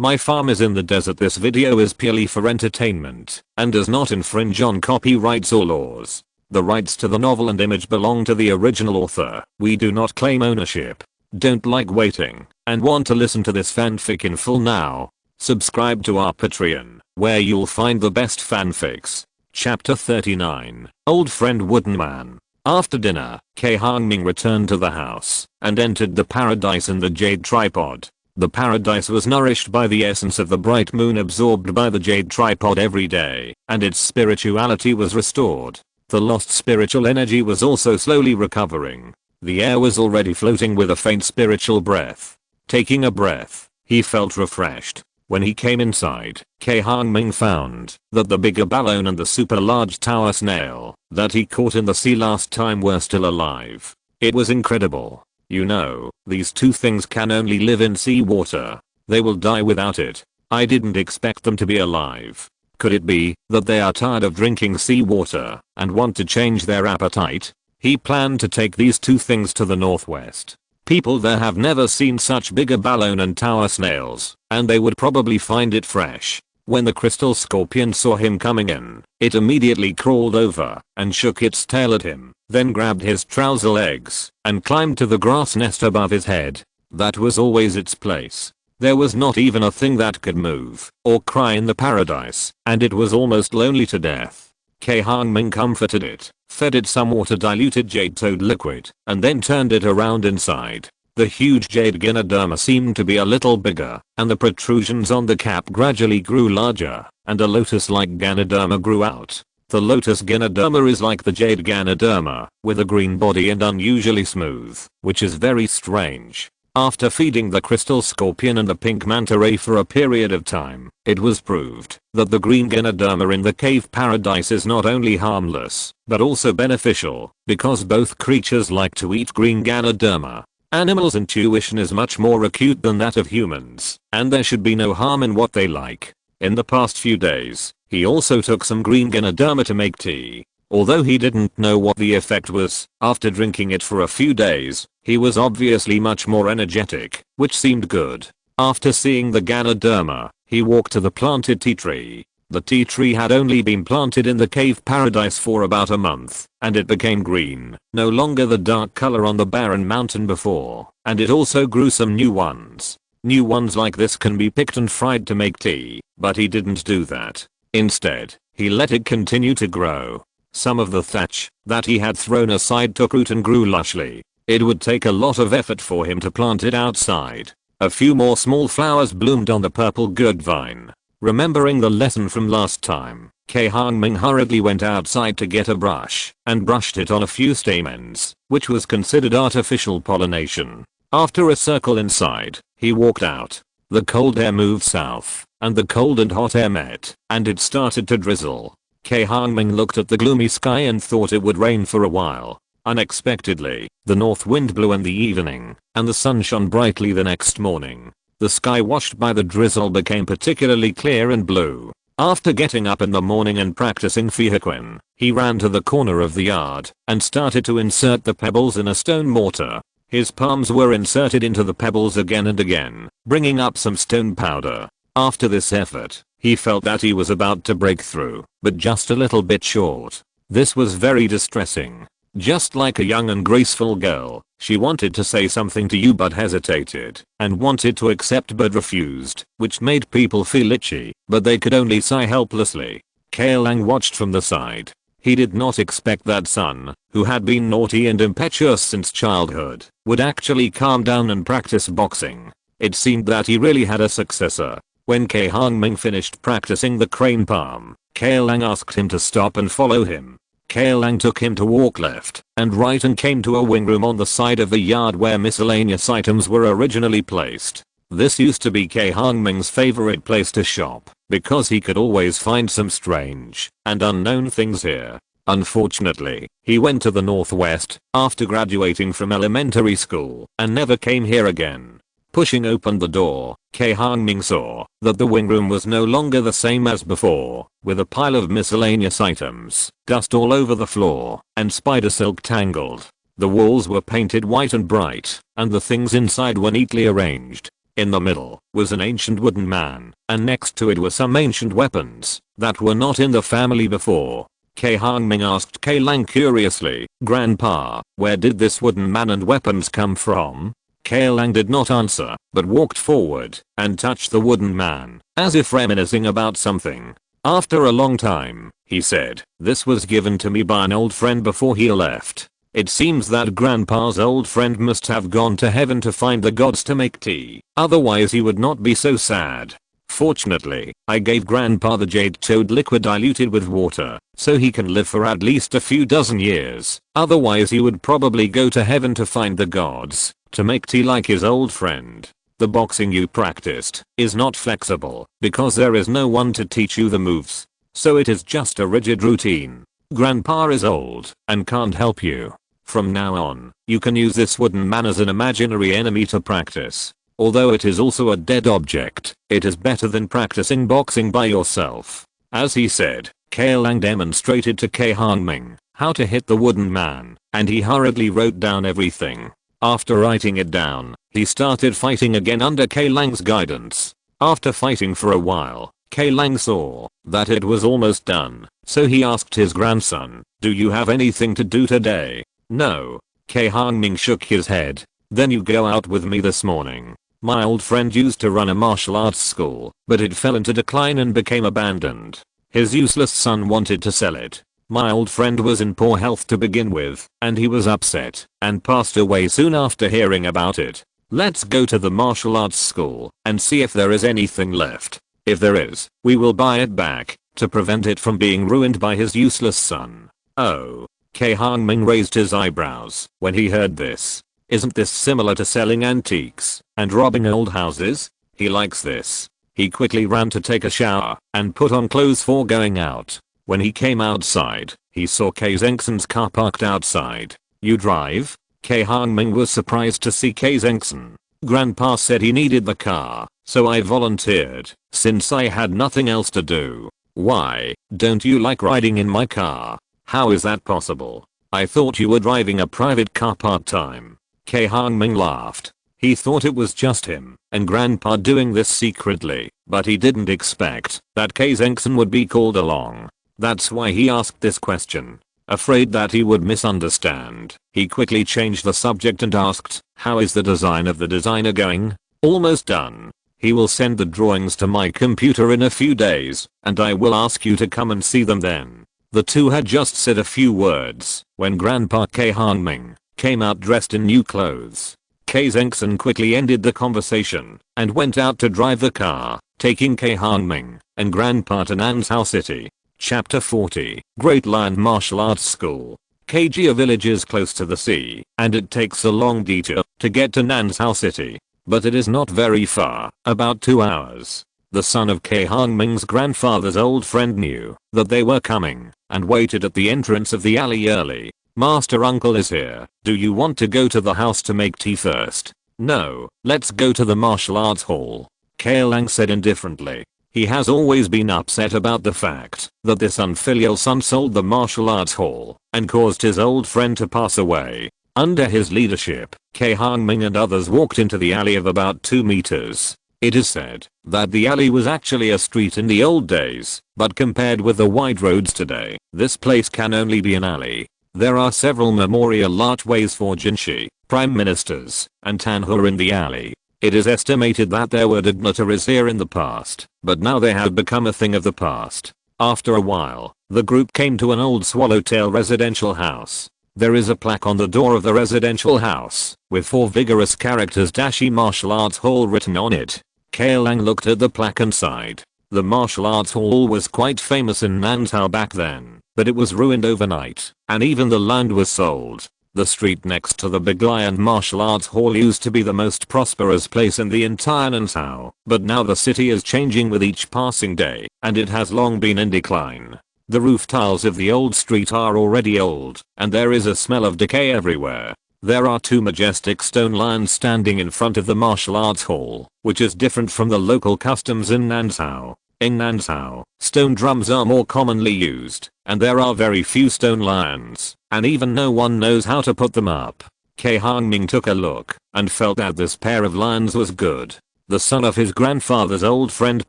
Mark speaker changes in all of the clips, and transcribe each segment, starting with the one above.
Speaker 1: My farm is in the desert. This video is purely for entertainment and does not infringe on copyrights or laws. The rights to the novel and image belong to the original author. We do not claim ownership. Don't like waiting and want to listen to this fanfic in full now? Subscribe to our Patreon, where you'll find the best fanfics. Chapter 39. Old Friend Wooden Man. After dinner, Cai Hongming returned to the house and entered the paradise in the jade tripod. The paradise was nourished by the essence of the bright moon absorbed by the jade tripod every day, and its spirituality was restored. The lost spiritual energy was also slowly recovering. The air was already floating with a faint spiritual breath. Taking a breath, he felt refreshed. When he came inside, Cai Hongming found that the bigger balloon and the super large tower snail that he caught in the sea last time were still alive. It was incredible. You know, these two things can only live in seawater. They will die without it. I didn't expect them to be alive. Could it be that they are tired of drinking seawater and want to change their appetite? He planned to take these two things to the northwest. People there have never seen such bigger balloon and tower snails, and they would probably find it fresh. When the crystal scorpion saw him coming in, it immediately crawled over and shook its tail at him, then grabbed his trouser legs and climbed to the grass nest above his head. That was always its place. There was not even a thing that could move or cry in the paradise, and it was almost lonely to death. Cai Hongming comforted it, fed it some water diluted jade toad liquid, and then turned it around inside. The huge jade gynoderma seemed to be a little bigger, and the protrusions on the cap gradually grew larger, and a lotus-like gynoderma grew out. The lotus gynoderma is like the jade gynoderma, with a green body and unusually smooth, which is very strange. After feeding the crystal scorpion and the pink manta ray for a period of time, it was proved that the green gynoderma in the cave paradise is not only harmless, but also beneficial, because both creatures like to eat green gynoderma. Animals' intuition is much more acute than that of humans, and there should be no harm in what they like. In the past few days, he also took some green gynoderma to make tea. Although he didn't know what the effect was, after drinking it for a few days, he was obviously much more energetic, which seemed good. After seeing the gynoderma, he walked to the planted tea tree. The tea tree had only been planted in the cave paradise for about a month, and it became green, no longer the dark color on the barren mountain before, and it also grew some new ones. New ones like this can be picked and fried to make tea, but he didn't do that. Instead, he let it continue to grow. Some of the thatch that he had thrown aside took root and grew lushly. It would take a lot of effort for him to plant it outside. A few more small flowers bloomed on the purple gourd vine. Remembering the lesson from last time, Cai Hongming hurriedly went outside to get a brush and brushed it on a few stamens, which was considered artificial pollination. After a circle inside, he walked out. The cold air moved south, and the cold and hot air met, and it started to drizzle. Cai Hongming looked at the gloomy sky and thought it would rain for a while. Unexpectedly, the north wind blew in the evening, and the sun shone brightly the next morning. The sky washed by the drizzle became particularly clear and blue. After getting up in the morning and practicing Fihaquin, he ran to the corner of the yard and started to insert the pebbles in a stone mortar. His palms were inserted into the pebbles again and again, bringing up some stone powder. After this effort, he felt that he was about to break through, but just a little bit short. This was very distressing. Just like a young and graceful girl, she wanted to say something to you but hesitated, and wanted to accept but refused, which made people feel itchy, but they could only sigh helplessly. Cai Lang watched from the side. He did not expect that son, who had been naughty and impetuous since childhood, would actually calm down and practice boxing. It seemed that he really had a successor. When Cai Hongming finished practicing the crane palm, Cai Lang asked him to stop and follow him. Cai Lang took him to walk left and right and came to a wing room on the side of the yard where miscellaneous items were originally placed. This used to be Cai Hongming's favorite place to shop, because he could always find some strange and unknown things here. Unfortunately, he went to the northwest after graduating from elementary school and never came here again. Pushing open the door, Cai Hongming saw that the wing room was no longer the same as before, with a pile of miscellaneous items, dust all over the floor, and spider silk tangled. The walls were painted white and bright, and the things inside were neatly arranged. In the middle was an ancient wooden man, and next to it were some ancient weapons that were not in the family before. Cai Hongming asked Cai Lang curiously, "Grandpa, where did this wooden man and weapons come from?" Cai Lang did not answer, but walked forward and touched the wooden man, as if reminiscing about something. After a long time, he said, "This was given to me by an old friend before he left. It seems that Grandpa's old friend must have gone to heaven to find the gods to make tea, otherwise he would not be so sad. Fortunately, I gave Grandpa the jade toad liquid diluted with water, so he can live for at least a few dozen years, otherwise he would probably go to heaven to find the gods, to make tea like his old friend. The boxing you practiced is not flexible, because there is no one to teach you the moves. So it is just a rigid routine. Grandpa is old, and can't help you. From now on, you can use this wooden man as an imaginary enemy to practice. Although it is also a dead object, it is better than practicing boxing by yourself." As he said, Cai Lang demonstrated to Cai Hongming how to hit the wooden man, and he hurriedly wrote down everything. After writing it down, he started fighting again under Cai Lang's guidance. After fighting for a while, Cai Lang saw that it was almost done, so he asked his grandson, "Do you have anything to do today?" "No." Cai Hongming shook his head. "Then you go out with me this morning. My old friend used to run a martial arts school, but it fell into decline and became abandoned. His useless son wanted to sell it. My old friend was in poor health to begin with, and he was upset and passed away soon after hearing about it. Let's go to the martial arts school and see if there is anything left. If there is, we will buy it back to prevent it from being ruined by his useless son." "Oh." Cai Hongming raised his eyebrows when he heard this. "Isn't this similar to selling antiques and robbing old houses? He likes this." He quickly ran to take a shower and put on clothes for going out. When he came outside, he saw Cai Zengsen's car parked outside. "You drive?" Cai Hongming was surprised to see Cai Zengsen. "Grandpa said he needed the car, so I volunteered, since I had nothing else to do." "Why, don't you like riding in my car?" "How is that possible? I thought you were driving a private car part-time." Cai Hongming laughed. He thought it was just him and Grandpa doing this secretly, but he didn't expect that Cai Zengsen would be called along. That's why he asked this question. Afraid that he would misunderstand, he quickly changed the subject and asked, "How is the design of the designer going?" "Almost done. He will send the drawings to my computer in a few days, and I will ask you to come and see them then." The two had just said a few words when Grandpa Cai Hongming came out dressed in new clothes. Cai Zengsen quickly ended the conversation and went out to drive the car, taking Cai Hongming and Grandpa to Nansao City. Chapter 40, Great Lion Martial Arts School. Kajia village is close to the sea, and it takes a long detour to get to Nansao City. But it is not very far, about 2 hours. The son of Cai Hongming's grandfather's old friend knew that they were coming and waited at the entrance of the alley early. "Master Uncle is here. Do you want to go to the house to make tea first?" "No, let's go to the martial arts hall," Cai Lang said indifferently. He has always been upset about the fact that this unfilial son sold the martial arts hall and caused his old friend to pass away. Under his leadership, Cai Hongming and others walked into the alley of about 2 meters. It is said that the alley was actually a street in the old days, but compared with the wide roads today, this place can only be an alley. There are several memorial archways for Jinshi, prime ministers, and Tanhua in the alley. It is estimated that there were dignitaries here in the past, but now they have become a thing of the past. After a while, the group came to an old swallowtail residential house. There is a plaque on the door of the residential house, with 4 vigorous characters Dashi Martial Arts Hall written on it. Cai Lang looked at the plaque and sighed. The martial arts hall was quite famous in Nansao back then, but it was ruined overnight, and even the land was sold. The street next to the Big Lion Martial Arts Hall used to be the most prosperous place in the entire Nansao, but now the city is changing with each passing day, and it has long been in decline. The roof tiles of the old street are already old, and there is a smell of decay everywhere. There are 2 majestic stone lions standing in front of the martial arts hall, which is different from the local customs in Nansao. In Nansao, stone drums are more commonly used, and there are very few stone lions, and even no one knows how to put them up. Cai Hongming took a look and felt that this pair of lions was good. The son of his grandfather's old friend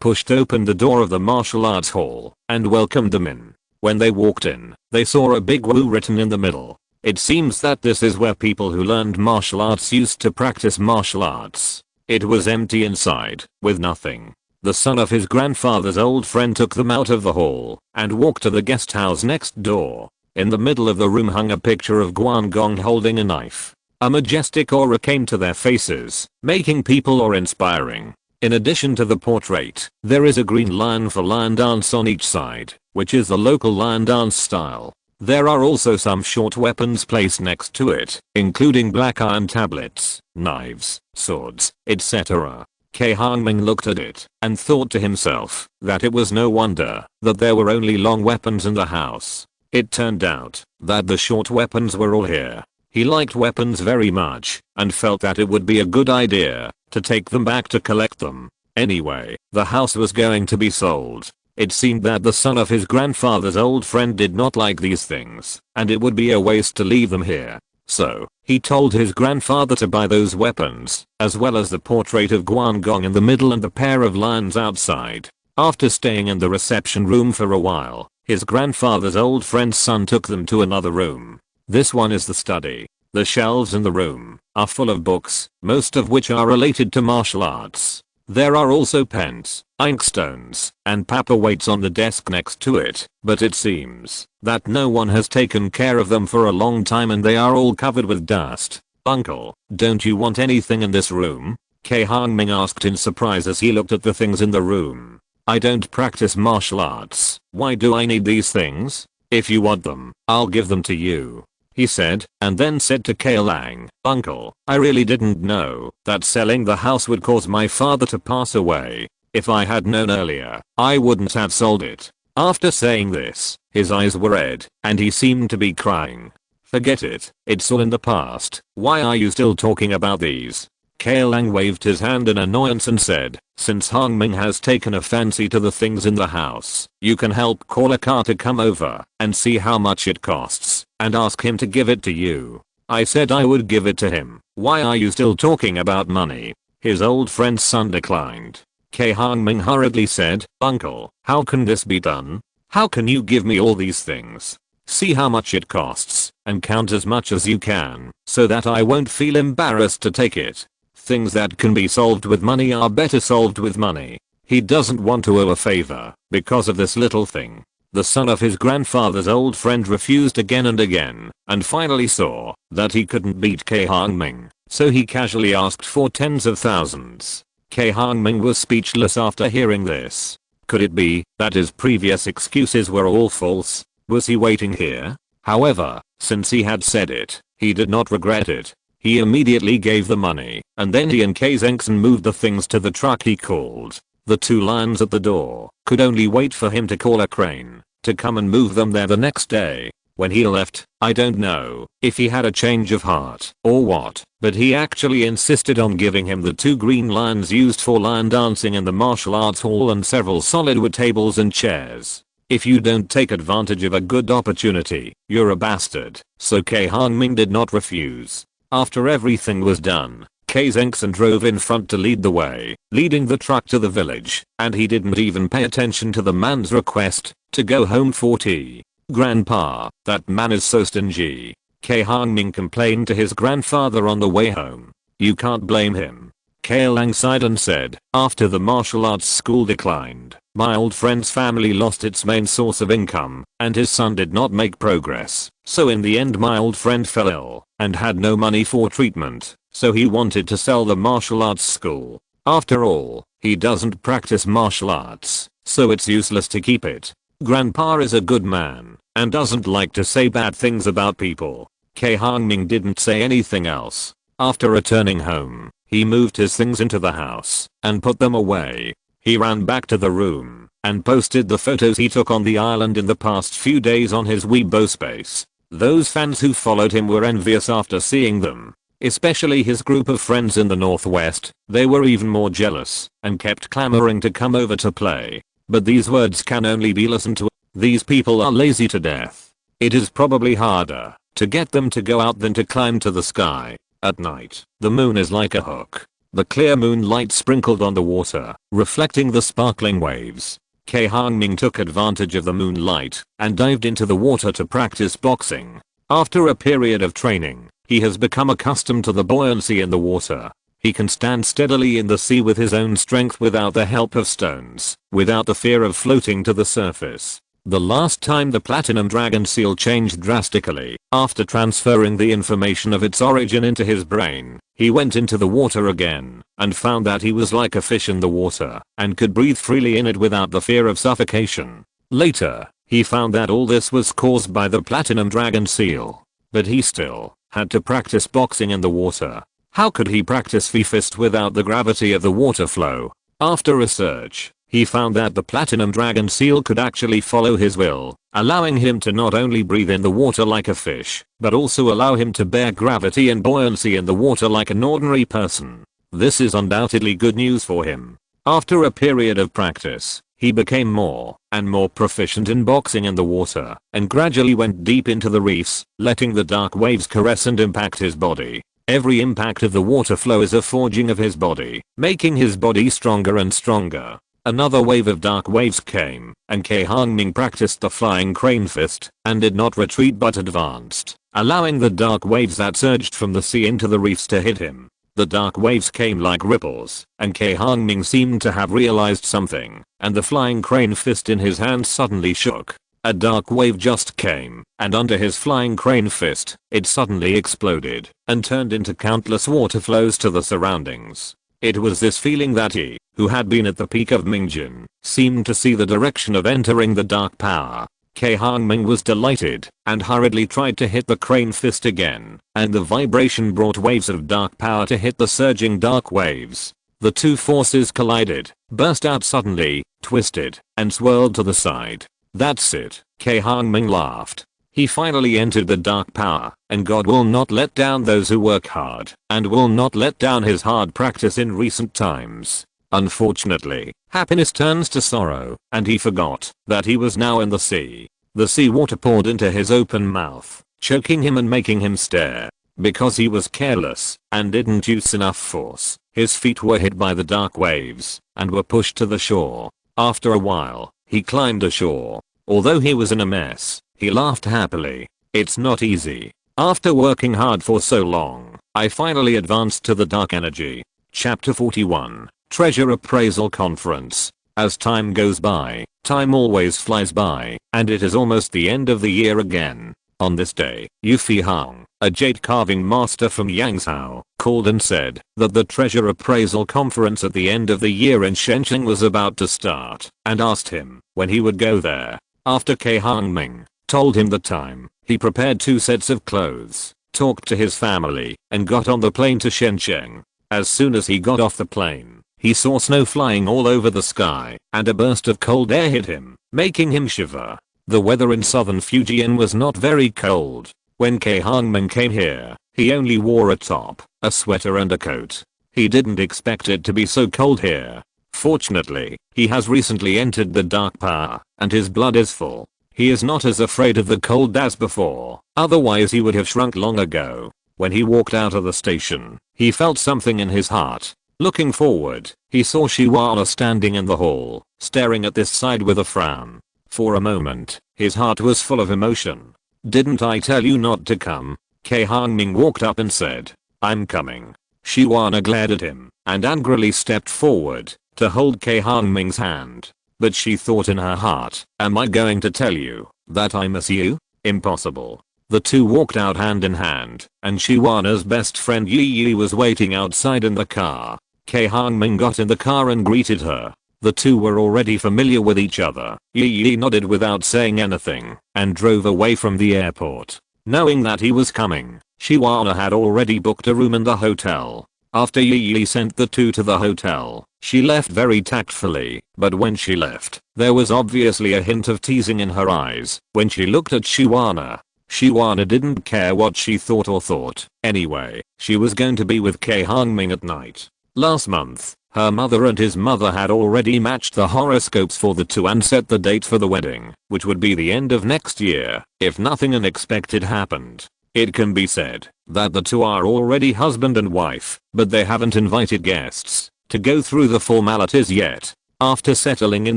Speaker 1: pushed open the door of the martial arts hall and welcomed them in. When they walked in, they saw a big "Wu" written in the middle. It seems that this is where people who learned martial arts used to practice martial arts. It was empty inside, with nothing. The son of his grandfather's old friend took them out of the hall and walked to the guest house next door. In the middle of the room hung a picture of Guangong holding a knife. A majestic aura came to their faces, making people awe-inspiring. In addition to the portrait, there is a green lion for lion dance on each side, which is the local lion dance style. There are also some short weapons placed next to it, including black iron tablets, knives, swords, etc. Cai Hongming looked at it and thought to himself that it was no wonder that there were only long weapons in the house. It turned out that the short weapons were all here. He liked weapons very much and felt that it would be a good idea to take them back to collect them. Anyway, the house was going to be sold. It seemed that the son of his grandfather's old friend did not like these things, and it would be a waste to leave them here. So, he told his grandfather to buy those weapons, as well as the portrait of Guangong in the middle and the pair of lions outside. After staying in the reception room for a while, his grandfather's old friend's son took them to another room. This one is the study. The shelves in the room are full of books, most of which are related to martial arts. There are also pens, inkstones, and paperweights on the desk next to it, but it seems that no one has taken care of them for a long time and they are all covered with dust. "Uncle, don't you want anything in this room?" Cai Hongming asked in surprise as he looked at the things in the room. "I don't practice martial arts. Why do I need these things? If you want them, I'll give them to you," he said, and then said to Cai Lang, "Uncle, I really didn't know that selling the house would cause my father to pass away. If I had known earlier, I wouldn't have sold it." After saying this, his eyes were red, and he seemed to be crying. "Forget it, it's all in the past. Why are you still talking about these?" Cai Lang waved his hand in annoyance and said, "Since Hongming has taken a fancy to the things in the house, you can help call a car to come over and see how much it costs, and ask him to give it to you." I said I would give it to him. "Why are you still talking about money?" His old friend's son declined. Cai Hongming hurriedly said, "Uncle, how can this be done? How can you give me all these things? See how much it costs, and count as much as you can, so that I won't feel embarrassed to take it. Things that can be solved with money are better solved with money." He doesn't want to owe a favor because of this little thing. The son of his grandfather's old friend refused again and again, and finally saw that he couldn't beat Cai Hongming, so he casually asked for tens of thousands. Cai Hongming was speechless after hearing this. Could it be that his previous excuses were all false? Was he waiting here? However, since he had said it, he did not regret it. He immediately gave the money, and then he and Cai Zengson moved the things to the truck he called. The two lions at the door could only wait for him to call a crane to come and move them there the next day. When he left, I don't know if he had a change of heart or what, but he actually insisted on giving him the two green lions used for lion dancing in the martial arts hall and several solid wood tables and chairs. If you don't take advantage of a good opportunity, you're a bastard. So Cai Hongming did not refuse. After everything was done, Cai Zengson drove in front to lead the way, leading the truck to the village, and he didn't even pay attention to the man's request to go home for tea. "Grandpa, that man is so stingy," Cai Hongming complained to his grandfather on the way home. "You can't blame him." Cai Lang sighed and said, "After the martial arts school declined, my old friend's family lost its main source of income, and his son did not make progress. So in the end my old friend fell ill and had no money for treatment, so he wanted to sell the martial arts school. After all, he doesn't practice martial arts, so it's useless to keep it. Grandpa is a good man and doesn't like to say bad things about people." Cai Hongming didn't say anything else. After returning home, he moved his things into the house and put them away. He ran back to the room and posted the photos he took on the island in the past few days on his Weibo space. Those fans who followed him were envious after seeing them, especially his group of friends in the northwest. They were even more jealous and kept clamoring to come over to play. But these words can only be listened to. These people are lazy to death. It is probably harder to get them to go out than to climb to the sky. At night, the moon is like a hook. The clear moonlight sprinkled on the water, reflecting the sparkling waves. Cai Hongming took advantage of the moonlight and dived into the water to practice boxing. After a period of training, he has become accustomed to the buoyancy in the water. He can stand steadily in the sea with his own strength without the help of stones, without the fear of floating to the surface. The last time the platinum dragon seal changed drastically, after transferring the information of its origin into his brain, he went into the water again, and found that he was like a fish in the water, and could breathe freely in it without the fear of suffocation. Later, he found that all this was caused by the platinum dragon seal. But he still had to practice boxing in the water. How could he practice fist without the gravity of the water flow? After research, he found that the platinum dragon seal could actually follow his will, allowing him to not only breathe in the water like a fish, but also allow him to bear gravity and buoyancy in the water like an ordinary person. This is undoubtedly good news for him. After a period of practice, he became more and more proficient in boxing in the water, and gradually went deep into the reefs, letting the dark waves caress and impact his body. Every impact of the water flow is a forging of his body, making his body stronger and stronger. Another wave of dark waves came, and Cai Hongming practiced the flying crane fist, and did not retreat but advanced, allowing the dark waves that surged from the sea into the reefs to hit him. The dark waves came like ripples, and Cai Hongming seemed to have realized something, and the flying crane fist in his hand suddenly shook. A dark wave just came, and under his flying crane fist, it suddenly exploded, and turned into countless water flows to the surroundings. It was this feeling that he, who had been at the peak of Mingjin, seemed to see the direction of entering the dark power. Cai Hongming was delighted, and hurriedly tried to hit the crane fist again, and the vibration brought waves of dark power to hit the surging dark waves. The two forces collided, burst out suddenly, twisted, and swirled to the side. That's it, Cai Hongming laughed. He finally entered the dark power, and God will not let down those who work hard, and will not let down his hard practice in recent times. Unfortunately, happiness turns to sorrow, and he forgot that he was now in the sea. The sea water poured into his open mouth, choking him and making him stare. Because he was careless, and didn't use enough force, his feet were hit by the dark waves, and were pushed to the shore. After a while, he climbed ashore. Although he was in a mess, he laughed happily. It's not easy. After working hard for so long, I finally advanced to the dark energy. Chapter 41, Treasure Appraisal Conference. As time goes by, time always flies by, and it is almost the end of the year again. On this day, Yufi Hong, a jade carving master from Yangzhou, called and said that the treasure appraisal conference at the end of the year in Shenzhen was about to start, and asked him when he would go there. After Cai Hongming told him the time, he prepared 2 sets of clothes, talked to his family, and got on the plane to Shenzhen. As soon as he got off the plane, he saw snow flying all over the sky, and a burst of cold air hit him, making him shiver. The weather in southern Fujian was not very cold. When Cai Hongming came here, he only wore a top, a sweater and a coat. He didn't expect it to be so cold here. Fortunately, he has recently entered the dark power, and his blood is full. He is not as afraid of the cold as before, otherwise he would have shrunk long ago. When he walked out of the station, he felt something in his heart. Looking forward, he saw Shiwana standing in the hall, staring at this side with a frown. For a moment, his heart was full of emotion. Didn't I tell you not to come? Cai Hongming walked up and said, I'm coming. Shiwana glared at him, and angrily stepped forward to hold Cai Hongming's hand. But she thought in her heart, am I going to tell you that I miss you? Impossible. The two walked out hand in hand, and Shiwana's best friend Yi was waiting outside in the car. Cai Hongming got in the car and greeted her. The two were already familiar with each other. Yi nodded without saying anything, and drove away from the airport. Knowing that he was coming, Shiwana had already booked a room in the hotel. After Yi sent the two to the hotel, she left very tactfully, but when she left, there was obviously a hint of teasing in her eyes when she looked at Shiwana. Shiwana didn't care what she thought. Anyway, she was going to be with Cai Hongming at night. Last month, her mother and his mother had already matched the horoscopes for the two and set the date for the wedding, which would be the end of next year, if nothing unexpected happened. It can be said that the two are already husband and wife, but they haven't invited guests to go through the formalities yet. After settling in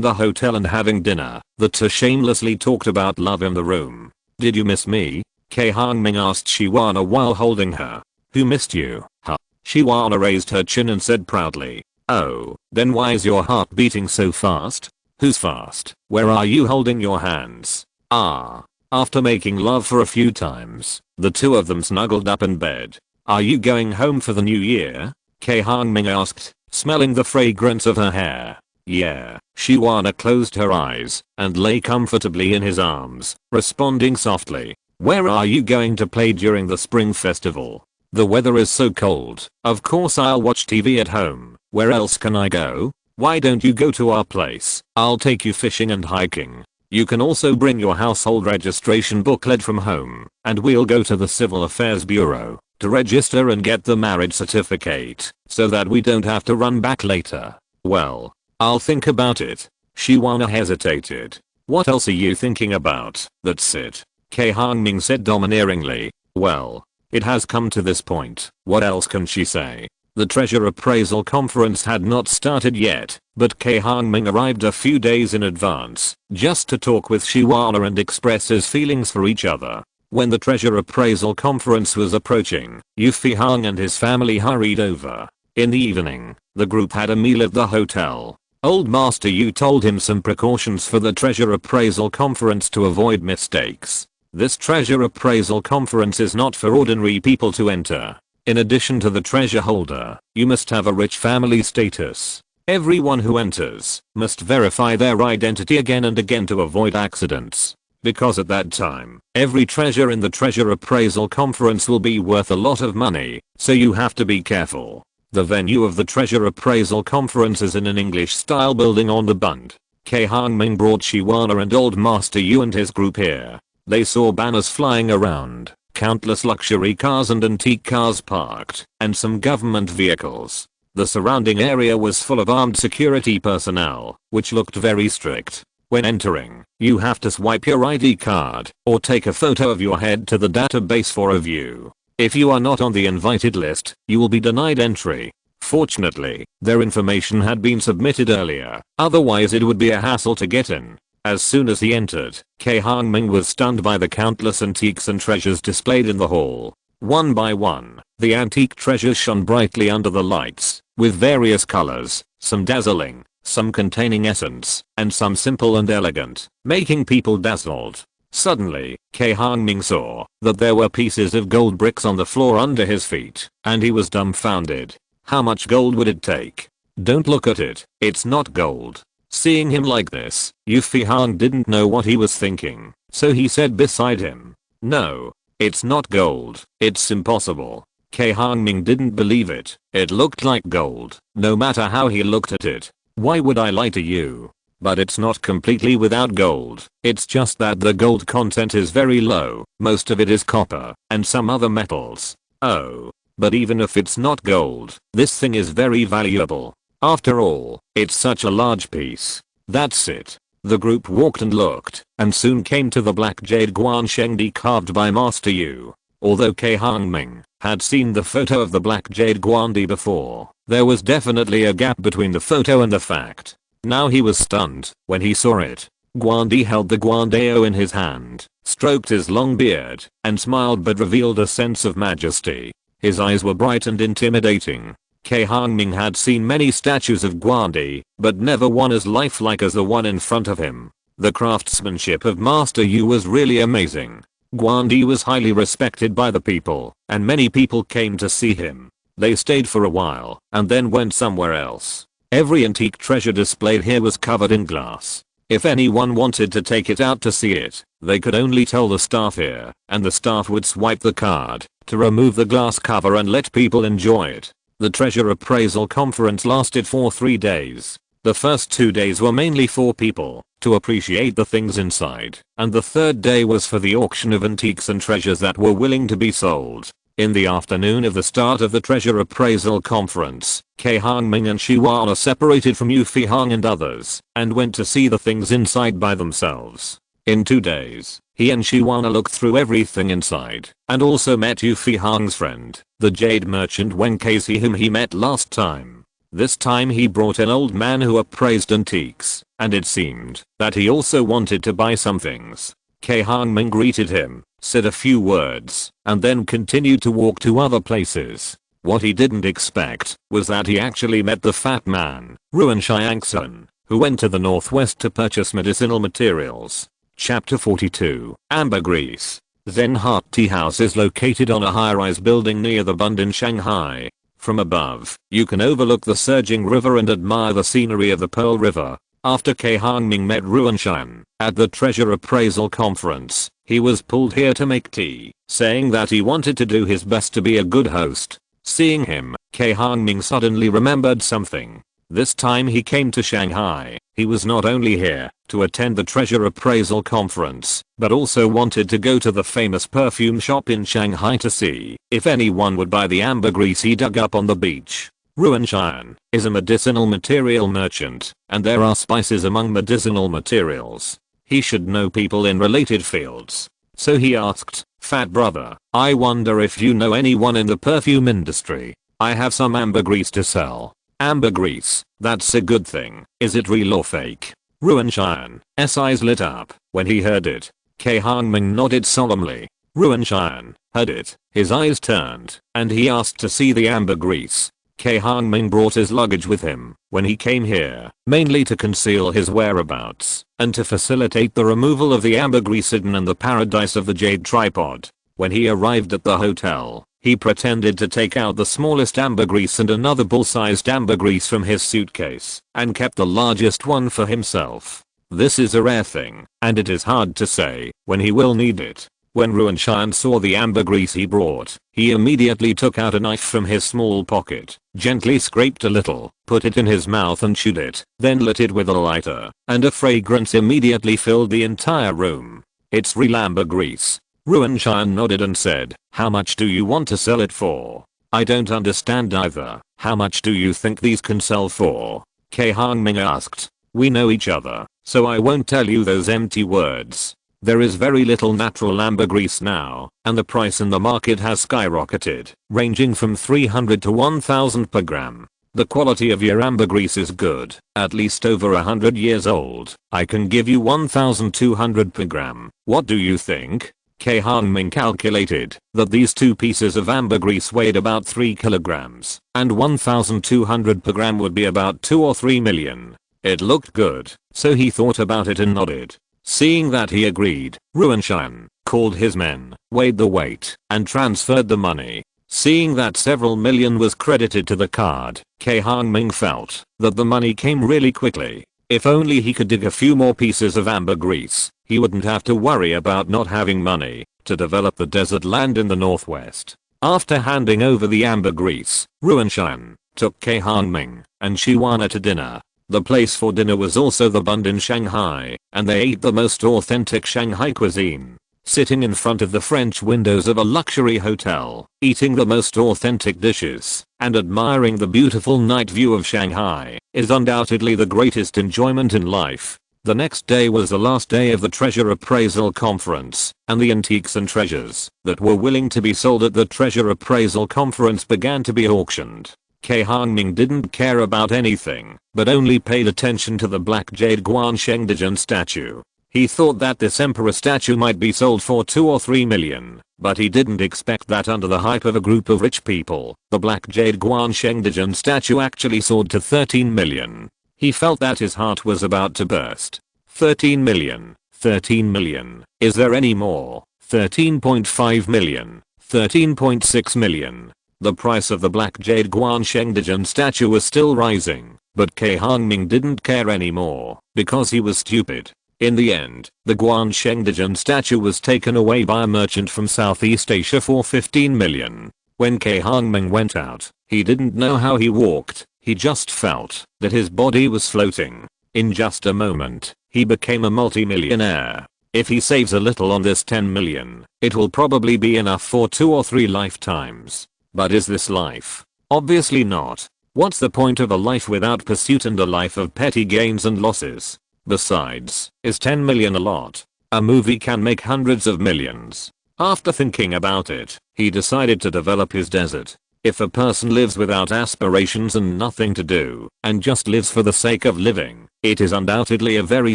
Speaker 1: the hotel and having dinner, the two shamelessly talked about love in the room. "Did you miss me?" Cai Hongming asked Shiwana while holding her. "Who missed you, huh?" Shiwana raised her chin and said proudly, "Oh, then why is your heart beating so fast?" "Who's fast? Where are you holding your hands?" "Ah." After making love for a few times, the two of them snuggled up in bed. "Are you going home for the new year?" Cai Hongming asked, smelling the fragrance of her hair. "Yeah." Shiwana closed her eyes and lay comfortably in his arms, responding softly. "Where are you going to play during the spring festival?" "The weather is so cold. Of course I'll watch TV at home. Where else can I go?" "Why don't you go to our place? I'll take you fishing and hiking. You can also bring your household registration booklet from home, and we'll go to the Civil Affairs Bureau to register and get the marriage certificate so that we don't have to run back later." "Well, I'll think about it." Shiwana hesitated. "What else are you thinking about?" "That's it," Cai Hongming said domineeringly. "Well, it has come to this point. What else can she say?" The treasure appraisal conference had not started yet, but Cai Hongming arrived a few days in advance, just to talk with Shiwana and express his feelings for each other. When the treasure appraisal conference was approaching, Yu Fihang and his family hurried over. In the evening, the group had a meal at the hotel. Old Master Yu told him some precautions for the treasure appraisal conference to avoid mistakes. This treasure appraisal conference is not for ordinary people to enter. In addition to the treasure holder, you must have a rich family status. Everyone who enters must verify their identity again and again to avoid accidents. Because at that time, every treasure in the treasure appraisal conference will be worth a lot of money, so you have to be careful. The venue of the treasure appraisal conference is in an English-style building on the Bund. Cai Hongming brought Shiwana and Old Master Yu and his group here. They saw banners flying around, countless luxury cars and antique cars parked, and some government vehicles. The surrounding area was full of armed security personnel, which looked very strict. When entering, you have to swipe your ID card or take a photo of your head to the database for a view. If you are not on the invited list, you will be denied entry. Fortunately, their information had been submitted earlier, otherwise it would be a hassle to get in. As soon as he entered, Cai Hongming was stunned by the countless antiques and treasures displayed in the hall. One by one, the antique treasures shone brightly under the lights, with various colors, some dazzling, some containing essence, and some simple and elegant, making people dazzled. Suddenly, Cai Hongming saw that there were pieces of gold bricks on the floor under his feet, and he was dumbfounded. How much gold would it take? Don't look at it, it's not gold. Seeing him like this, Yu Fihang didn't know what he was thinking, so he said beside him, "No, it's not gold, it's impossible." Cai Hongming didn't believe it. It looked like gold, no matter how he looked at it. "Why would I lie to you? But it's not completely without gold, it's just that the gold content is very low, most of it is copper, and some other metals." "Oh. But even if it's not gold, this thing is very valuable. After all, it's such a large piece." "That's it." The group walked and looked, and soon came to the black jade guanshengdi carved by Master Yu. Although Cai Hongming had seen the photo of the black jade guandi before, there was definitely a gap between the photo and the fact. Now he was stunned when he saw it. Guandi held the guandeo in his hand, stroked his long beard, and smiled but revealed a sense of majesty. His eyes were bright and intimidating. Cai Hongming had seen many statues of guandi, but never one as lifelike as the one in front of him. The craftsmanship of Master Yu was really amazing. Guandi was highly respected by the people, and many people came to see him. They stayed for a while, and then went somewhere else. Every antique treasure displayed here was covered in glass. If anyone wanted to take it out to see it, they could only tell the staff here, and the staff would swipe the card to remove the glass cover and let people enjoy it. The treasure appraisal conference lasted for 3 days. The first 2 days were mainly for people to appreciate the things inside, and the third day was for the auction of antiques and treasures that were willing to be sold. In the afternoon of the start of the treasure appraisal conference, Cai Hongming and Shiwana separated from Yu Fihang and others, and went to see the things inside by themselves. In 2 days, he and Shiwana looked through everything inside and also met Yu Fihang's friend, the jade merchant Wen Casey whom he met last time. This time he brought an old man who appraised antiques, and it seemed that he also wanted to buy some things. Cai Hongming greeted him, said a few words, and then continued to walk to other places. What he didn't expect was that he actually met the fat man, Ruan Xiangsun, who went to the northwest to purchase medicinal materials. Chapter 42, Ambergris. Zen Heart Tea House is located on a high-rise building near the Bund in Shanghai. From above, you can overlook the surging river and admire the scenery of the Pearl River. After Cai Hongming met Ruan Shan at the treasure appraisal conference, he was pulled here to make tea, saying that he wanted to do his best to be a good host. Seeing him, Cai Hongming suddenly remembered something. This time he came to Shanghai, he was not only here to attend the treasure appraisal conference, but also wanted to go to the famous perfume shop in Shanghai to see if anyone would buy the ambergris he dug up on the beach. Ruan Shan is a medicinal material merchant, and there are spices among medicinal materials. He should know people in related fields. So he asked, "Fat brother, I wonder if you know anyone in the perfume industry. I have some ambergris to sell." Ambergris, that's a good thing. Is it real or fake? Ruan Shan's eyes lit up when he heard it. Cai Hongming nodded solemnly. Ruan Shan heard it, his eyes turned, and he asked to see the ambergris. Cai Hongming brought his luggage with him when he came here, mainly to conceal his whereabouts and to facilitate the removal of the ambergris hidden in the paradise of the jade tripod. When he arrived at the hotel, he pretended to take out the smallest ambergris and another bull-sized ambergris from his suitcase and kept the largest one for himself. This is a rare thing, and it is hard to say when he will need it. When Ruan Shan saw the ambergris he brought, he immediately took out a knife from his small pocket, gently scraped a little, put it in his mouth and chewed it, then lit it with a lighter, and a fragrance immediately filled the entire room. "It's real ambergris." Ruan Shan nodded and said, "How much do you want to sell it for?" "I don't understand either. How much do you think these can sell for?" Cai Hongming asked. "We know each other, so I won't tell you those empty words. There is very little natural ambergris now, and the price in the market has skyrocketed, ranging from 300 to 1000 per gram. The quality of your ambergris is good, at least over 100 years old. I can give you 1200 per gram. What do you think?" Cai Hongming calculated that these two pieces of ambergris weighed about 3 kilograms, and 1200 per gram would be about 2 or 3 million. It looked good, so he thought about it and nodded. Seeing that he agreed, Ruan Shan called his men, weighed the weight, and transferred the money. Seeing that several million was credited to the card, Cai Hongming felt that the money came really quickly. If only he could dig a few more pieces of ambergris, he wouldn't have to worry about not having money to develop the desert land in the northwest. After handing over the ambergris, Ruan Shan took Cai Hongming and Shiwana to dinner. The place for dinner was also the Bund in Shanghai, and they ate the most authentic Shanghai cuisine. Sitting in front of the French windows of a luxury hotel, eating the most authentic dishes, and admiring the beautiful night view of Shanghai, is undoubtedly the greatest enjoyment in life. The next day was the last day of the treasure appraisal conference, and the antiques and treasures that were willing to be sold at the treasure appraisal conference began to be auctioned. Cai Hongming didn't care about anything, but only paid attention to the black jade Guanshengdijan statue. He thought that this emperor statue might be sold for 2 or 3 million, but he didn't expect that under the hype of a group of rich people, the black jade Guanshengdijan statue actually soared to 13 million. He felt that his heart was about to burst. 13 million, 13 million, is there any more? 13.5 million, 13.6 million. The price of the black jade Guanshengdijan statue was still rising, but Cai Hongming didn't care anymore, because he was stupid. In the end, the Guanshengdijan statue was taken away by a merchant from Southeast Asia for 15 million. When Cai Hongming went out, he didn't know how he walked, he just felt that his body was floating. In just a moment, he became a multi-millionaire. If he saves a little on this 10 million, it will probably be enough for 2 or 3 lifetimes. But is this life? Obviously not. What's the point of a life without pursuit and a life of petty gains and losses? Besides, is 10 million a lot? A movie can make hundreds of millions. After thinking about it, he decided to develop his desert. If a person lives without aspirations and nothing to do, and just lives for the sake of living, it is undoubtedly a very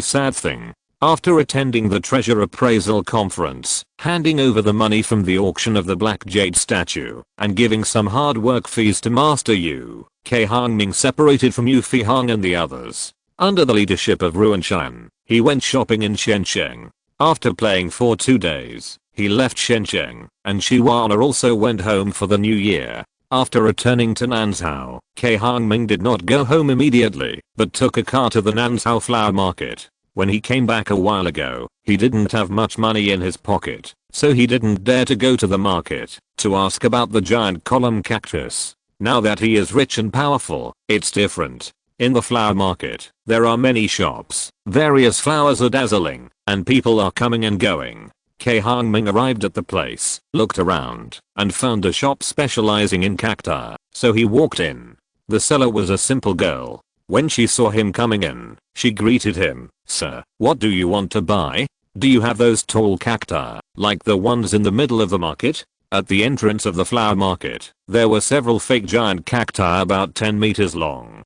Speaker 1: sad thing. After attending the treasure appraisal conference, handing over the money from the auction of the black jade statue, and giving some hard work fees to Master Yu, Cai Hongming separated from Yu Fihang and the others. Under the leadership of Ruan Shan, he went shopping in Shenzhen. After playing for 2 days, he left Shenzhen, and Shiwana also went home for the new year. After returning to Nanzhao, Cai Hongming did not go home immediately, but took a car to the Nanzhao flower market. When he came back a while ago, he didn't have much money in his pocket, so he didn't dare to go to the market to ask about the giant column cactus. Now that he is rich and powerful, it's different. In the flower market, there are many shops, various flowers are dazzling, and people are coming and going. Cai Hongming arrived at the place, looked around, and found a shop specializing in cacti, so he walked in. The seller was a simple girl. When she saw him coming in, she greeted him, "Sir, what do you want to buy? Do you have those tall cacti, like the ones in the middle of the market?" At the entrance of the flower market, there were several fake giant cacti about 10 meters long.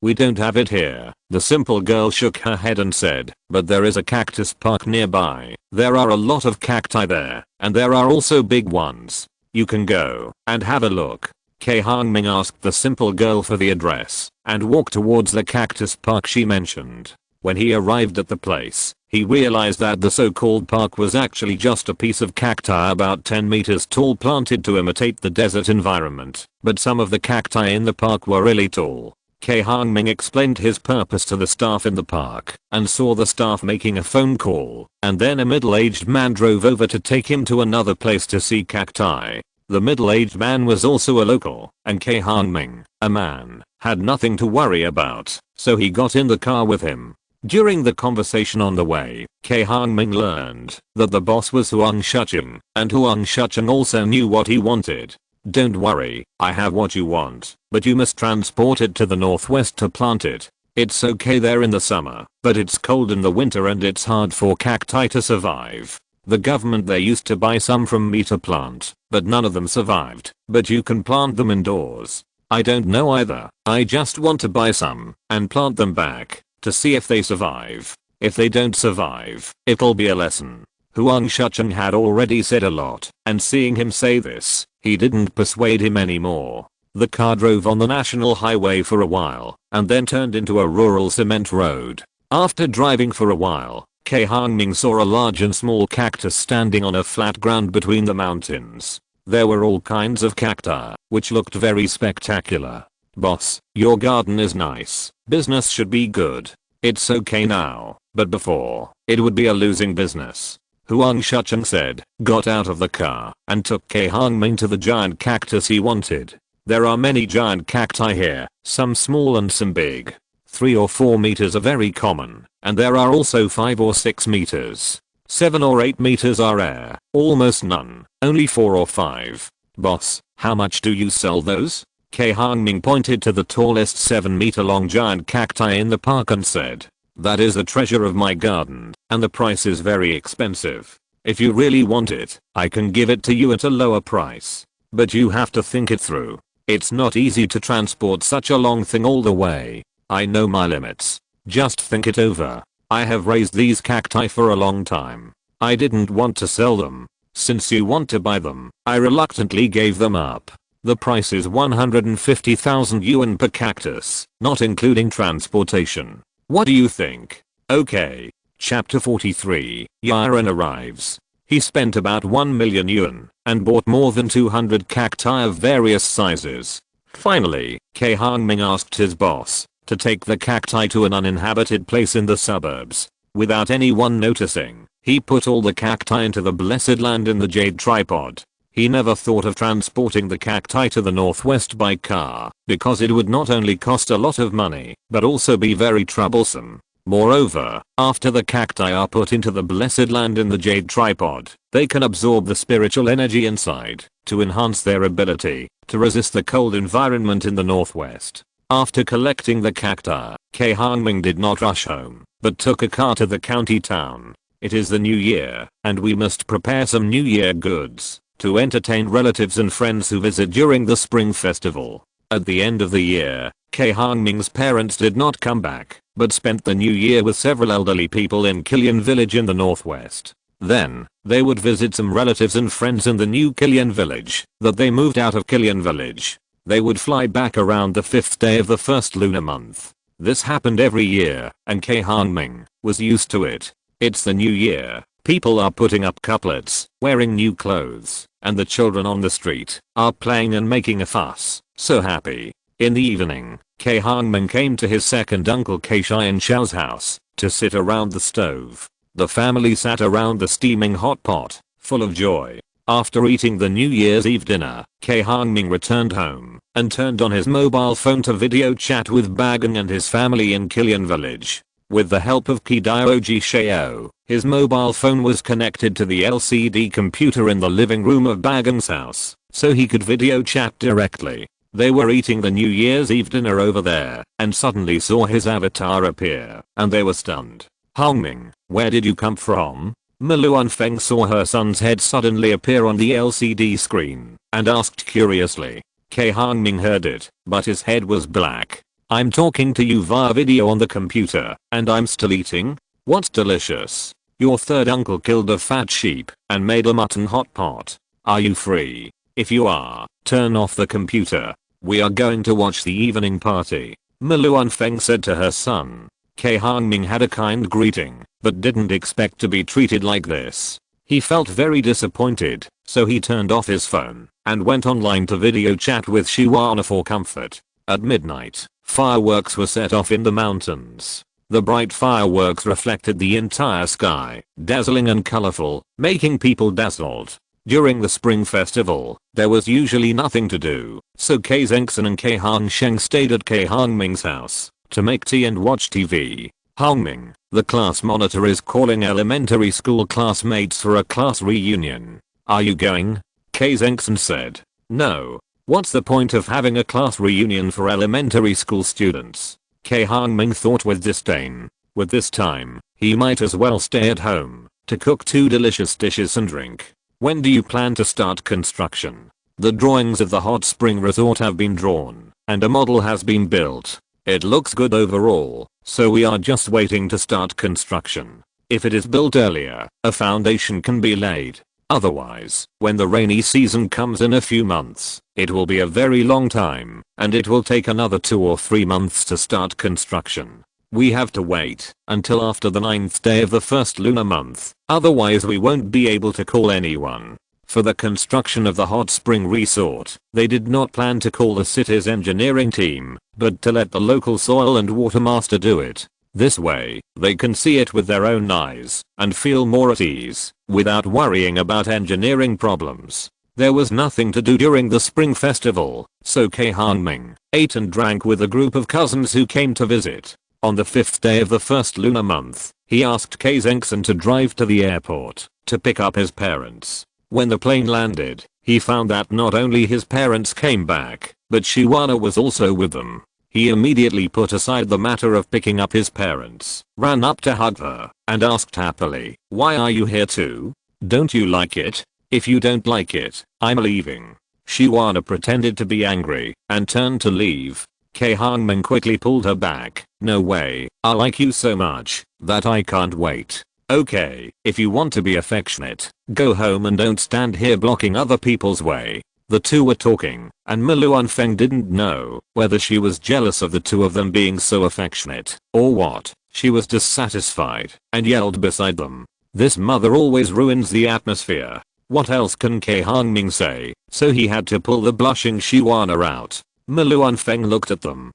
Speaker 1: We don't have it here. The simple girl shook her head and said, "But there is a cactus park nearby. There are a lot of cacti there, and there are also big ones. You can go and have a look." Cai Hongming asked the simple girl for the address and walked towards the cactus park she mentioned. When he arrived at the place, he realized that the so-called park was actually just a piece of cacti about 10 meters tall planted to imitate the desert environment, but some of the cacti in the park were really tall. Cai Hongming explained his purpose to the staff in the park and saw the staff making a phone call, and then a middle-aged man drove over to take him to another place to see cacti. The middle-aged man was also a local, and Cai Hongming, a man, had nothing to worry about, so he got in the car with him. During the conversation on the way, Cai Hongming learned that the boss was Huang Shucheng, and Huang Shucheng also knew what he wanted. "Don't worry, I have what you want, but you must transport it to the northwest to plant it. It's okay there in the summer, but it's cold in the winter and it's hard for cacti to survive. The government there used to buy some from me to plant, but none of them survived, but you can plant them indoors. I don't know either, I just want to buy some and plant them back to see if they survive. If they don't survive, it'll be a lesson." Huang Shucheng had already said a lot, and seeing him say this, he didn't persuade him anymore. The car drove on the national highway for a while, and then turned into a rural cement road. After driving for a while, Cai Hongming saw a large and small cactus standing on a flat ground between the mountains. There were all kinds of cacti, which looked very spectacular. "Boss, your garden is nice. Business should be good. It's okay now, but before, it would be a losing business," Huang Shucheng said, got out of the car, and took Cai Hongming to the giant cactus he wanted. There are many giant cacti here, some small and some big. 3 or 4 meters are very common, and there are also 5 or 6 meters. 7 or 8 meters are rare, almost none, only 4 or 5. "Boss, how much do you sell those?" Cai Hongming pointed to the tallest 7-meter long giant cacti in the park and said, "That is the treasure of my garden, and the price is very expensive. If you really want it, I can give it to you at a lower price. But you have to think it through. It's not easy to transport such a long thing all the way. I know my limits. Just think it over. I have raised these cacti for a long time. I didn't want to sell them. Since you want to buy them, I reluctantly gave them up. The price is 150,000 yuan per cactus, not including transportation. What do you think?" Okay. Chapter 43, Yaran arrives. He spent about 1 million yuan and bought more than 200 cacti of various sizes. Finally, Cai Hongming asked his boss to take the cacti to an uninhabited place in the suburbs. Without anyone noticing, he put all the cacti into the blessed land in the jade tripod. He never thought of transporting the cacti to the northwest by car, because it would not only cost a lot of money, but also be very troublesome. Moreover, after the cacti are put into the blessed land in the jade tripod, they can absorb the spiritual energy inside to enhance their ability to resist the cold environment in the northwest. After collecting the cacti, Cai Hongming did not rush home, but took a car to the county town. It is the new year, and we must prepare some new year goods to entertain relatives and friends who visit during the spring festival. At the end of the year, Cai Hongming's parents did not come back, but spent the new year with several elderly people in Kilian village in the northwest. Then, they would visit some relatives and friends in the new Kilian village that they moved out of Kilian village. They would fly back around the 5th day of the first lunar month. This happened every year, and Cai Hongming was used to it. It's the new year. People are putting up couplets, wearing new clothes, and the children on the street are playing and making a fuss. So happy. In the evening, Cai Hongming came to his second uncle Cai Xianxiao's house to sit around the stove. The family sat around the steaming hot pot, full of joy. After eating the New Year's Eve dinner, Cai Hongming returned home and turned on his mobile phone to video chat with Bagang and his family in Kilian village. With the help of Kidioji Xiao, his mobile phone was connected to the LCD computer in the living room of Bagang's house, so he could video chat directly. They were eating the New Year's Eve dinner over there, and suddenly saw his avatar appear, and they were stunned. Hongming, where did you come from? Luan Feng saw her son's head suddenly appear on the LCD screen, and asked curiously. Cai Hongming heard it, but his head was black. I'm talking to you via video on the computer, and I'm still eating? What's delicious? Your third uncle killed a fat sheep and made a mutton hot pot. Are you free? If you are, turn off the computer. We are going to watch the evening party. Luan Feng said to her son. Cai Hongming had a kind greeting, but didn't expect to be treated like this. He felt very disappointed, so he turned off his phone and went online to video chat with Shiwana for comfort. At midnight, fireworks were set off in the mountains. The bright fireworks reflected the entire sky, dazzling and colorful, making people dazzled. During the spring festival, there was usually nothing to do, so Cai Zengxin and Cai Hongsheng stayed at Cai Hongming's house to make tea and watch TV. Hongming, the class monitor is calling elementary school classmates for a class reunion. Are you going? Cai Zengxin said. No. What's the point of having a class reunion for elementary school students? Cai Hongming thought with disdain. With this time, he might as well stay at home to cook 2 delicious dishes and drink. When do you plan to start construction? The drawings of the hot spring resort have been drawn, and a model has been built. It looks good overall, so we are just waiting to start construction. If it is built earlier, a foundation can be laid. Otherwise, when the rainy season comes in a few months, it will be a very long time, and it will take another 2 or 3 months to start construction. We have to wait until after the 9th day of the first lunar month, otherwise we won't be able to call anyone. For the construction of the hot spring resort, they did not plan to call the city's engineering team, but to let the local soil and water master do it. This way, they can see it with their own eyes and feel more at ease without worrying about engineering problems. There was nothing to do during the spring festival, so Cai Hongming ate and drank with a group of cousins who came to visit. On the 5th day of the first lunar month, he asked Cai Zengxin to drive to the airport to pick up his parents. When the plane landed, he found that not only his parents came back, but Shiwana was also with them. He immediately put aside the matter of picking up his parents, ran up to hug her, and asked happily, "Why are you here too? Don't you like it? If you don't like it, I'm leaving." Shiwana pretended to be angry and turned to leave. Cai Hongming quickly pulled her back. "No way, I like you so much that I can't wait. Okay, if you want to be affectionate, go home and don't stand here blocking other people's way." The two were talking, and Luan Feng didn't know whether she was jealous of the two of them being so affectionate, or what. She was dissatisfied and yelled beside them. "This mother always ruins the atmosphere." What else can Cai Hongming say? So he had to pull the blushing Shiwana out. Luan Feng looked at them,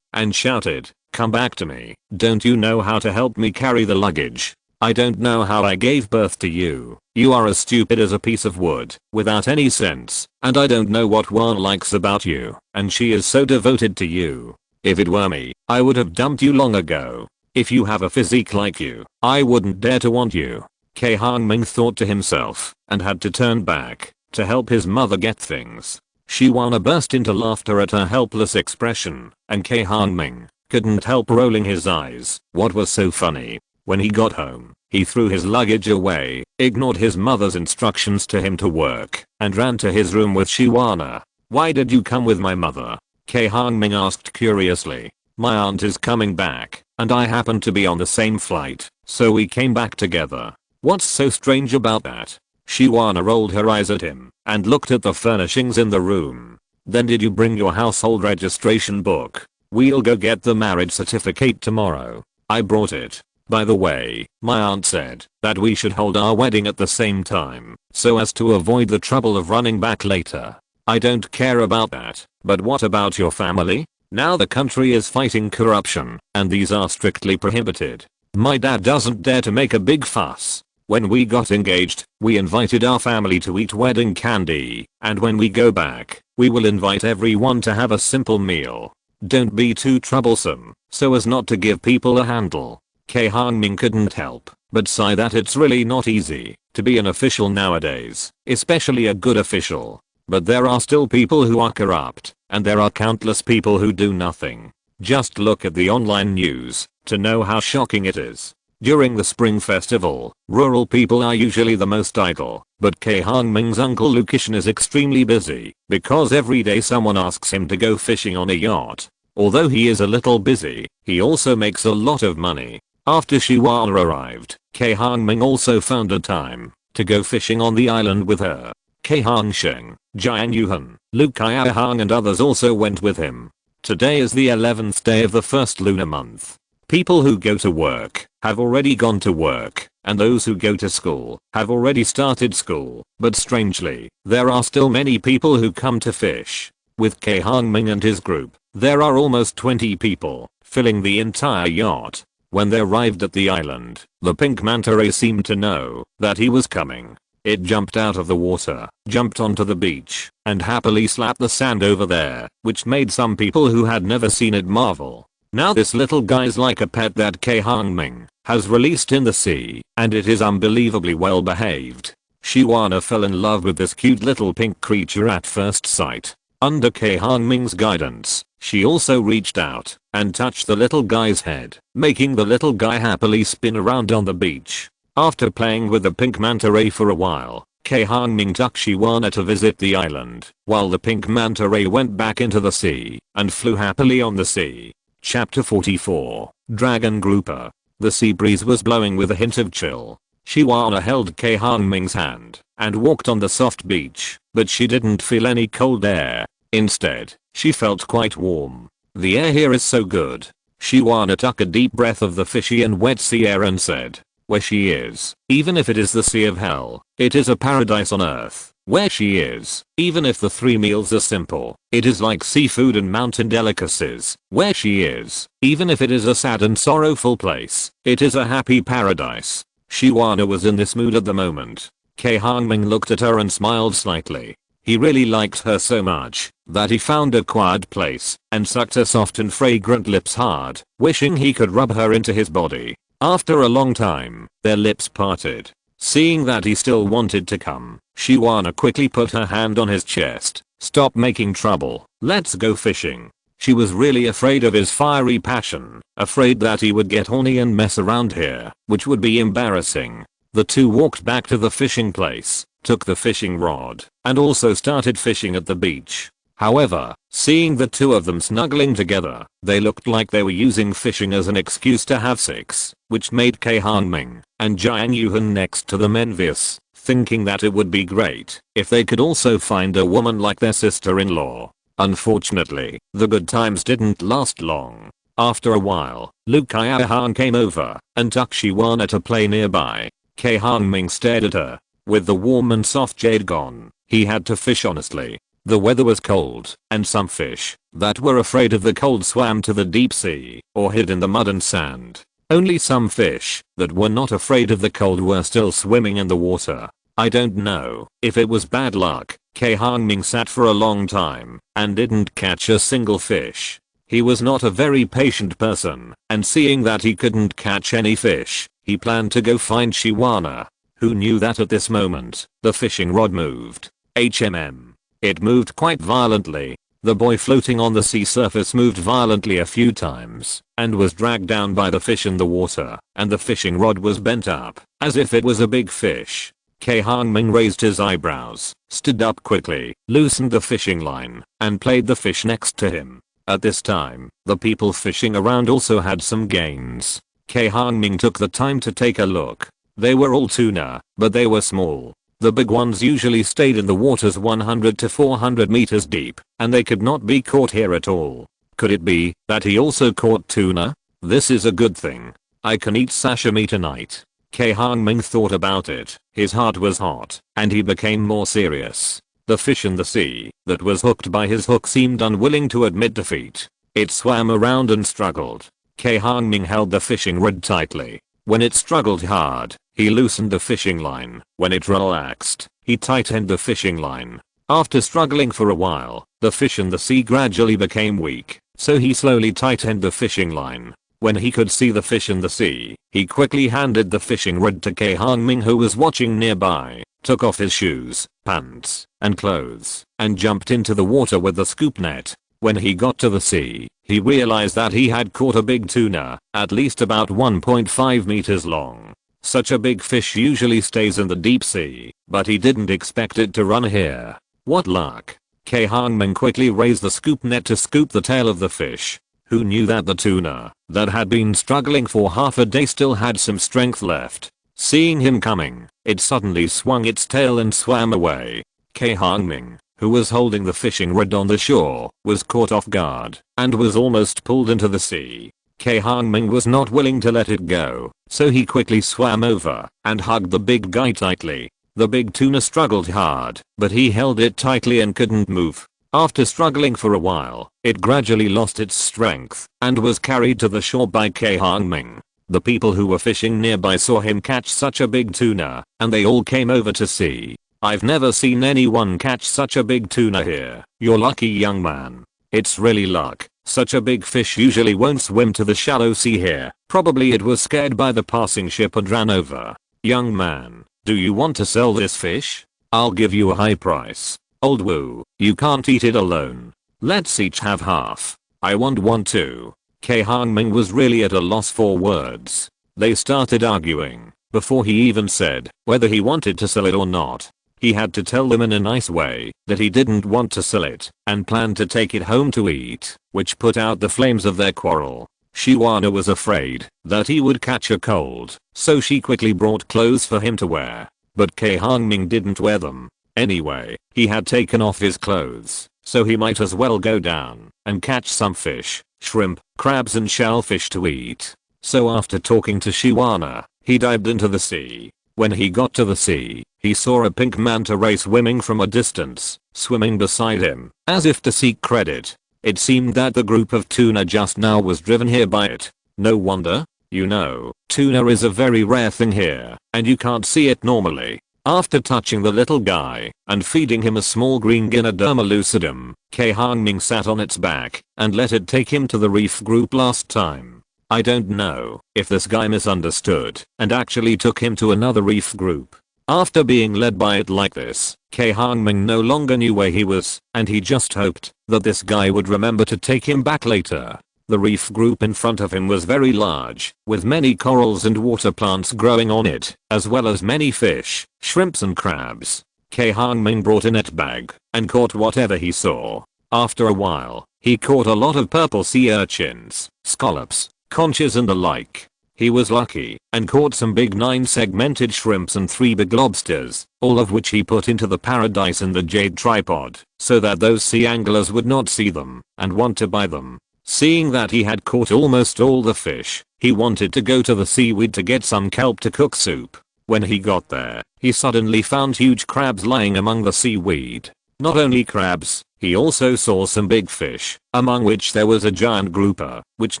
Speaker 1: and shouted, "Come back to me. Don't you know how to help me carry the luggage? I don't know how I gave birth to you. You are as stupid as a piece of wood, without any sense, and I don't know what Wan likes about you, and she is so devoted to you. If it were me, I would have dumped you long ago. If you have a physique like you, I wouldn't dare to want you." Cai Hongming thought to himself, and had to turn back to help his mother get things. Shiwana burst into laughter at her helpless expression, and Cai Hongming couldn't help rolling his eyes. What was so funny? When he got home, he threw his luggage away, ignored his mother's instructions to him to work, and ran to his room with Shiwana. "Why did you come with my mother?" Cai Hongming asked curiously. "My aunt is coming back, and I happened to be on the same flight, so we came back together." "What's so strange about that?" Shiwana rolled her eyes at him and looked at the furnishings in the room. "Then did you bring your household registration book? We'll go get the marriage certificate tomorrow." "I brought it. By the way, my aunt said that we should hold our wedding at the same time, so as to avoid the trouble of running back later." "I don't care about that, but what about your family? Now the country is fighting corruption, and these are strictly prohibited. My dad doesn't dare to make a big fuss. When we got engaged, we invited our family to eat wedding candy, and when we go back, we will invite everyone to have a simple meal. Don't be too troublesome, so as not to give people a handle." Cai Hongming couldn't help but sigh that it's really not easy to be an official nowadays, especially a good official. But there are still people who are corrupt, and there are countless people who do nothing. Just look at the online news to know how shocking it is. During the spring festival, rural people are usually the most idle, but Cai Hongming's uncle Lukishan is extremely busy because every day someone asks him to go fishing on a yacht. Although he is a little busy, he also makes a lot of money. After Shiwana arrived, Cai Hongming also found a time to go fishing on the island with her. Cai Hongsheng, Jiang Yuhan, Lu Kaiahang and others also went with him. Today is the 11th day of the first lunar month. People who go to work have already gone to work, and those who go to school have already started school, but strangely, there are still many people who come to fish. With Cai Hongming and his group, there are almost 20 people, filling the entire yacht. When they arrived at the island, the pink manta ray seemed to know that he was coming. It jumped out of the water, jumped onto the beach, and happily slapped the sand over there, which made some people who had never seen it marvel. Now this little guy's like a pet that Cai Hongming has released in the sea, and it is unbelievably well behaved. Shiwana fell in love with this cute little pink creature at first sight. Under Cai Hongming's guidance, she also reached out and touched the little guy's head, making the little guy happily spin around on the beach. After playing with the pink manta ray for a while, Cai Hongming took Shiwana to visit the island, while the pink manta ray went back into the sea and flew happily on the sea. Chapter 44, Dragon Grouper. The sea breeze was blowing with a hint of chill. Shiwana held Cai Hongming's hand and walked on the soft beach, but she didn't feel any cold air. Instead, she felt quite warm. "The air here is so good." Shiwana took a deep breath of the fishy and wet sea air and said, "Where she is, even if it is the sea of hell, it is a paradise on earth. Where she is, even if the 3 meals are simple, it is like seafood and mountain delicacies. Where she is, even if it is a sad and sorrowful place, it is a happy paradise." Shiwana was in this mood at the moment. Cai Hongming looked at her and smiled slightly. He really liked her so much that he found a quiet place and sucked her soft and fragrant lips hard, wishing he could rub her into his body. After a long time, their lips parted. Seeing that he still wanted to come, Shiwana quickly put her hand on his chest. "Stop making trouble. Let's go fishing." She was really afraid of his fiery passion, afraid that he would get horny and mess around here, which would be embarrassing. The two walked back to the fishing place, took the fishing rod, and also started fishing at the beach. However, seeing the two of them snuggling together, they looked like they were using fishing as an excuse to have sex, which made Cai Hongming and Jiang Yuhan next to them envious, thinking that it would be great if they could also find a woman like their sister-in-law. Unfortunately, the good times didn't last long. After a while, Lu Kaiahang came over and took Shiwana to play nearby. Cai Hongming stared at her. With the warm and soft jade gone, he had to fish honestly. The weather was cold, and some fish that were afraid of the cold swam to the deep sea or hid in the mud and sand. Only some fish that were not afraid of the cold were still swimming in the water. I don't know if it was bad luck. Cai Hongming sat for a long time and didn't catch a single fish. He was not a very patient person, and seeing that he couldn't catch any fish, he planned to go find Shiwana. Who knew that at this moment, the fishing rod moved. It moved quite violently. The boy floating on the sea surface moved violently a few times and was dragged down by the fish in the water, and the fishing rod was bent up as if it was a big fish. Cai Hongming raised his eyebrows, stood up quickly, loosened the fishing line, and played the fish next to him. At this time, the people fishing around also had some gains. Cai Hongming took the time to take a look. They were all tuna, but they were small. The big ones usually stayed in the waters 100 to 400 meters deep, and they could not be caught here at all. Could it be that he also caught tuna? This is a good thing. I can eat sashimi tonight. Cai Hongming thought about it. His heart was hot, and he became more serious. The fish in the sea that was hooked by his hook seemed unwilling to admit defeat. It swam around and struggled. Cai Hongming held the fishing rod tightly. When it struggled hard, he loosened the fishing line. When it relaxed, he tightened the fishing line. After struggling for a while, the fish in the sea gradually became weak, so he slowly tightened the fishing line. When he could see the fish in the sea, he quickly handed the fishing rod to Cai Hongming, who was watching nearby, took off his shoes, pants, and clothes, and jumped into the water with the scoop net. When he got to the sea, he realized that he had caught a big tuna, at least about 1.5 meters long. Such a big fish usually stays in the deep sea, but he didn't expect it to run here. What luck. Cai Hongming quickly raised the scoop net to scoop the tail of the fish. Who knew that the tuna that had been struggling for half a day still had some strength left? Seeing him coming, it suddenly swung its tail and swam away. Cai Hongming, who was holding the fishing rod on the shore, was caught off guard and was almost pulled into the sea. Cai Hongming was not willing to let it go, so he quickly swam over and hugged the big guy tightly. The big tuna struggled hard, but he held it tightly and couldn't move. After struggling for a while, it gradually lost its strength and was carried to the shore by Cai Hongming. The people who were fishing nearby saw him catch such a big tuna, and they all came over to see. I've never seen anyone catch such a big tuna here. You're lucky, young man. It's really luck. Such a big fish usually won't swim to the shallow sea here. Probably it was scared by the passing ship and ran over. Young man, do you want to sell this fish? I'll give you a high price. Old woo, you can't eat it alone. Let's each have half. I want one too. Cai Hongming was really at a loss for words. They started arguing before he even said whether he wanted to sell it or not. He had to tell them in a nice way that he didn't want to sell it and planned to take it home to eat, which put out the flames of their quarrel. Shiwana was afraid that he would catch a cold, so she quickly brought clothes for him to wear. But Cai Hongming didn't wear them. Anyway, he had taken off his clothes, so he might as well go down and catch some fish, shrimp, crabs and shellfish to eat. So after talking to Shiwana, he dived into the sea. When he got to the sea, he saw a pink manta ray swimming from a distance, swimming beside him, as if to seek credit. It seemed that the group of tuna just now was driven here by it. No wonder. You know, tuna is a very rare thing here, and you can't see it normally. After touching the little guy and feeding him a small green Ganoderma lucidum, Cai Hongming sat on its back and let it take him to the reef group last time. I don't know if this guy misunderstood and actually took him to another reef group. After being led by it like this, Cai Hongming no longer knew where he was, and he just hoped that this guy would remember to take him back later. The reef group in front of him was very large, with many corals and water plants growing on it, as well as many fish, shrimps and crabs. Cai Hongming brought a net bag and caught whatever he saw. After a while, he caught a lot of purple sea urchins, scallops, conches and the like. He was lucky and caught some big 9-segmented shrimps and 3 big lobsters, all of which he put into the paradise in the jade tripod, so that those sea anglers would not see them and want to buy them. Seeing that he had caught almost all the fish, he wanted to go to the seaweed to get some kelp to cook soup. When he got there, he suddenly found huge crabs lying among the seaweed. Not only crabs, he also saw some big fish, among which there was a giant grouper, which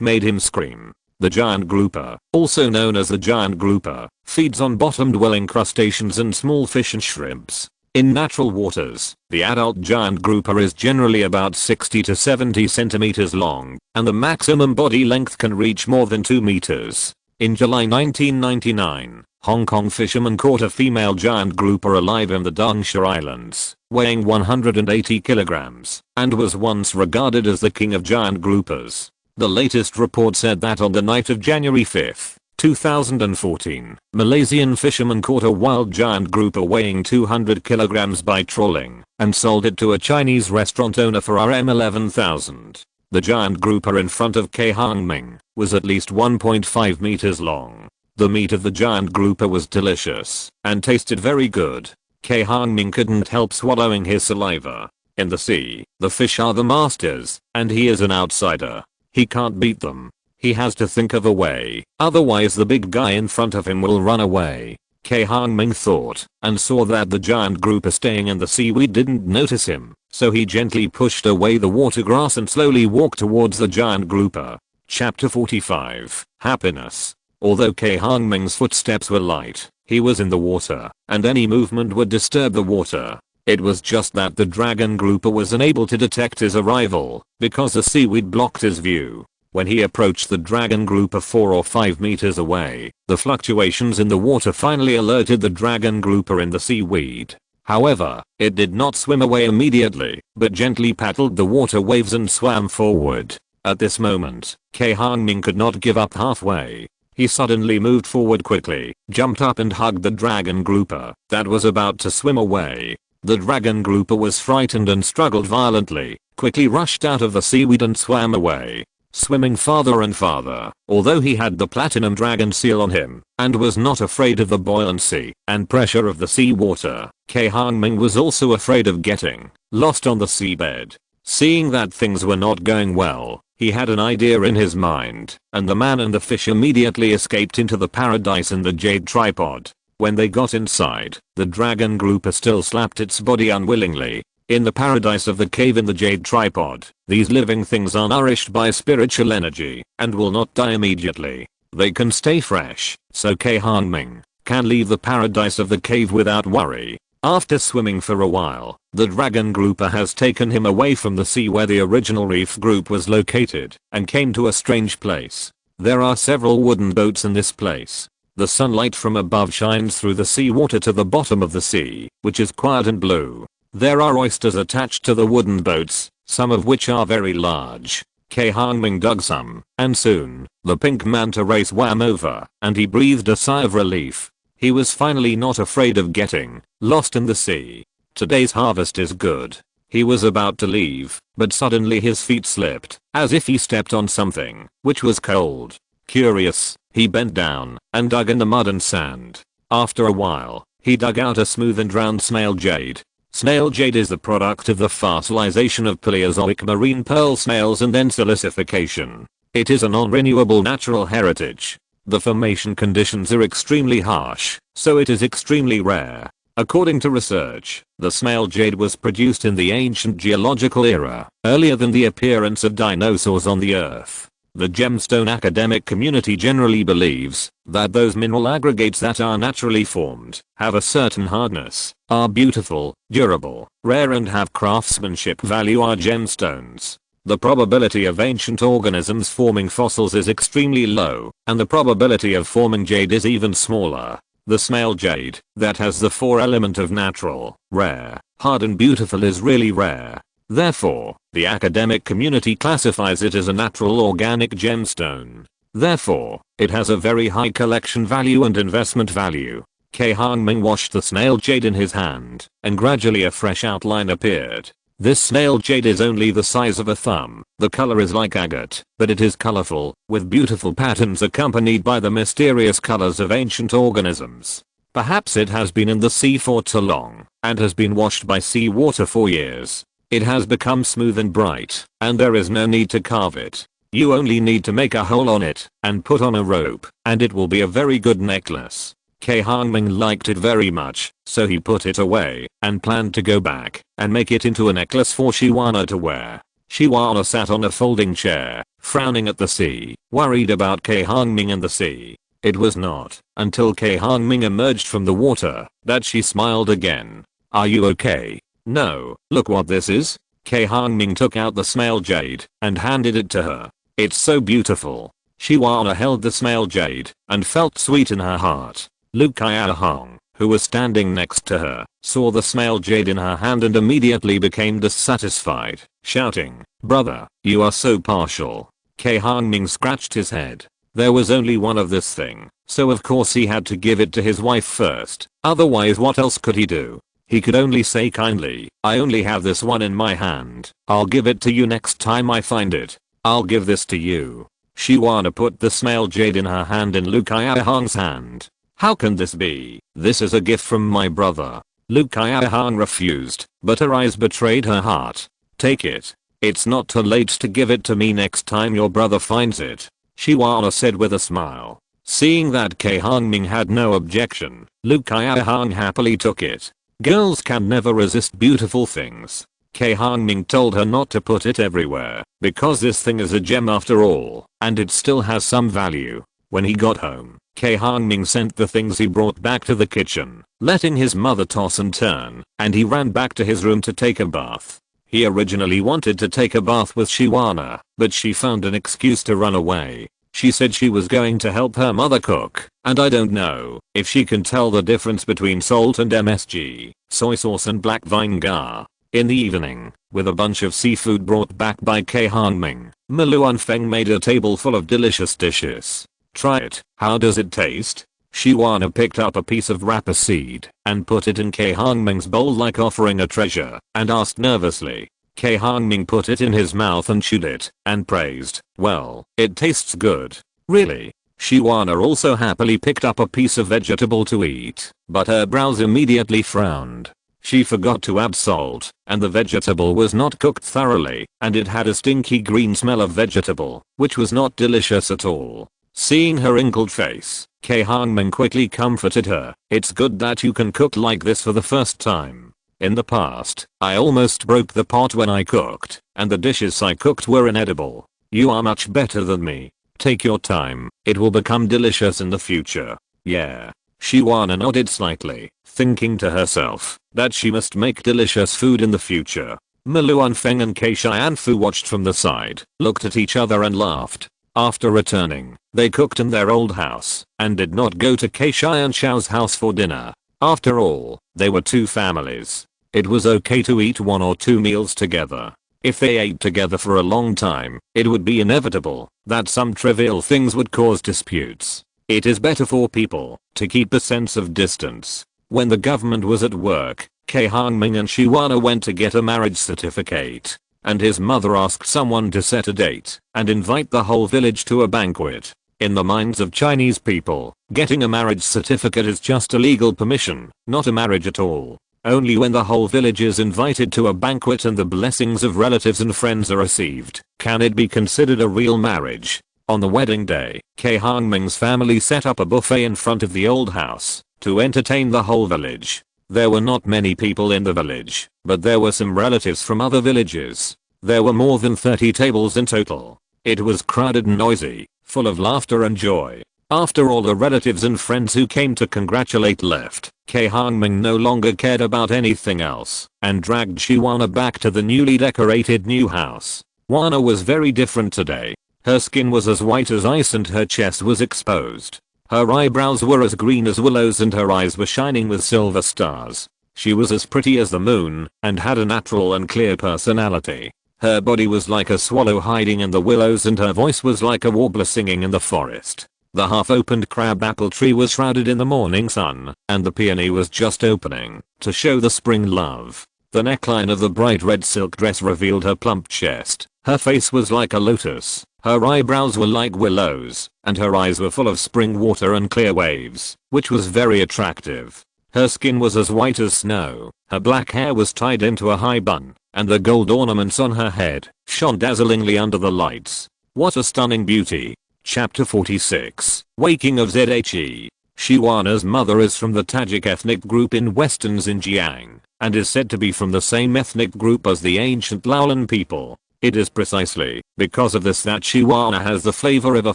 Speaker 1: made him scream. The giant grouper, also known as the giant grouper, feeds on bottom-dwelling crustaceans and small fish and shrimps. In natural waters, the adult giant grouper is generally about 60 to 70 centimeters long, and the maximum body length can reach more than 2 meters. In July 1999, Hong Kong fishermen caught a female giant grouper alive in the Dongsha Islands, weighing 180 kilograms, and was once regarded as the king of giant groupers. The latest report said that on the night of January 5, 2014, Malaysian fishermen caught a wild giant grouper weighing 200 kilograms by trawling, and sold it to a Chinese restaurant owner for Rm 11,000. The giant grouper in front of Cai Hongming was at least 1.5 meters long. The meat of the giant grouper was delicious and tasted very good. Cai Hongming couldn't help swallowing his saliva. In the sea, the fish are the masters, and he is an outsider. He can't beat them. He has to think of a way, otherwise the big guy in front of him will run away. Cai Hongming thought, and saw that the giant grouper staying in the seaweed didn't notice him, so he gently pushed away the water grass and slowly walked towards the giant grouper. Chapter 45, Happiness. Although Cai Hongming's footsteps were light, he was in the water, and any movement would disturb the water. It was just that the dragon grouper was unable to detect his arrival, because the seaweed blocked his view. When he approached the dragon grouper 4 or 5 meters away, the fluctuations in the water finally alerted the dragon grouper in the seaweed. However, it did not swim away immediately, but gently paddled the water waves and swam forward. At this moment, Cai Hongming could not give up halfway. He suddenly moved forward quickly, jumped up and hugged the dragon grouper that was about to swim away. The dragon grouper was frightened and struggled violently, quickly rushed out of the seaweed and swam away, swimming farther and farther. Although he had the platinum dragon seal on him and was not afraid of the buoyancy and pressure of the seawater, Cai Hongming was also afraid of getting lost on the seabed. Seeing that things were not going well, he had an idea in his mind, and the man and the fish immediately escaped into the paradise in the jade tripod. When they got inside, the dragon grouper still slapped its body unwillingly. In the paradise of the cave in the jade tripod, these living things are nourished by spiritual energy and will not die immediately. They can stay fresh, so Cai Hongming can leave the paradise of the cave without worry. After swimming for a while, the dragon grouper has taken him away from the sea where the original reef group was located and came to a strange place. There are several wooden boats in this place. The sunlight from above shines through the seawater to the bottom of the sea, which is quiet and blue. There are oysters attached to the wooden boats, some of which are very large. Cai Hongming dug some, and soon, the pink manta ray swam over, and he breathed a sigh of relief. He was finally not afraid of getting lost in the sea. Today's harvest is good. He was about to leave, but suddenly his feet slipped, as if he stepped on something, which was cold. Curious, he bent down and dug in the mud and sand. After a while, he dug out a smooth and round snail jade. Snail jade is the product of the fossilization of Paleozoic marine pearl snails and then silicification. It is a non-renewable natural heritage. The formation conditions are extremely harsh, so it is extremely rare. According to research, the snail jade was produced in the ancient geological era, earlier than the appearance of dinosaurs on the Earth. The gemstone academic community generally believes that those mineral aggregates that are naturally formed, have a certain hardness, are beautiful, durable, rare and have craftsmanship value are gemstones. The probability of ancient organisms forming fossils is extremely low, and the probability of forming jade is even smaller. The snail jade, that has the 4 element of natural, rare, hard and beautiful is really rare. Therefore, the academic community classifies it as a natural organic gemstone. Therefore, it has a very high collection value and investment value. Cai Hongming washed the snail jade in his hand, and gradually a fresh outline appeared. This snail jade is only the size of a thumb. The color is like agate, but it is colorful, with beautiful patterns accompanied by the mysterious colors of ancient organisms. Perhaps it has been in the sea for too long, and has been washed by sea water for years. It has become smooth and bright, and there is no need to carve it. You only need to make a hole on it, and put on a rope, and it will be a very good necklace. Cai Hongming liked it very much, so he put it away, and planned to go back, and make it into a necklace for Shiwana to wear. Shiwana sat on a folding chair, frowning at the sea, worried about Cai Hongming and the sea. It was not until Cai Hongming emerged from the water that she smiled again. Are you okay? No, look what this is. Cai Hongming took out the snail jade and handed it to her. It's so beautiful. Shiwana held the snail jade and felt sweet in her heart. Cai Hong, who was standing next to her, saw the small jade in her hand and immediately became dissatisfied, shouting, "Brother, you are so partial." Cai Hongming scratched his head. There was only one of this thing, so of course he had to give it to his wife first, otherwise what else could he do? He could only say kindly, "I only have this one in my hand, I'll give it to you next time I find it. I'll give this to you." Shiwana put the small jade in her hand in Cai Hong's hand. "How can this be? This is a gift from my brother." Cai Hong refused, but her eyes betrayed her heart. "Take it. It's not too late to give it to me next time your brother finds it," Shiwana said with a smile. Seeing that Cai Hongming had no objection, Cai Hong happily took it. Girls can never resist beautiful things. Cai Hongming told her not to put it everywhere, because this thing is a gem after all, and it still has some value. When he got home, Cai Hongming sent the things he brought back to the kitchen, letting his mother toss and turn, and he ran back to his room to take a bath. He originally wanted to take a bath with Shiwana, but she found an excuse to run away. She said she was going to help her mother cook, and I don't know if she can tell the difference between salt and MSG, soy sauce and black vinegar. In the evening, with a bunch of seafood brought back by Cai Hongming, Unforgiving made a table full of delicious dishes. "Try it, how does it taste?" Shiwana picked up a piece of rapper seed and put it in Cai Hongming's bowl like offering a treasure, and asked nervously. Cai Hongming put it in his mouth and chewed it, and praised, "Well, it tastes good." "Really?" Shiwana also happily picked up a piece of vegetable to eat, but her brows immediately frowned. She forgot to add salt, and the vegetable was not cooked thoroughly, and it had a stinky green smell of vegetable, which was not delicious at all. Seeing her wrinkled face, Cai Hongming quickly comforted her. "It's good that you can cook like this for the first time. In the past, I almost broke the pot when I cooked, and the dishes I cooked were inedible. You are much better than me. Take your time, it will become delicious in the future." "Yeah." Shiwana nodded slightly, thinking to herself that she must make delicious food in the future. Unforgiving and Cai Shianfu watched from the side, looked at each other and laughed. After returning, they cooked in their old house, and did not go to Cai Shianshu's house for dinner. After all, they were two families. It was okay to eat 1 or 2 meals together. If they ate together for a long time, it would be inevitable that some trivial things would cause disputes. It is better for people to keep a sense of distance. When the government was at work, Cai Hongming and Shiwana went to get a marriage certificate, and his mother asked someone to set a date and invite the whole village to a banquet. In the minds of Chinese people, getting a marriage certificate is just a legal permission, not a marriage at all. Only when the whole village is invited to a banquet and the blessings of relatives and friends are received, can it be considered a real marriage. On the wedding day, Cai Hongming's family set up a buffet in front of the old house to entertain the whole village. There were not many people in the village, but there were some relatives from other villages. There were more than 30 tables in total. It was crowded and noisy, full of laughter and joy. After all the relatives and friends who came to congratulate left, Cai Hongming no longer cared about anything else, and dragged Shiwana back to the newly decorated new house. Wana was very different today. Her skin was as white as ice and her chest was exposed. Her eyebrows were as green as willows and her eyes were shining with silver stars. She was as pretty as the moon, and had a natural and clear personality. Her body was like a swallow hiding in the willows and her voice was like a warbler singing in the forest. The half-opened crabapple tree was shrouded in the morning sun, and the peony was just opening to show the spring love. The neckline of the bright red silk dress revealed her plump chest. Her face was like a lotus, her eyebrows were like willows, and her eyes were full of spring water and clear waves, which was very attractive. Her skin was as white as snow, her black hair was tied into a high bun, and the gold ornaments on her head shone dazzlingly under the lights. What a stunning beauty. Chapter 46. Waking of Zhe. Shiwana's mother is from the Tajik ethnic group in western Xinjiang, and is said to be from the same ethnic group as the ancient Laolan people. It is precisely because of this that Shiwana has the flavor of a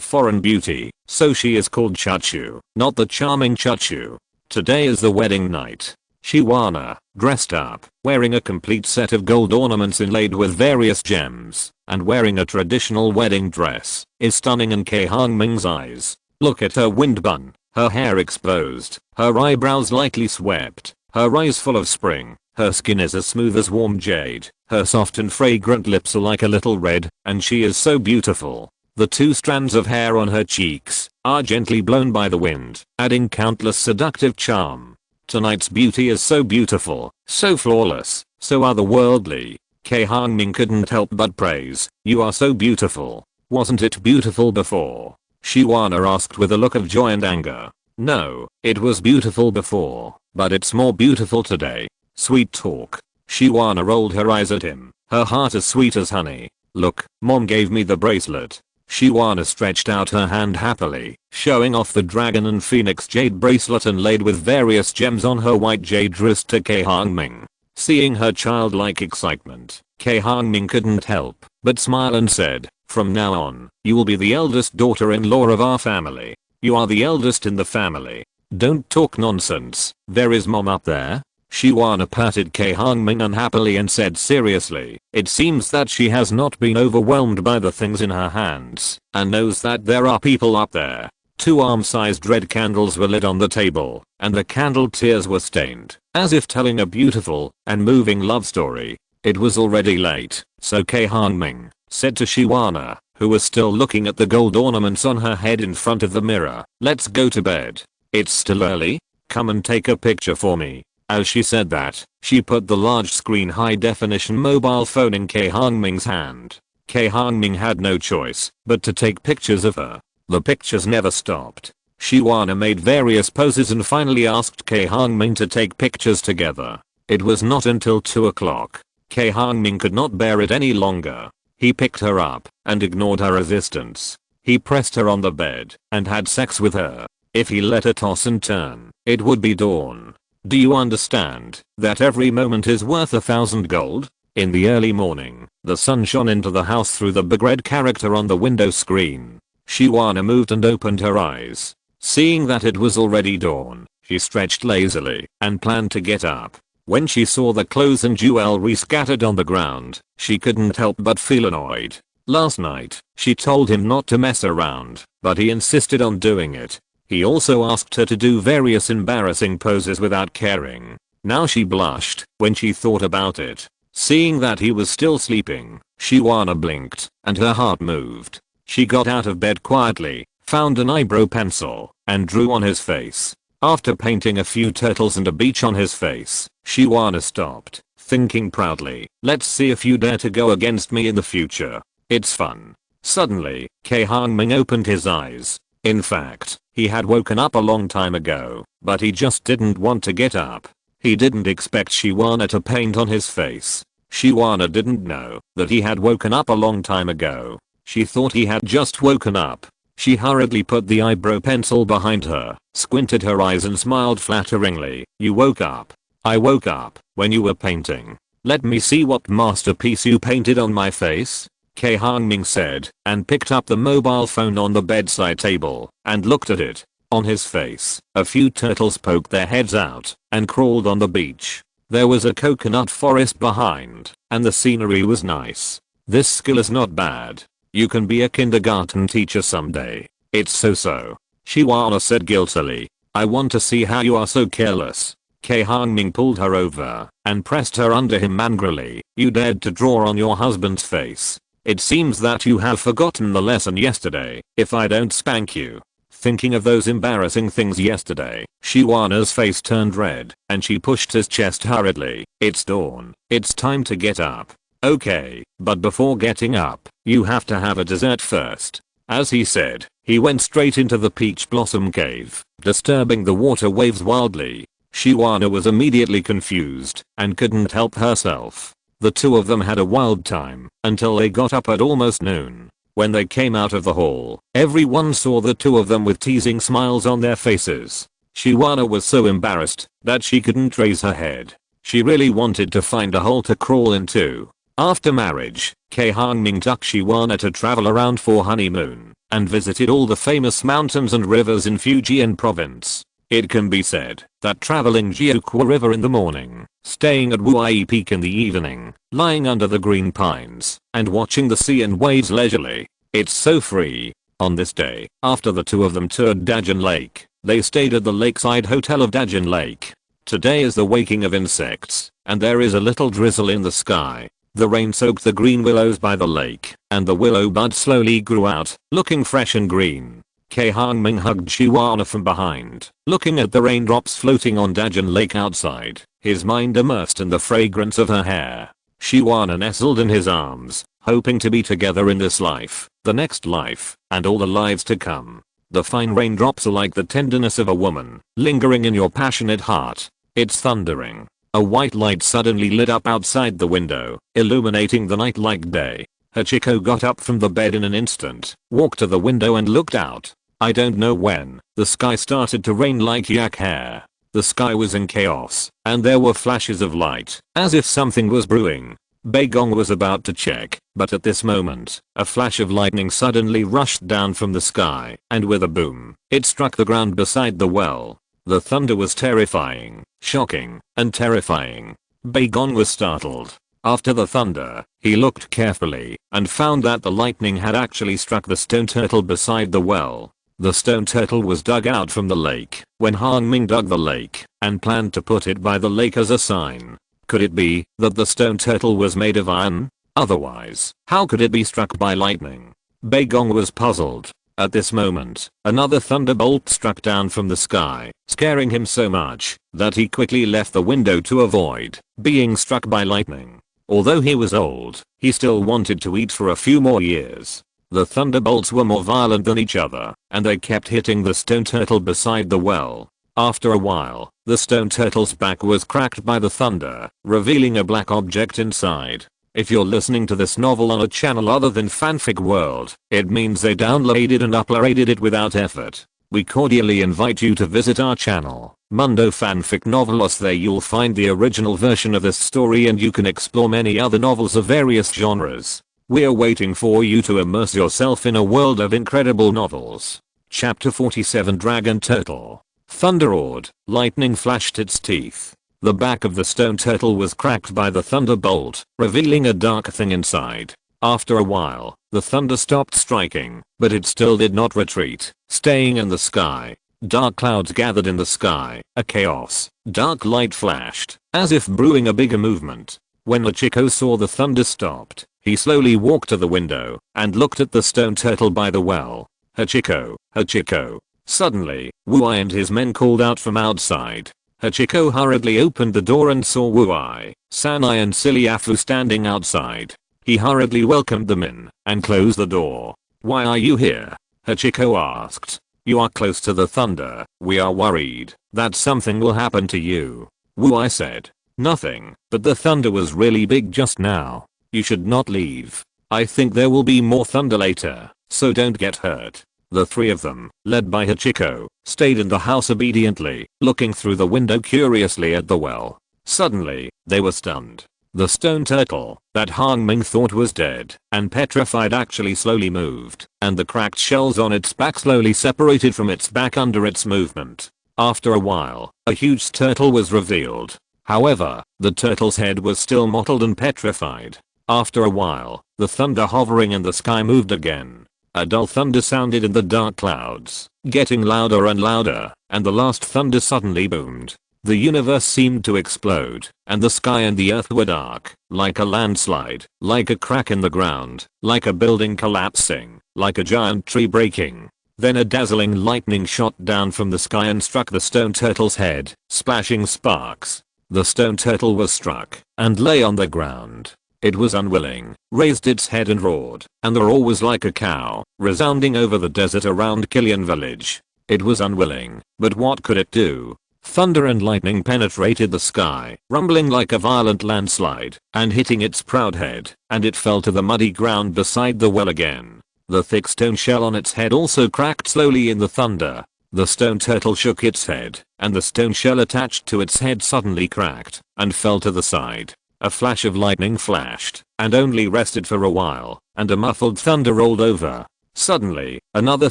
Speaker 1: foreign beauty, so she is called Chachu, not the charming Chachu. Today is the wedding night. Shiwana, dressed up, wearing a complete set of gold ornaments inlaid with various gems, and wearing a traditional wedding dress, is stunning in Cai Hongming's eyes. Look at her wind bun. her hair exposed, her eyebrows lightly swept, her eyes full of spring, her skin is as smooth as warm jade, her soft and fragrant lips are like a little red, and she is so beautiful. The 2 strands of hair on her cheeks are gently blown by the wind, adding countless seductive charm. Tonight's beauty is so beautiful, so flawless, so otherworldly. Cai Hongming couldn't help but praise, "You are so beautiful. Wasn't it beautiful before?" Shiwana asked with a look of joy and anger. "No, it was beautiful before, but it's more beautiful today." Sweet talk. Shiwana rolled her eyes at him, her heart as sweet as honey. "Look, mom gave me the bracelet." Shiwana stretched out her hand happily, showing off the dragon and phoenix jade bracelet inlaid with various gems on her white jade wrist to Cai Hongming. Seeing her childlike excitement, Cai Hongming couldn't help but smile and said, "From now on, you will be the eldest daughter-in-law of our family. You are the eldest in the family. Don't talk nonsense. There is mom up there." Shiwana patted Cai Hongming unhappily and said seriously, "It seems that she has not been overwhelmed by the things in her hands and knows that there are people up there." 2 arm-sized red candles were lit on the table, and the candle tiers were stained, as if telling a beautiful and moving love story. It was already late, so Cai Hongming said to Shiwana, who was still looking at the gold ornaments on her head in front of the mirror, "Let's go to bed. It's still early. Come and take a picture for me." As she said that, she put the large screen high-definition mobile phone in Cai Hongming's hand. Cai Hongming had no choice but to take pictures of her. The pictures never stopped. Shiwana made various poses and finally asked Cai Hongming to take pictures together. It was not until 2 o'clock. Cai Hongming could not bear it any longer. He picked her up and ignored her resistance. He pressed her on the bed and had sex with her. If he let her toss and turn, it would be dawn. Do you understand that every moment is worth 1,000 gold? In the early morning, the sun shone into the house through the big red character on the window screen. Shiwana moved and opened her eyes. Seeing that it was already dawn, she stretched lazily and planned to get up. When she saw the clothes and jewelry scattered on the ground, she couldn't help but feel annoyed. Last night, she told him not to mess around, but he insisted on doing it. He also asked her to do various embarrassing poses without caring. Now she blushed when she thought about it. Seeing that he was still sleeping, Shiwana blinked and her heart moved. She got out of bed quietly, found an eyebrow pencil, and drew on his face. After painting a few turtles and a beach on his face, Shiwana stopped, thinking proudly, "Let's see if you dare to go against me in the future. It's fun." Suddenly, Cai Hongming opened his eyes. In fact, he had woken up a long time ago, but he just didn't want to get up. He didn't expect Shiwana to paint on his face. Shiwana didn't know that he had woken up a long time ago. She thought he had just woken up. She hurriedly put the eyebrow pencil behind her, squinted her eyes and smiled flatteringly. "You woke up." "I woke up when you were painting. Let me see what masterpiece you painted on my face," Cai Hongming said, and picked up the mobile phone on the bedside table and looked at it. On his face, a few turtles poked their heads out and crawled on the beach. There was a coconut forest behind, and the scenery was nice. "This skill is not bad. You can be a kindergarten teacher someday." "It's so-so," Shiwana said guiltily. "I want to see how you are so careless." Cai Hongming pulled her over and pressed her under him angrily. "You dared to draw on your husband's face. It seems that you have forgotten the lesson yesterday. If I don't spank you." Thinking of those embarrassing things yesterday, Shiwana's face turned red and she pushed his chest hurriedly. "It's dawn. It's time to get up." "Okay, but before getting up, you have to have a dessert first." As he said, he went straight into the peach blossom cave, disturbing the water waves wildly. Shiwana was immediately confused and couldn't help herself. The 2 of them had a wild time until they got up at almost noon. When they came out of the hall, everyone saw the 2 of them with teasing smiles on their faces. Shiwana was so embarrassed that she couldn't raise her head. She really wanted to find a hole to crawl into. After marriage, Cai Hongming took Shiwana to travel around for honeymoon and visited all the famous mountains and rivers in Fujian province. It can be said that traveling Jiuquan River in the morning, staying at Wuai Peak in the evening, lying under the green pines, and watching the sea and waves leisurely, it's so free. On this day, after the 2 of them toured Dajan Lake, They stayed at the lakeside hotel of Dajin Lake. Today is the waking of insects, and there is a little drizzle in the sky. The rain soaked the green willows by the lake, and the willow buds slowly grew out, looking fresh and green. Cai Hongming hugged Shuana from behind, looking at the raindrops floating on Dajin Lake outside, his mind immersed in the fragrance of her hair. Shuana nestled in his arms, hoping to be together in this life, the next life, and all the lives to come. The fine raindrops are like the tenderness of a woman, lingering in your passionate heart. It's thundering. A white light suddenly lit up outside the window, illuminating the night like day. Hachiko got up from the bed in an instant, walked to the window and looked out. I don't know when, the sky started to rain like yak hair. The sky was in chaos, and there were flashes of light, as if something was brewing. Baigong was about to check, but at this moment, a flash of lightning suddenly rushed down from the sky, and with a boom, it struck the ground beside the well. The thunder was terrifying, shocking, and terrifying. Baigong was startled. After the thunder, he looked carefully, and found that the lightning had actually struck the stone turtle beside the well. The stone turtle was dug out from the lake when Hongming dug the lake and planned to put it by the lake as a sign. Could it be that the stone turtle was made of iron? Otherwise, how could it be struck by lightning? Baigong was puzzled. At this moment, another thunderbolt struck down from the sky, scaring him so much that he quickly left the window to avoid being struck by lightning. Although he was old, he still wanted to eat for a few more years. The thunderbolts were more violent than each other, and they kept hitting the stone turtle beside the well. After a while, the stone turtle's back was cracked by the thunder, revealing a black object inside. If you're listening to this novel on a channel other than Fanfic World, it means they downloaded and uploaded it without effort. We cordially invite you to visit our channel, Mundo Fanfic Novelos. There you'll find the original version of this story and you can explore many other novels of various genres. We're waiting for you to immerse yourself in a world of incredible novels. Chapter 47 Dragon Turtle. Thunder roared, lightning flashed its teeth. The back of the stone turtle was cracked by the thunderbolt, revealing a dark thing inside. After a while, the thunder stopped striking, but it still did not retreat, staying in the sky. Dark clouds gathered in the sky, a chaos. Dark light flashed, as if brewing a bigger movement. When Hachiko saw the thunder stopped, he slowly walked to the window and looked at the stone turtle by the well. Hachiko, Hachiko. Suddenly, Wuai and his men called out from outside. Hachiko hurriedly opened the door and saw Wuai, Sanai and Siliafu standing outside. He hurriedly welcomed them in and closed the door. Why are you here? Hachiko asked. You are close to the thunder. We are worried that something will happen to you. Wuai said. Nothing, but the thunder was really big just now. You should not leave. I think there will be more thunder later, so don't get hurt. The three of them, led by Hachiko, stayed in the house obediently, looking through the window curiously at the well. Suddenly, they were stunned. The stone turtle, that Hongming thought was dead and petrified, actually slowly moved, and the cracked shells on its back slowly separated from its back under its movement. After a while, a huge turtle was revealed. However, the turtle's head was still mottled and petrified. After a while, the thunder hovering in the sky moved again. A dull thunder sounded in the dark clouds, getting louder and louder, and the last thunder suddenly boomed. The universe seemed to explode, and the sky and the earth were dark, like a landslide, like a crack in the ground, like a building collapsing, like a giant tree breaking. Then a dazzling lightning shot down from the sky and struck the stone turtle's head, splashing sparks. The stone turtle was struck, and lay on the ground. It was unwilling, raised its head and roared, and the roar was like a cow, resounding over the desert around Killian village. It was unwilling, but what could it do? Thunder and lightning penetrated the sky, rumbling like a violent landslide, and hitting its proud head, and it fell to the muddy ground beside the well again. The thick stone shell on its head also cracked slowly in the thunder. The stone turtle shook its head, and the stone shell attached to its head suddenly cracked, and fell to the side. A flash of lightning flashed, and only rested for a while, and a muffled thunder rolled over. Suddenly, another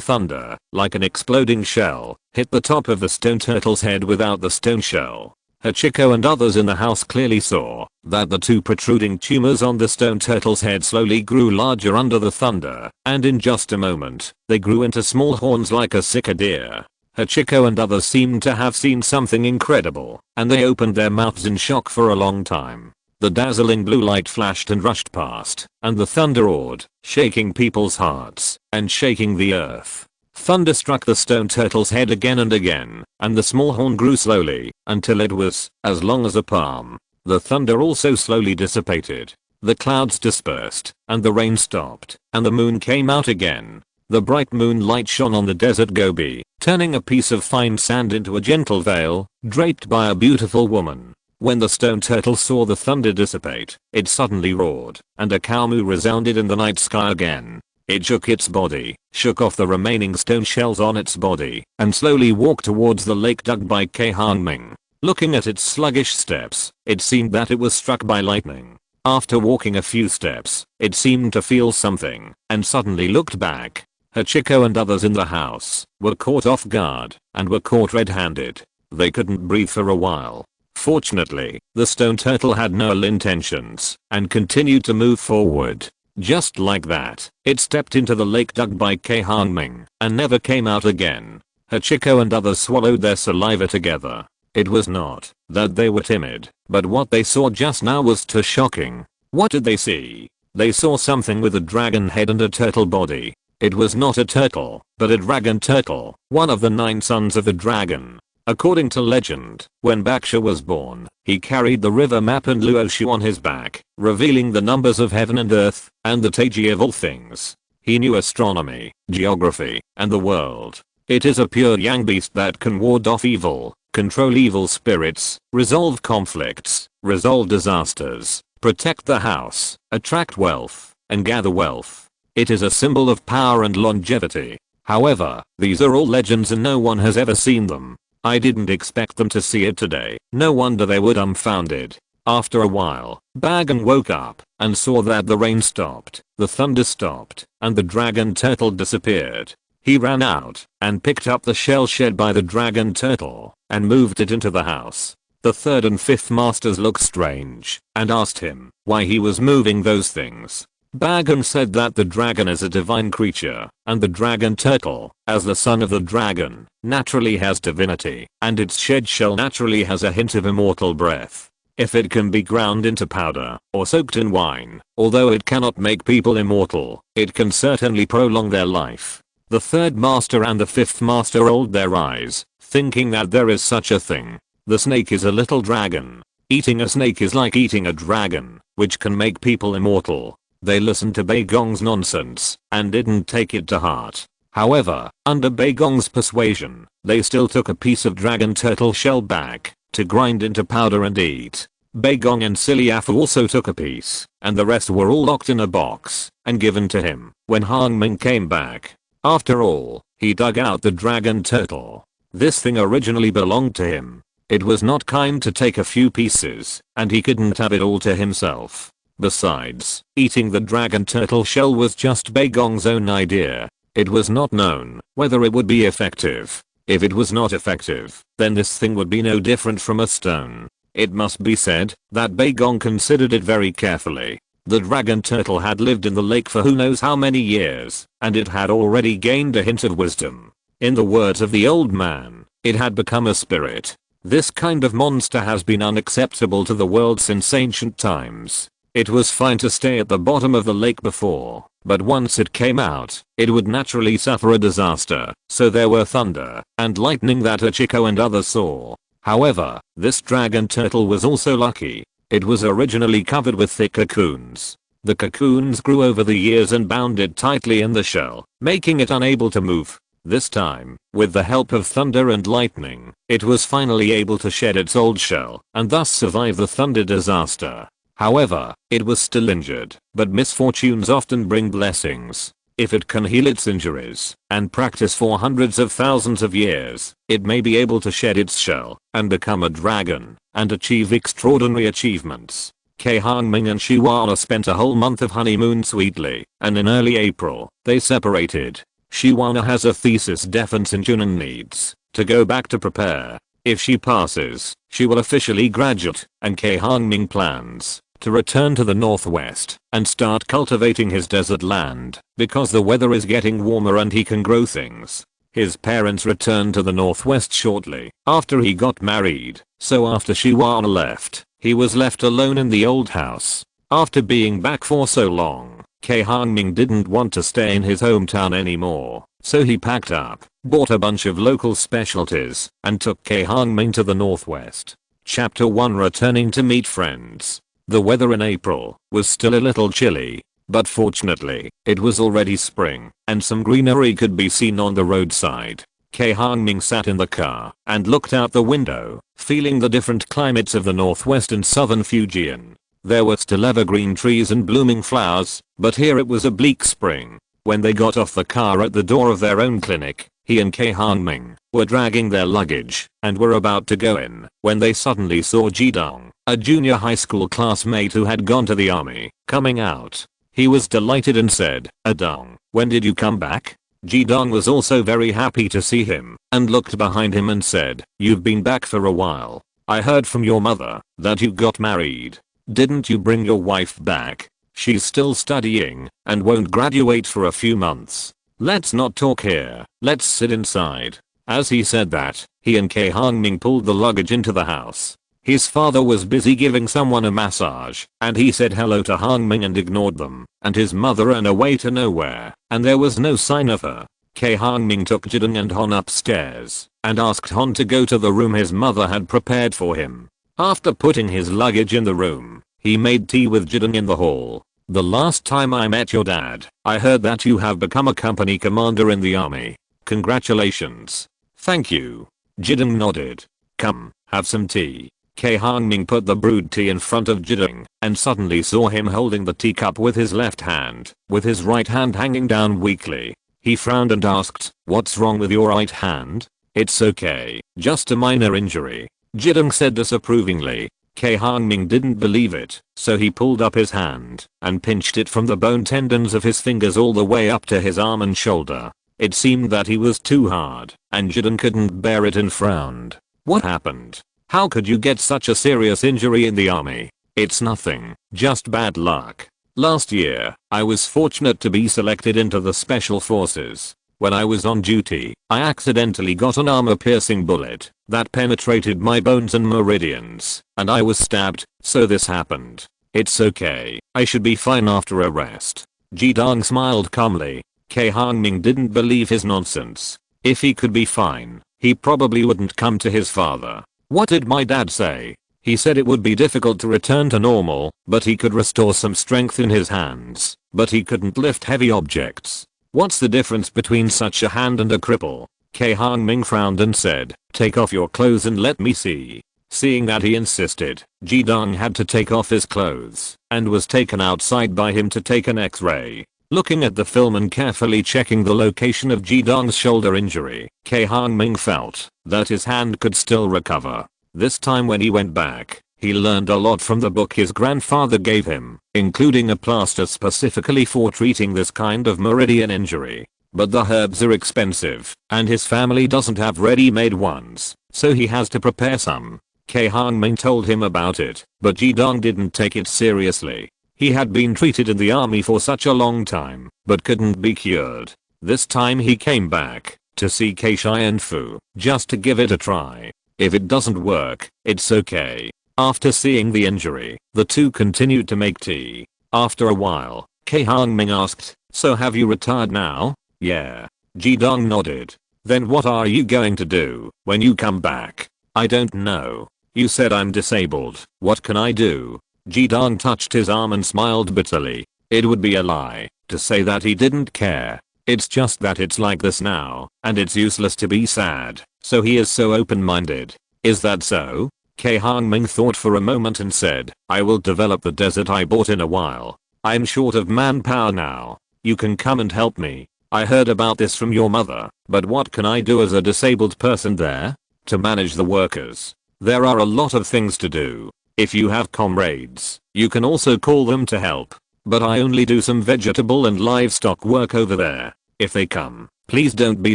Speaker 1: thunder, like an exploding shell, hit the top of the stone turtle's head without the stone shell. Hachiko and others in the house clearly saw that the two protruding tumors on the stone turtle's head slowly grew larger under the thunder, and in just a moment, they grew into small horns like a cicada. Hachiko and others seemed to have seen something incredible, and they opened their mouths in shock for a long time. The dazzling blue light flashed and rushed past, and the thunder roared, shaking people's hearts, and shaking the earth. Thunder struck the stone turtle's head again and again, and the small horn grew slowly, until it was as long as a palm. The thunder also slowly dissipated. The clouds dispersed, and the rain stopped, and the moon came out again. The bright moonlight shone on the desert Gobi, turning a piece of fine sand into a gentle veil, draped by a beautiful woman. When the stone turtle saw the thunder dissipate, it suddenly roared, and a cow moo resounded in the night sky again. It shook its body, shook off the remaining stone shells on its body, and slowly walked towards the lake dug by Cai Hongming. Looking at its sluggish steps, it seemed that it was struck by lightning. After walking a few steps, it seemed to feel something, and suddenly looked back. Hachiko and others in the house were caught off guard, and were caught red-handed. They couldn't breathe for a while. Fortunately, the stone turtle had no ill intentions, and continued to move forward. Just like that, it stepped into the lake dug by Cai Hongming, and never came out again. Hachiko and others swallowed their saliva together. It was not that they were timid, but what they saw just now was too shocking. What did they see? They saw something with a dragon head and a turtle body. It was not a turtle, but a dragon turtle, one of the 9 sons of the dragon. According to legend, when Baksha was born, he carried the river map and Luoshu on his back, revealing the numbers of heaven and earth, and the Taiji of all things. He knew astronomy, geography, and the world. It is a pure yang beast that can ward off evil, control evil spirits, resolve conflicts, resolve disasters, protect the house, attract wealth, and gather wealth. It is a symbol of power and longevity. However, these are all legends and no one has ever seen them. I didn't expect them to see it today. No wonder they were dumbfounded. After a while, Bagan woke up and saw that the rain stopped, the thunder stopped, and the dragon turtle disappeared. He ran out and picked up the shell shed by the dragon turtle and moved it into the house. The 3rd and 5th masters looked strange and asked him why he was moving those things. Bagan said that the dragon is a divine creature, and the dragon turtle, as the son of the dragon, naturally has divinity, and its shed shell naturally has a hint of immortal breath. If it can be ground into powder, or soaked in wine, although it cannot make people immortal, it can certainly prolong their life. The 3rd master and the 5th master rolled their eyes, thinking that there is such a thing. The snake is a little dragon. Eating a snake is like eating a dragon, which can make people immortal. They listened to Baigong's nonsense, and didn't take it to heart. However, under Baigong's persuasion, they still took a piece of dragon turtle shell back, to grind into powder and eat. Baigong and Siliafu also took a piece, and the rest were all locked in a box, and given to him, when Hongming came back. After all, he dug out the dragon turtle. This thing originally belonged to him. It was not kind to take a few pieces, and he couldn't have it all to himself. Besides, eating the dragon turtle shell was just Baigong's own idea. It was not known whether it would be effective. If it was not effective, then this thing would be no different from a stone. It must be said that Baigong considered it very carefully. The dragon turtle had lived in the lake for who knows how many years, and it had already gained a hint of wisdom. In the words of the old man, it had become a spirit. This kind of monster has been unacceptable to the world since ancient times. It was fine to stay at the bottom of the lake before, but once it came out, it would naturally suffer a disaster, so there were thunder and lightning that Hachiko and others saw. However, this dragon turtle was also lucky. It was originally covered with thick cocoons. The cocoons grew over the years and bound it tightly in the shell, making it unable to move. This time, with the help of thunder and lightning, it was finally able to shed its old shell and thus survive the thunder disaster. However, it was still injured, but misfortunes often bring blessings. If it can heal its injuries and practice for hundreds of thousands of years, it may be able to shed its shell and become a dragon and achieve extraordinary achievements. Cai Hongming and Shiwana spent a whole month of honeymoon sweetly, and in early April, they separated. Shiwana has a thesis defense in June and needs to go back to prepare. If she passes, she will officially graduate, and Cai Hongming plans to return to the northwest and start cultivating his desert land because the weather is getting warmer and he can grow things. His parents returned to the northwest shortly after he got married, so after Shiwana left, he was left alone in the old house. After being back for so long, Cai Hongming didn't want to stay in his hometown anymore, so he packed up, bought a bunch of local specialties, and took Cai Hongming to the northwest. Chapter 1, Returning to meet friends. The weather in April was still a little chilly, but fortunately, it was already spring, and some greenery could be seen on the roadside. Cai Hongming sat in the car and looked out the window, feeling the different climates of the northwest and southern Fujian. There were still evergreen trees and blooming flowers, but here it was a bleak spring. When they got off the car at the door of their own clinic, he and Cai Hongming were dragging their luggage and were about to go in when they suddenly saw Jidong, a junior high school classmate who had gone to the army, coming out. He was delighted and said, "Adong, when did you come back?" Jidong was also very happy to see him and looked behind him and said, "You've been back for a while. I heard from your mother that you got married. Didn't you bring your wife back? She's still studying and won't graduate for a few months. Let's not talk here, let's sit inside." As he said that, he and Cai Hongming pulled the luggage into the house. His father was busy giving someone a massage, and he said hello to Hongming and ignored them, and his mother ran away to nowhere, and there was no sign of her. Cai Hongming took Jidong and Hon upstairs, and asked Hon to go to the room his mother had prepared for him. After putting his luggage in the room, he made tea with Jidong in the hall. "The last time I met your dad, I heard that you have become a company commander in the army. Congratulations." "Thank you." Jidong nodded. "Come, have some tea." Cai Hongming put the brewed tea in front of Jidong and suddenly saw him holding the teacup with his left hand, with his right hand hanging down weakly. He frowned and asked, "What's wrong with your right hand?" "It's okay, just a minor injury," Jidong said disapprovingly. Cai Hongming didn't believe it, so he pulled up his hand and pinched it from the bone tendons of his fingers all the way up to his arm and shoulder. It seemed that he was too hard, and Jidong couldn't bear it and frowned. "What happened? How could you get such a serious injury in the army?" "It's nothing, just bad luck. Last year, I was fortunate to be selected into the special forces. When I was on duty, I accidentally got an armor-piercing bullet that penetrated my bones and meridians, and I was stabbed, so this happened. It's okay, I should be fine after a rest." Jidong smiled calmly. Cai Hongming didn't believe his nonsense. If he could be fine, he probably wouldn't come to his father. "What did my dad say?" "He said it would be difficult to return to normal, but he could restore some strength in his hands, but he couldn't lift heavy objects." "What's the difference between such a hand and a cripple?" Cai Hongming frowned and said, "Take off your clothes and let me see." Seeing that he insisted, Jidong had to take off his clothes and was taken outside by him to take an x-ray. Looking at the film and carefully checking the location of Jidong's shoulder injury, Cai Hongming felt that his hand could still recover. This time when he went back, he learned a lot from the book his grandfather gave him, including a plaster specifically for treating this kind of meridian injury. But the herbs are expensive, and his family doesn't have ready-made ones, so he has to prepare some. Cai Hongming told him about it, but Jidong didn't take it seriously. He had been treated in the army for such a long time, but couldn't be cured. This time he came back to see Keishai and Fu, just to give it a try. If it doesn't work, it's okay. After seeing the injury, the two continued to make tea. After a while, Cai Hongming asked, "So have you retired now?" "Yeah." Jidong nodded. "Then what are you going to do when you come back?" "I don't know. You said I'm disabled. What can I do?" Jidong touched his arm and smiled bitterly. It would be a lie to say that he didn't care. It's just that it's like this now, and it's useless to be sad, so he is so open-minded. "Is that so?" Cai Hongming thought for a moment and said, "I will develop the desert I bought in a while. I'm short of manpower now. You can come and help me. I heard about this from your mother, but what can I do as a disabled person there?" "To manage the workers. There are a lot of things to do. If you have comrades, you can also call them to help. But I only do some vegetable and livestock work over there. If they come, please don't be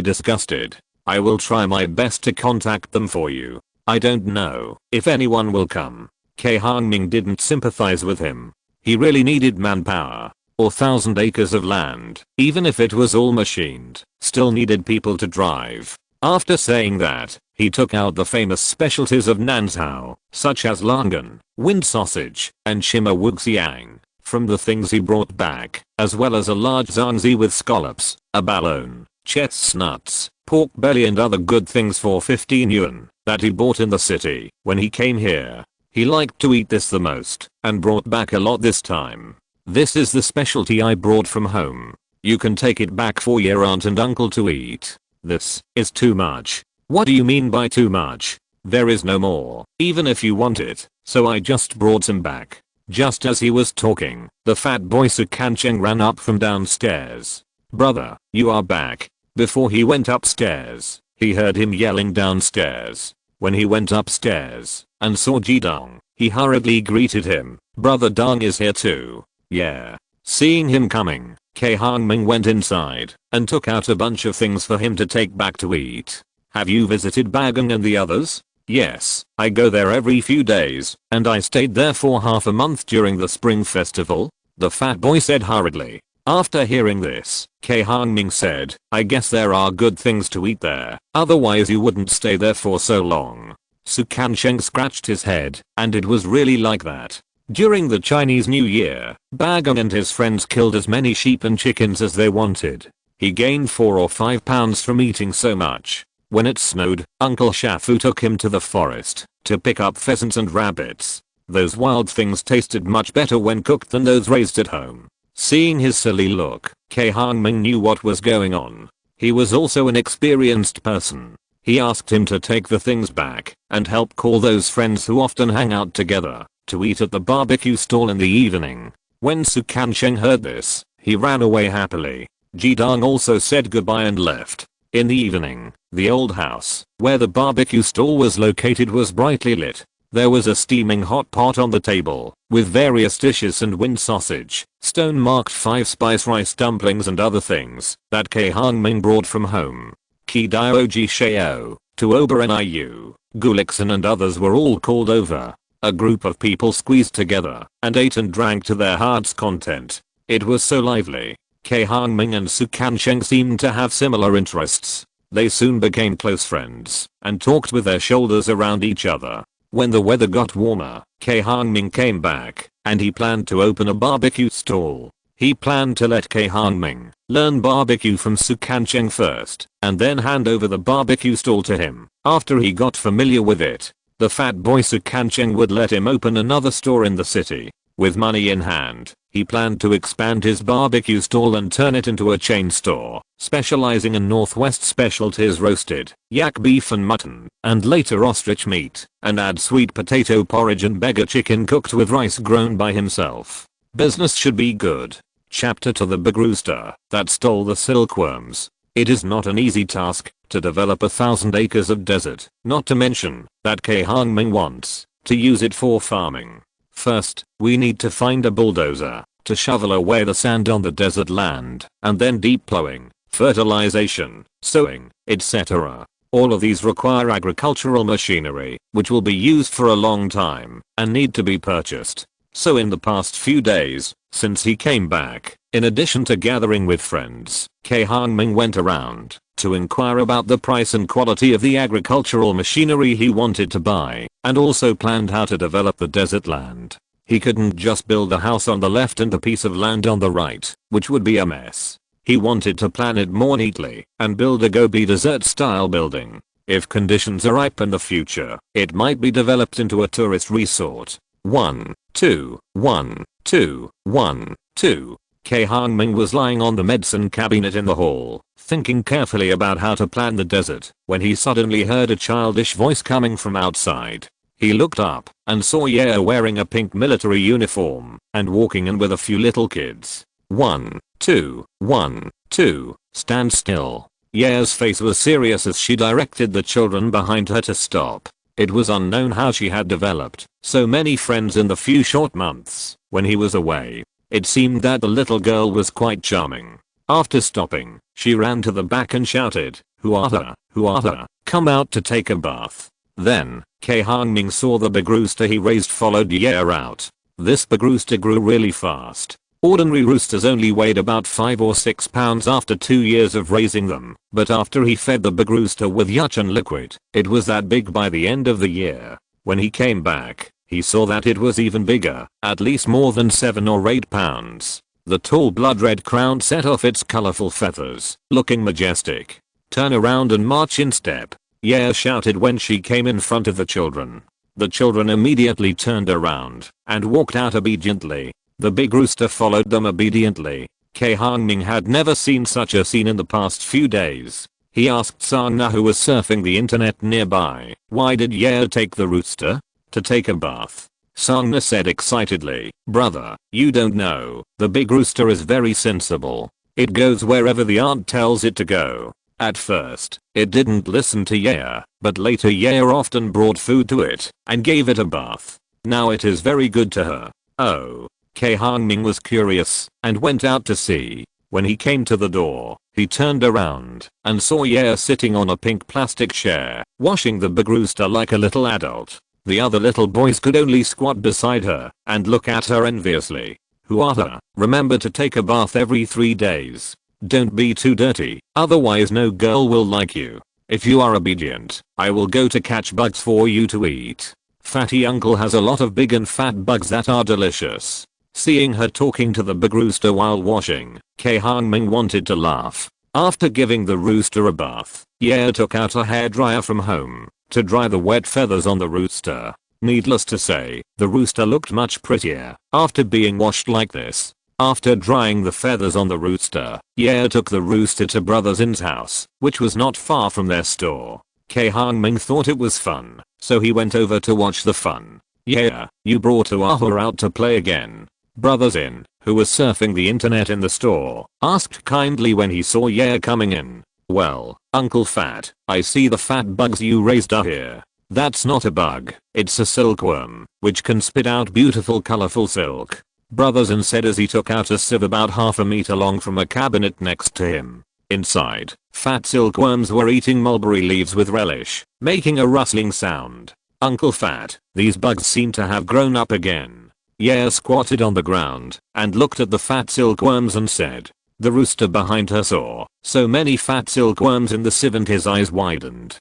Speaker 1: disgusted. I will try my best to contact them for you. I don't know if anyone will come." Cai Hongming didn't sympathize with him. He really needed manpower. or 1,000 acres of land, even if it was all machined, still needed people to drive. After saying that, he took out the famous specialties of Nanzhao, such as langan, wind sausage, and chimawuxiang, from the things he brought back, as well as a large zangzi with scallops, abalone, chestnuts, pork belly and other good things for 15 yuan, that he bought in the city when he came here. He liked to eat this the most, and brought back a lot this time. This is the specialty I brought from home. You can take it back for your aunt and uncle to eat. This is too much. What do you mean by too much? There is no more, even if you want it, so I just brought some back. Just as he was talking, the fat boy Su Kancheng ran up from downstairs. Brother, you are back. Before he went upstairs, he heard him yelling downstairs. When he went upstairs and saw Jidong, he hurriedly greeted him. Brother Dong is here too. Yeah. Seeing him coming, Cai Hongming went inside and took out a bunch of things for him to take back to eat. Have you visited Bagang and the others? Yes, I go there every few days, and I stayed there for half a month during the spring festival, the fat boy said hurriedly. After hearing this, Cai Hongming said, I guess there are good things to eat there, otherwise you wouldn't stay there for so long. Su Kancheng scratched his head, and it was really like that. During the Chinese New Year, Bagang and his friends killed as many sheep and chickens as they wanted. He gained 4 or 5 pounds from eating so much. When it snowed, Uncle Shafu took him to the forest to pick up pheasants and rabbits. Those wild things tasted much better when cooked than those raised at home. Seeing his silly look, Cai Hongming knew what was going on. He was also an experienced person. He asked him to take the things back and help call those friends who often hang out together to eat at the barbecue stall in the evening. When Su Kancheng heard this, he ran away happily. Jidong also said goodbye and left. In the evening, the old house, where the barbecue stall was located, was brightly lit. There was a steaming hot pot on the table, with various dishes and wind sausage, stone-marked 5-spice rice dumplings and other things that Cai Hongming brought from home. Ki Dioji Sheo, Tuoba Niu, Gulixin and others were all called over. A group of people squeezed together and ate and drank to their heart's content. It was so lively. Cai Hongming and Su Kancheng seemed to have similar interests. They soon became close friends and talked with their shoulders around each other. When the weather got warmer, Cai Hongming came back and he planned to open a barbecue stall. He planned to let Cai Hongming learn barbecue from Su Kancheng first and then hand over the barbecue stall to him. After he got familiar with it, the fat boy Su Kancheng would let him open another store in the city. With money in hand, he planned to expand his barbecue stall and turn it into a chain store, specializing in Northwest specialties, roasted yak beef and mutton, and later ostrich meat, and add sweet potato porridge and beggar chicken cooked with rice grown by himself. Business should be good. Chapter to the big rooster that stole the silkworms. It is not an easy task to develop 1,000 acres of desert, not to mention that Cai Hongming wants to use it for farming. First, we need to find a bulldozer to shovel away the sand on the desert land, and then deep plowing, fertilization, sowing, etc. All of these require agricultural machinery, which will be used for a long time and need to be purchased. So in the past few days, since he came back, in addition to gathering with friends, Cai Hongming went around to inquire about the price and quality of the agricultural machinery he wanted to buy, and also planned how to develop the desert land. He couldn't just build a house on the left and a piece of land on the right, which would be a mess. He wanted to plan it more neatly and build a Gobi Desert style building. If conditions are ripe in the future, it might be developed into a tourist resort. 1, 2, 1, 2, 1, 2. Cai Hongming was lying on the medicine cabinet in the hall, thinking carefully about how to plan the desert, when he suddenly heard a childish voice coming from outside. He looked up and saw Ye wearing a pink military uniform and walking in with a few little kids. 1, 2, 1, 2, stand still. Ye's face was serious as she directed the children behind her to stop. It was unknown how she had developed so many friends in the few short months when he was away. It seemed that the little girl was quite charming. After stopping, she ran to the back and shouted, "Huata, Huata, come out to take a bath." Then, Cai Hongming saw the big rooster he raised followed Ye out. This big rooster grew really fast. Ordinary roosters only weighed about 5 or 6 pounds after 2 years of raising them, but after he fed the big rooster with yuchin liquid, it was that big by the end of the year. When he came back, he saw that it was even bigger, at least more than 7 or 8 pounds. The tall blood red crown set off its colorful feathers, looking majestic. "Turn around and march in step," Yaya shouted when she came in front of the children. The children immediately turned around and walked out obediently. The big rooster followed them obediently. Cai Hongming had never seen such a scene in the past few days. He asked Sangna, who was surfing the internet nearby, "Why did Yaya take the rooster?" "To take a bath." Sangna said excitedly. "Brother, you don't know, the big rooster is very sensible. It goes wherever the aunt tells it to go." At first, it didn't listen to Yaya, but later Yaya often brought food to it and gave it a bath. Now it is very good to her. Oh. Cai Hongming was curious and went out to see. When he came to the door, he turned around and saw Yaya sitting on a pink plastic chair, washing the big rooster like a little adult. The other little boys could only squat beside her and look at her enviously. "Huata, remember to take a bath every 3 days. Don't be too dirty, otherwise no girl will like you. If you are obedient, I will go to catch bugs for you to eat. Fatty uncle has a lot of big and fat bugs that are delicious." Seeing her talking to the big rooster while washing, Cai Hongming wanted to laugh. After giving the rooster a bath, Yaya took out a hairdryer from home to dry the wet feathers on the rooster. Needless to say, the rooster looked much prettier after being washed like this. After drying the feathers on the rooster, Yaya took the rooster to Brother Zin's house, which was not far from their store. Cai Hongming thought it was fun, so he went over to watch the fun. "Yaya, you brought Uahu out to play again?" Brother Zin, who was surfing the internet in the store, asked kindly when he saw Yaya coming in. "Well, Uncle Fat, I see the fat bugs you raised are here." "That's not a bug, it's a silkworm, which can spit out beautiful colorful silk," Brother Zin said as he took out a sieve about half a meter long from a cabinet next to him. Inside, fat silkworms were eating mulberry leaves with relish, making a rustling sound. "Uncle Fat, these bugs seem to have grown up again." Yaya squatted on the ground and looked at the fat silkworms and said. The rooster behind her saw so many fat silkworms in the sieve and his eyes widened.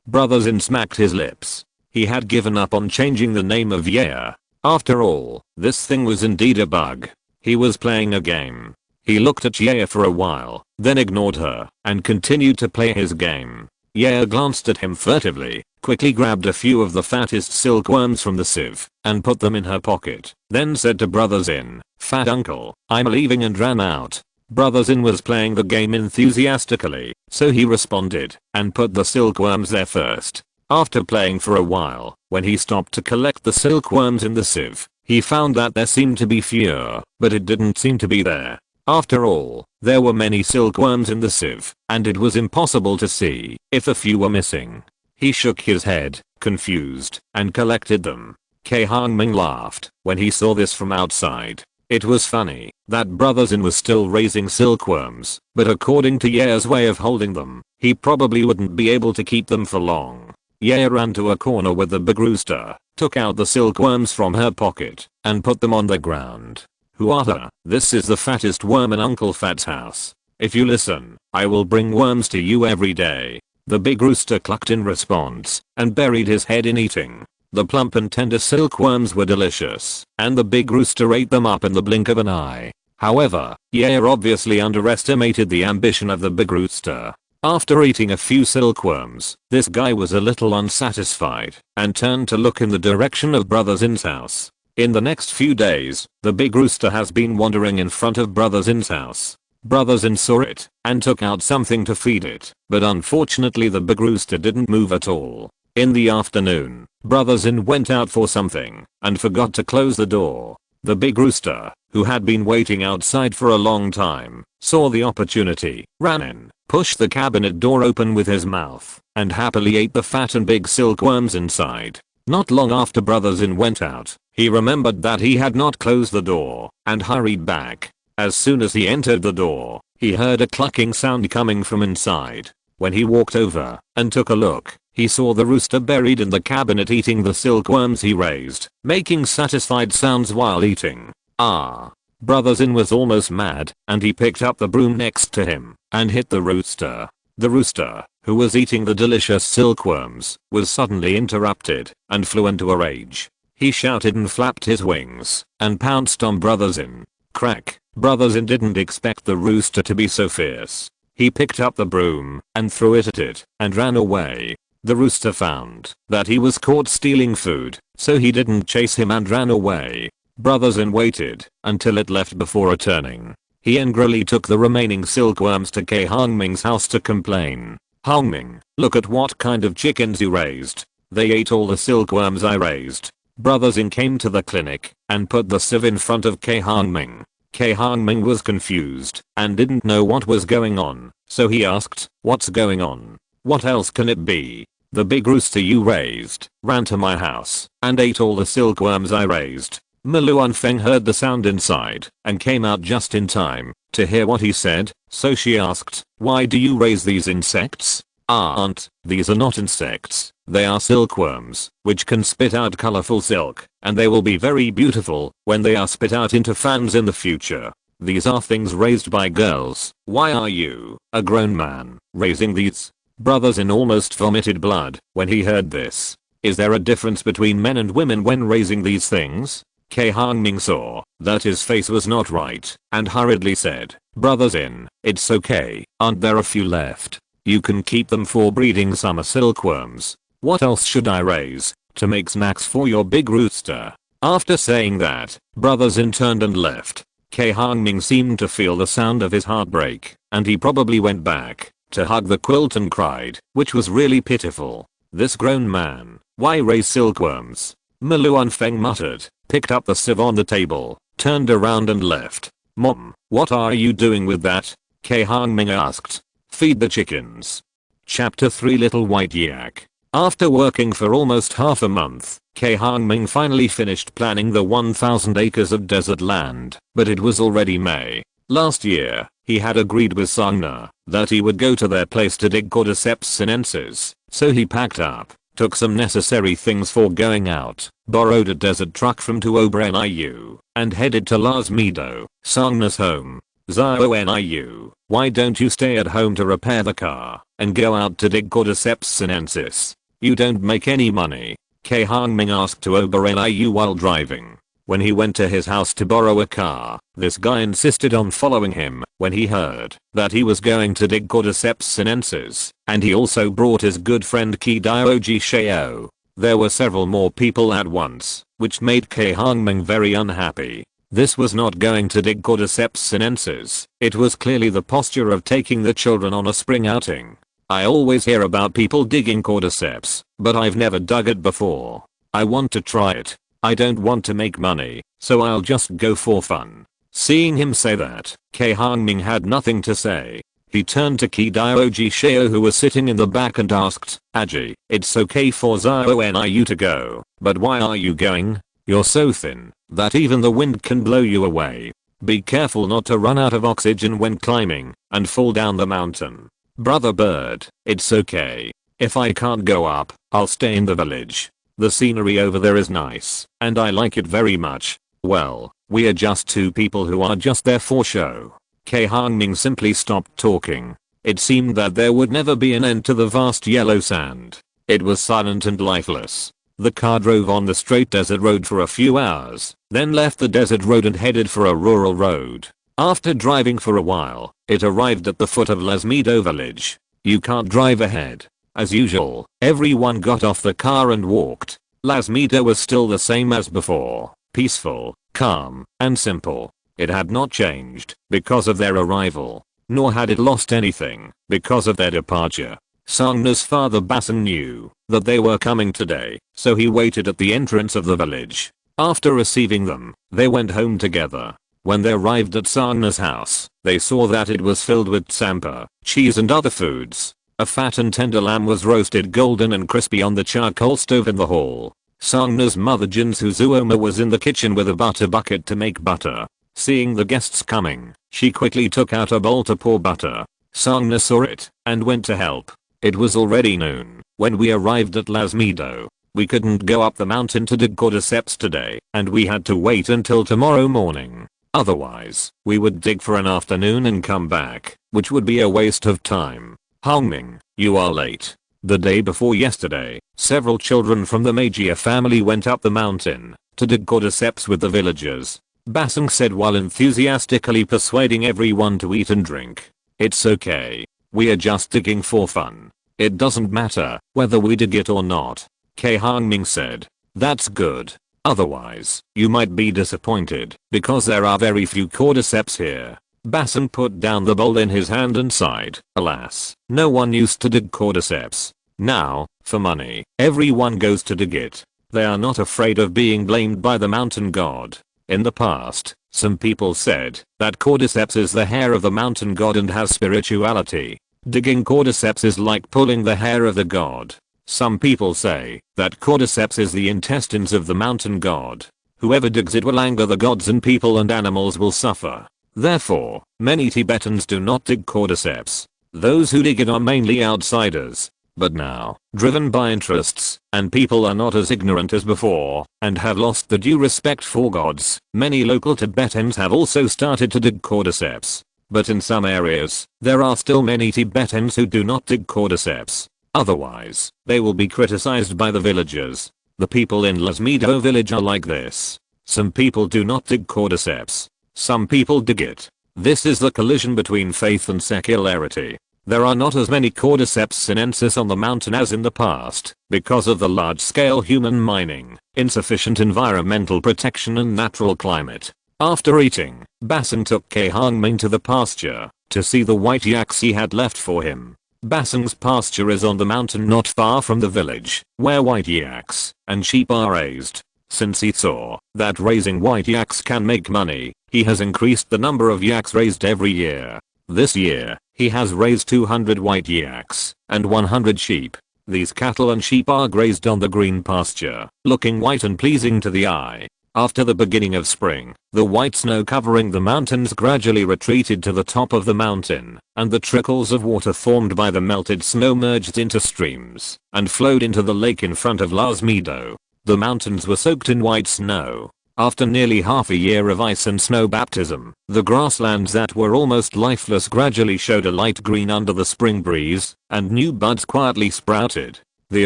Speaker 1: Brother Zin smacked his lips. He had given up on changing the name of Yaya. After all, this thing was indeed a bug. He was playing a game. He looked at Yaya for a while, then ignored her and continued to play his game. Yaya glanced at him furtively, quickly grabbed a few of the fattest silkworms from the sieve and put them in her pocket, then said to Brother Zin, "Fat uncle, I'm leaving," and ran out. Brother Zin was playing the game enthusiastically, so he responded and put the silkworms there first. After playing for a while, when he stopped to collect the silkworms in the sieve, he found that there seemed to be fewer, but it didn't seem to be there. After all, there were many silkworms in the sieve, and it was impossible to see if a few were missing. He shook his head, confused, and collected them. Cai Hongming laughed when he saw this from outside. It was funny that Brother Zin was still raising silkworms, but according to Yaya's way of holding them, he probably wouldn't be able to keep them for long. Yaya ran to a corner with the big rooster, took out the silkworms from her pocket, and put them on the ground. "Huata, this is the fattest worm in Uncle Fat's house. If you listen, I will bring worms to you every day." The big rooster clucked in response and buried his head in eating. The plump and tender silkworms were delicious, and the big rooster ate them up in the blink of an eye. However, Yaya obviously underestimated the ambition of the big rooster. After eating a few silkworms, this guy was a little unsatisfied and turned to look in the direction of Brother Zin's house. In the next few days, the big rooster has been wandering in front of Brother Zin's house. Brother Zin saw it and took out something to feed it, but unfortunately the big rooster didn't move at all. In the afternoon, Brother Zin went out for something and forgot to close the door. The big rooster, who had been waiting outside for a long time, saw the opportunity, ran in, pushed the cabinet door open with his mouth, and happily ate the fat and big silkworms inside. Not long after Brother Zin went out, he remembered that he had not closed the door and hurried back. As soon as he entered the door, he heard a clucking sound coming from inside. When he walked over and took a look, he saw the rooster buried in the cabinet eating the silkworms he raised, making satisfied sounds while eating. "Ah, Brother Zin was almost mad, and he picked up the broom next to him and hit the rooster. The rooster, who was eating the delicious silkworms, was suddenly interrupted and flew into a rage. He shouted and flapped his wings and pounced on Brother Zin. Crack. Brother Zin didn't expect the rooster to be so fierce. He picked up the broom and threw it at it and ran away. The rooster found that he was caught stealing food, so he didn't chase him and ran away. Brother Zin waited until it left before returning. He angrily took the remaining silkworms to Cai Hongming's house to complain. "Hongming, look at what kind of chickens you raised. They ate all the silkworms I raised." Brother Zin came to the clinic and put the sieve in front of Cai Hongming. Cai Hongming was confused and didn't know what was going on, so he asked, "What's going on? What else can it be? The big rooster you raised ran to my house and ate all the silkworms I raised." Luan Feng heard the sound inside and came out just in time to hear what he said, so she asked, "Why do you raise these insects?" "Aunt, these are not insects, they are silkworms, which can spit out colorful silk, and they will be very beautiful when they are spit out into fans in the future. These are things raised by girls. Why are you, a grown man, raising these?" Brother Zin almost vomited blood when he heard this. Is there a difference between men and women when raising these things? Cai Hongming saw that his face was not right and hurriedly said, "Brother Zin, it's okay, aren't there a few left? You can keep them for breeding summer silkworms. What else should I raise to make snacks for your big rooster?" After saying that, Brother Zin turned and left. Cai Hongming seemed to feel the sound of his heartbreak, and he probably went back to hug the quilt and cried, which was really pitiful. This grown man, why raise silkworms? Luan Feng muttered, picked up the sieve on the table, turned around and left. "Mom, what are you doing with that?" Cai Hongming asked. "Feed the chickens." Chapter 3 Little White Yak. After working for almost half a month, Cai Hongming finally finished planning the 1,000 acres of desert land, but it was already May. Last year, he had agreed with Sangna that he would go to their place to dig cordyceps sinensis, so he packed up, took some necessary things for going out, borrowed a desert truck from Tuoba Niu, and headed to Las Meadow, Sangna's home. "Zio Niu, why don't you stay at home to repair the car and go out to dig cordyceps sinensis? You don't make any money?" Cai Hongming asked Tuoba Niu while driving. When he went to his house to borrow a car, this guy insisted on following him when he heard that he was going to dig cordyceps sinensis, and he also brought his good friend Ki Dioji Sheo. There were several more people at once, which made Cai Hongming very unhappy. This was not going to dig cordyceps sinensis, it was clearly the posture of taking the children on a spring outing. "I always hear about people digging cordyceps, but I've never dug it before. I want to try it. I don't want to make money, so I'll just go for fun." Seeing him say that, Cai Hongming had nothing to say. He turned to Ki Dioji Sheo who was sitting in the back and asked, "Aji, it's okay for Zio Niu to go, but why are you going? You're so thin that even the wind can blow you away. Be careful not to run out of oxygen when climbing and fall down the mountain." "Brother Bird, it's okay. If I can't go up, I'll stay in the village. The scenery over there is nice, and I like it very much. Well, we are just two people who are just there for show." Cai Hongming simply stopped talking. It seemed that there would never be an end to the vast yellow sand. It was silent and lifeless. The car drove on the straight desert road for a few hours, then left the desert road and headed for a rural road. After driving for a while, it arrived at the foot of Las Meadow village. "You can't drive ahead." As usual, everyone got off the car and walked. Las Meadow was still the same as before, peaceful, calm, and simple. It had not changed because of their arrival, nor had it lost anything because of their departure. Sangna's father Basan knew that they were coming today, so he waited at the entrance of the village. After receiving them, they went home together. When they arrived at Sangna's house, they saw that it was filled with tsampa, cheese and other foods. A fat and tender lamb was roasted golden and crispy on the charcoal stove in the hall. Sangna's mother Jinsu Zuoma was in the kitchen with a butter bucket to make butter. Seeing the guests coming, she quickly took out a bowl to pour butter. Sangna saw it and went to help. It was already noon when we arrived at Las Meadow. We couldn't go up the mountain to dig cordyceps today, and we had to wait until tomorrow morning. Otherwise, we would dig for an afternoon and come back, which would be a waste of time. Hongming, you are late. The day before yesterday, several children from the Magia family went up the mountain to dig cordyceps with the villagers. Basung said while enthusiastically persuading everyone to eat and drink. It's okay. We are just digging for fun. It doesn't matter whether we dig it or not. Cai Hongming said. That's good. Otherwise, you might be disappointed because there are very few cordyceps here. Basung put down the bowl in his hand and sighed. Alas, no one used to dig cordyceps. Now, for money, everyone goes to dig it. They are not afraid of being blamed by the mountain god. In the past, some people said that cordyceps is the hair of the mountain god and has spirituality. Digging cordyceps is like pulling the hair of the god. Some people say that cordyceps is the intestines of the mountain god. Whoever digs it will anger the gods and people and animals will suffer. Therefore, many Tibetans do not dig cordyceps. Those who dig it are mainly outsiders. But now, driven by interests, and people are not as ignorant as before, and have lost the due respect for gods, many local Tibetans have also started to dig cordyceps. But in some areas, there are still many Tibetans who do not dig cordyceps. Otherwise, they will be criticized by the villagers. The people in Lasmido village are like this. Some people do not dig cordyceps. Some people dig it. This is the collision between faith and secularity. There are not as many cordyceps sinensis on the mountain as in the past, because of the large-scale human mining, insufficient environmental protection and natural climate. After eating, Basung took Cai Hongming to the pasture, to see the white yaks he had left for him. Basung's pasture is on the mountain not far from the village, where white yaks and sheep are raised. Since he saw that raising white yaks can make money, he has increased the number of yaks raised every year. This year, he has raised 200 white yaks and 100 sheep. These cattle and sheep are grazed on the green pasture, looking white and pleasing to the eye. After the beginning of spring, the white snow covering the mountains gradually retreated to the top of the mountain, and the trickles of water formed by the melted snow merged into streams and flowed into the lake in front of Lasmido. The mountains were soaked in white snow. After nearly half a year of ice and snow baptism, the grasslands that were almost lifeless gradually showed a light green under the spring breeze, and new buds quietly sprouted. The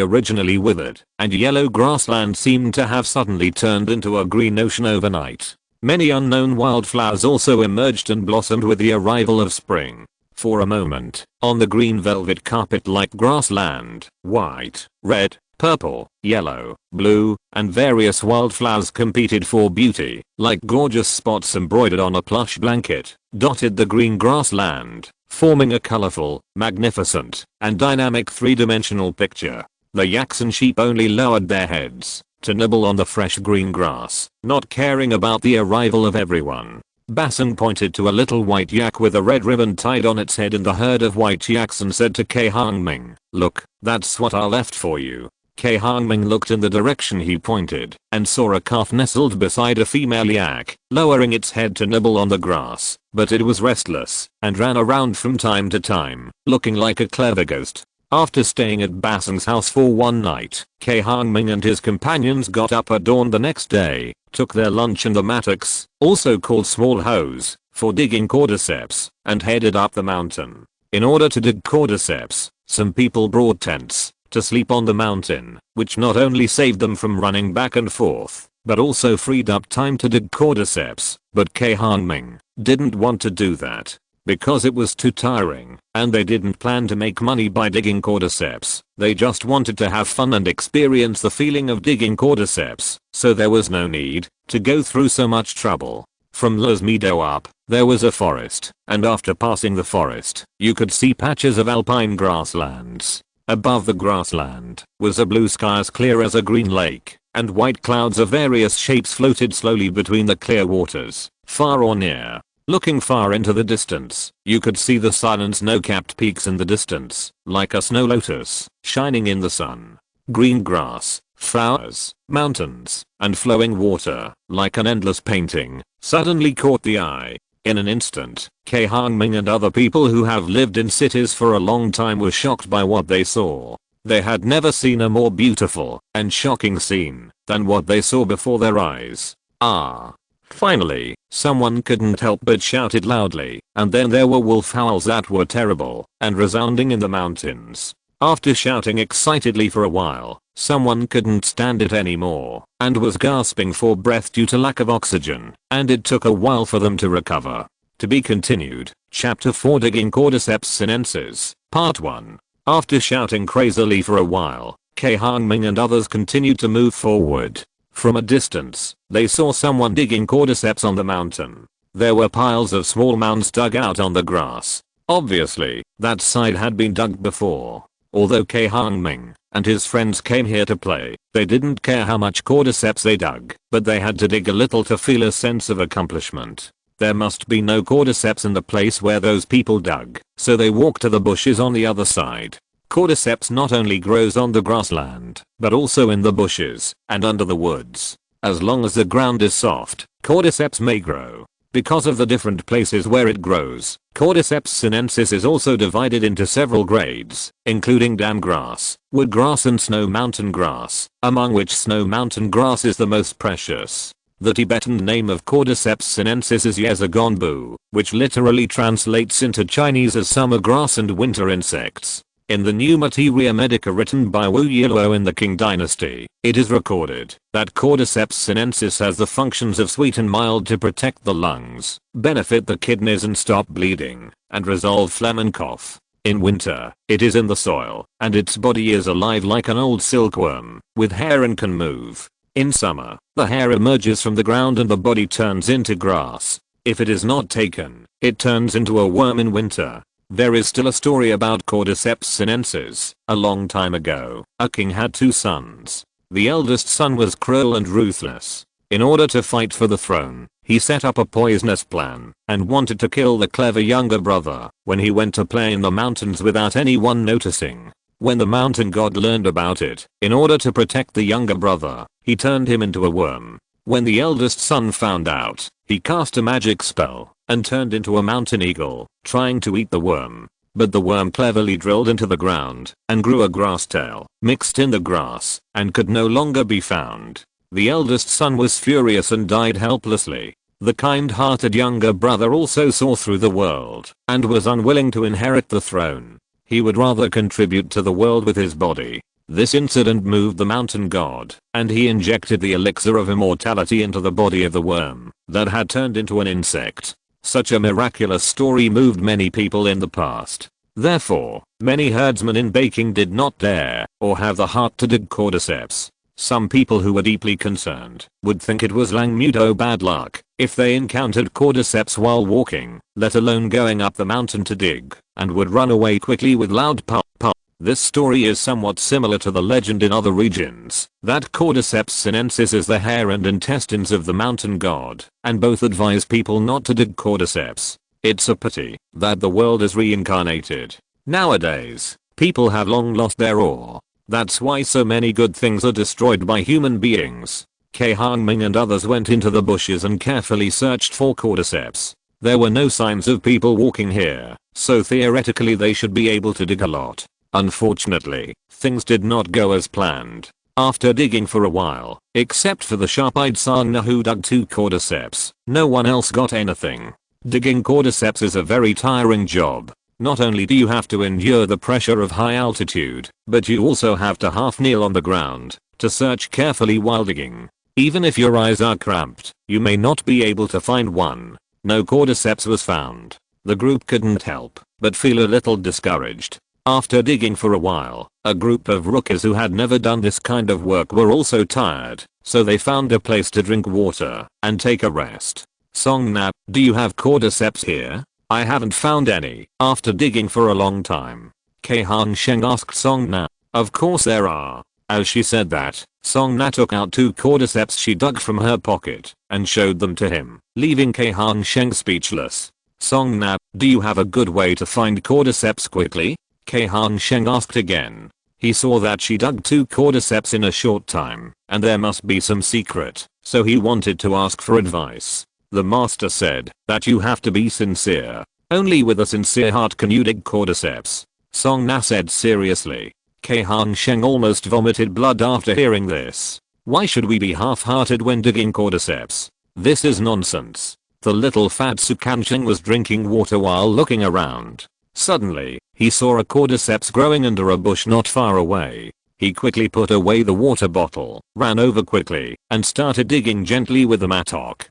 Speaker 1: originally withered and yellow grassland seemed to have suddenly turned into a green ocean overnight. Many unknown wildflowers also emerged and blossomed with the arrival of spring. For a moment, on the green velvet carpet-like grassland, white, red, purple, yellow, blue, and various wildflowers competed for beauty, like gorgeous spots embroidered on a plush blanket, dotted the green grassland, forming a colorful, magnificent, and dynamic three-dimensional picture. The yaks and sheep only lowered their heads to nibble on the fresh green grass, not caring about the arrival of everyone. Basung pointed to a little white yak with a red ribbon tied on its head in the herd of white yaks and said to Cai Hongming, "Look, that's what I left for you." Cai Hongming looked in the direction he pointed and saw a calf nestled beside a female yak, lowering its head to nibble on the grass, but it was restless and ran around from time to time, looking like a clever ghost. After staying at Basung's house for one night, Cai Hongming and his companions got up at dawn the next day, took their lunch in the mattocks, also called small hoes, for digging cordyceps, and headed up the mountain. In order to dig cordyceps, some people brought tents to sleep on the mountain, which not only saved them from running back and forth, but also freed up time to dig cordyceps. But Cai Hongming didn't want to do that, because it was too tiring, and they didn't plan to make money by digging cordyceps. They just wanted to have fun and experience the feeling of digging cordyceps, so there was no need to go through so much trouble. From Lasmido up, there was a forest, and after passing the forest, you could see patches of alpine grasslands. Above the grassland was a blue sky as clear as a green lake, and white clouds of various shapes floated slowly between the clear waters, far or near. Looking far into the distance, you could see the silent snow-capped peaks in the distance, like a snow lotus, shining in the sun. Green grass, flowers, mountains, and flowing water, like an endless painting, suddenly caught the eye. In an instant, Cai Hongming and other people who have lived in cities for a long time were shocked by what they saw. They had never seen a more beautiful and shocking scene than what they saw before their eyes. Ah! Finally, someone couldn't help but shout it loudly, and then there were wolf howls that were terrible and resounding in the mountains. After shouting excitedly for a while, someone couldn't stand it anymore and was gasping for breath due to lack of oxygen, and it took a while for them to recover. To be continued. Chapter 4, Digging Cordyceps sinensis, Part 1. After shouting crazily for a while, Cai Hongming and others continued to move forward. From a distance, they saw someone digging cordyceps on the mountain. There were piles of small mounds dug out on the grass. Obviously, that side had been dug before. Although Cai Hongming and his friends came here to play, they didn't care how much cordyceps they dug, but they had to dig a little to feel a sense of accomplishment. There must be no cordyceps in the place where those people dug, so they walked to the bushes on the other side. Cordyceps not only grows on the grassland, but also in the bushes and under the woods. As long as the ground is soft, cordyceps may grow. Because of the different places where it grows, Cordyceps sinensis is also divided into several grades, including dam grass, wood grass and snow mountain grass, among which snow mountain grass is the most precious. The Tibetan name of Cordyceps sinensis is Yezagonbu, which literally translates into Chinese as summer grass and winter insects. In the new Materia Medica written by Wu Yiluo in the Qing dynasty, it is recorded that Cordyceps sinensis has the functions of sweet and mild to protect the lungs, benefit the kidneys and stop bleeding, and resolve phlegm and cough. In winter, it is in the soil, and its body is alive like an old silkworm, with hair and can move. In summer, the hair emerges from the ground and the body turns into grass. If it is not taken, it turns into a worm in winter. There is still a story about Cordyceps sinensis. A long time ago, a king had two sons. The eldest son was cruel and ruthless. In order to fight for the throne, he set up a poisonous plan and wanted to kill the clever younger brother when he went to play in the mountains without anyone noticing. When the mountain god learned about it, in order to protect the younger brother, he turned him into a worm. When the eldest son found out, he cast a magic spell and turned into a mountain eagle, trying to eat the worm. But the worm cleverly drilled into the ground and grew a grass tail, mixed in the grass, and could no longer be found. The eldest son was furious and died helplessly. The kind-hearted younger brother also saw through the world and was unwilling to inherit the throne. He would rather contribute to the world with his body. This incident moved the mountain god, and he injected the elixir of immortality into the body of the worm that had turned into an insect. Such a miraculous story moved many people in the past. Therefore, many herdsmen in Baking did not dare or have the heart to dig cordyceps. Some people who were deeply concerned would think it was Langmudo bad luck if they encountered cordyceps while walking, let alone going up the mountain to dig, and would run away quickly with loud pop pop. This story is somewhat similar to the legend in other regions that Cordyceps sinensis is the hair and intestines of the mountain god, and both advise people not to dig cordyceps. It's a pity that the world is reincarnated. Nowadays, people have long lost their awe. That's why so many good things are destroyed by human beings. Cai Hongming and others went into the bushes and carefully searched for cordyceps. There were no signs of people walking here, so theoretically they should be able to dig a lot. Unfortunately, things did not go as planned. After digging for a while, except for the sharp-eyed Sangna who dug 2 cordyceps, no one else got anything. Digging cordyceps is a very tiring job. Not only do you have to endure the pressure of high altitude, but you also have to half kneel on the ground to search carefully while digging. Even if your eyes are cramped, you may not be able to find one. No cordyceps was found. The group couldn't help but feel a little discouraged. After digging for a while, a group of rookies who had never done this kind of work were also tired, so they found a place to drink water and take a rest. Songnap, do you have cordyceps here? I haven't found any. After digging for a long time, Cai Hongsheng asked Songnap. Of course there are. As she said that, Songnap took out 2 cordyceps she dug from her pocket and showed them to him, leaving Cai Hongsheng speechless. Songnap, do you have a good way to find cordyceps quickly? Cai Hongsheng asked again. He saw that she dug 2 cordyceps in a short time, and there must be some secret, so he wanted to ask for advice. The master said that you have to be sincere. Only with a sincere heart can you dig cordyceps. Songna said seriously. Cai Hongsheng almost vomited blood after hearing this. Why should we be half-hearted when digging cordyceps? This is nonsense. The little fat scorching was drinking water while looking around. Suddenly, he saw a cordyceps growing under a bush not far away. He quickly put away the water bottle, ran over quickly, and started digging gently with the mattock.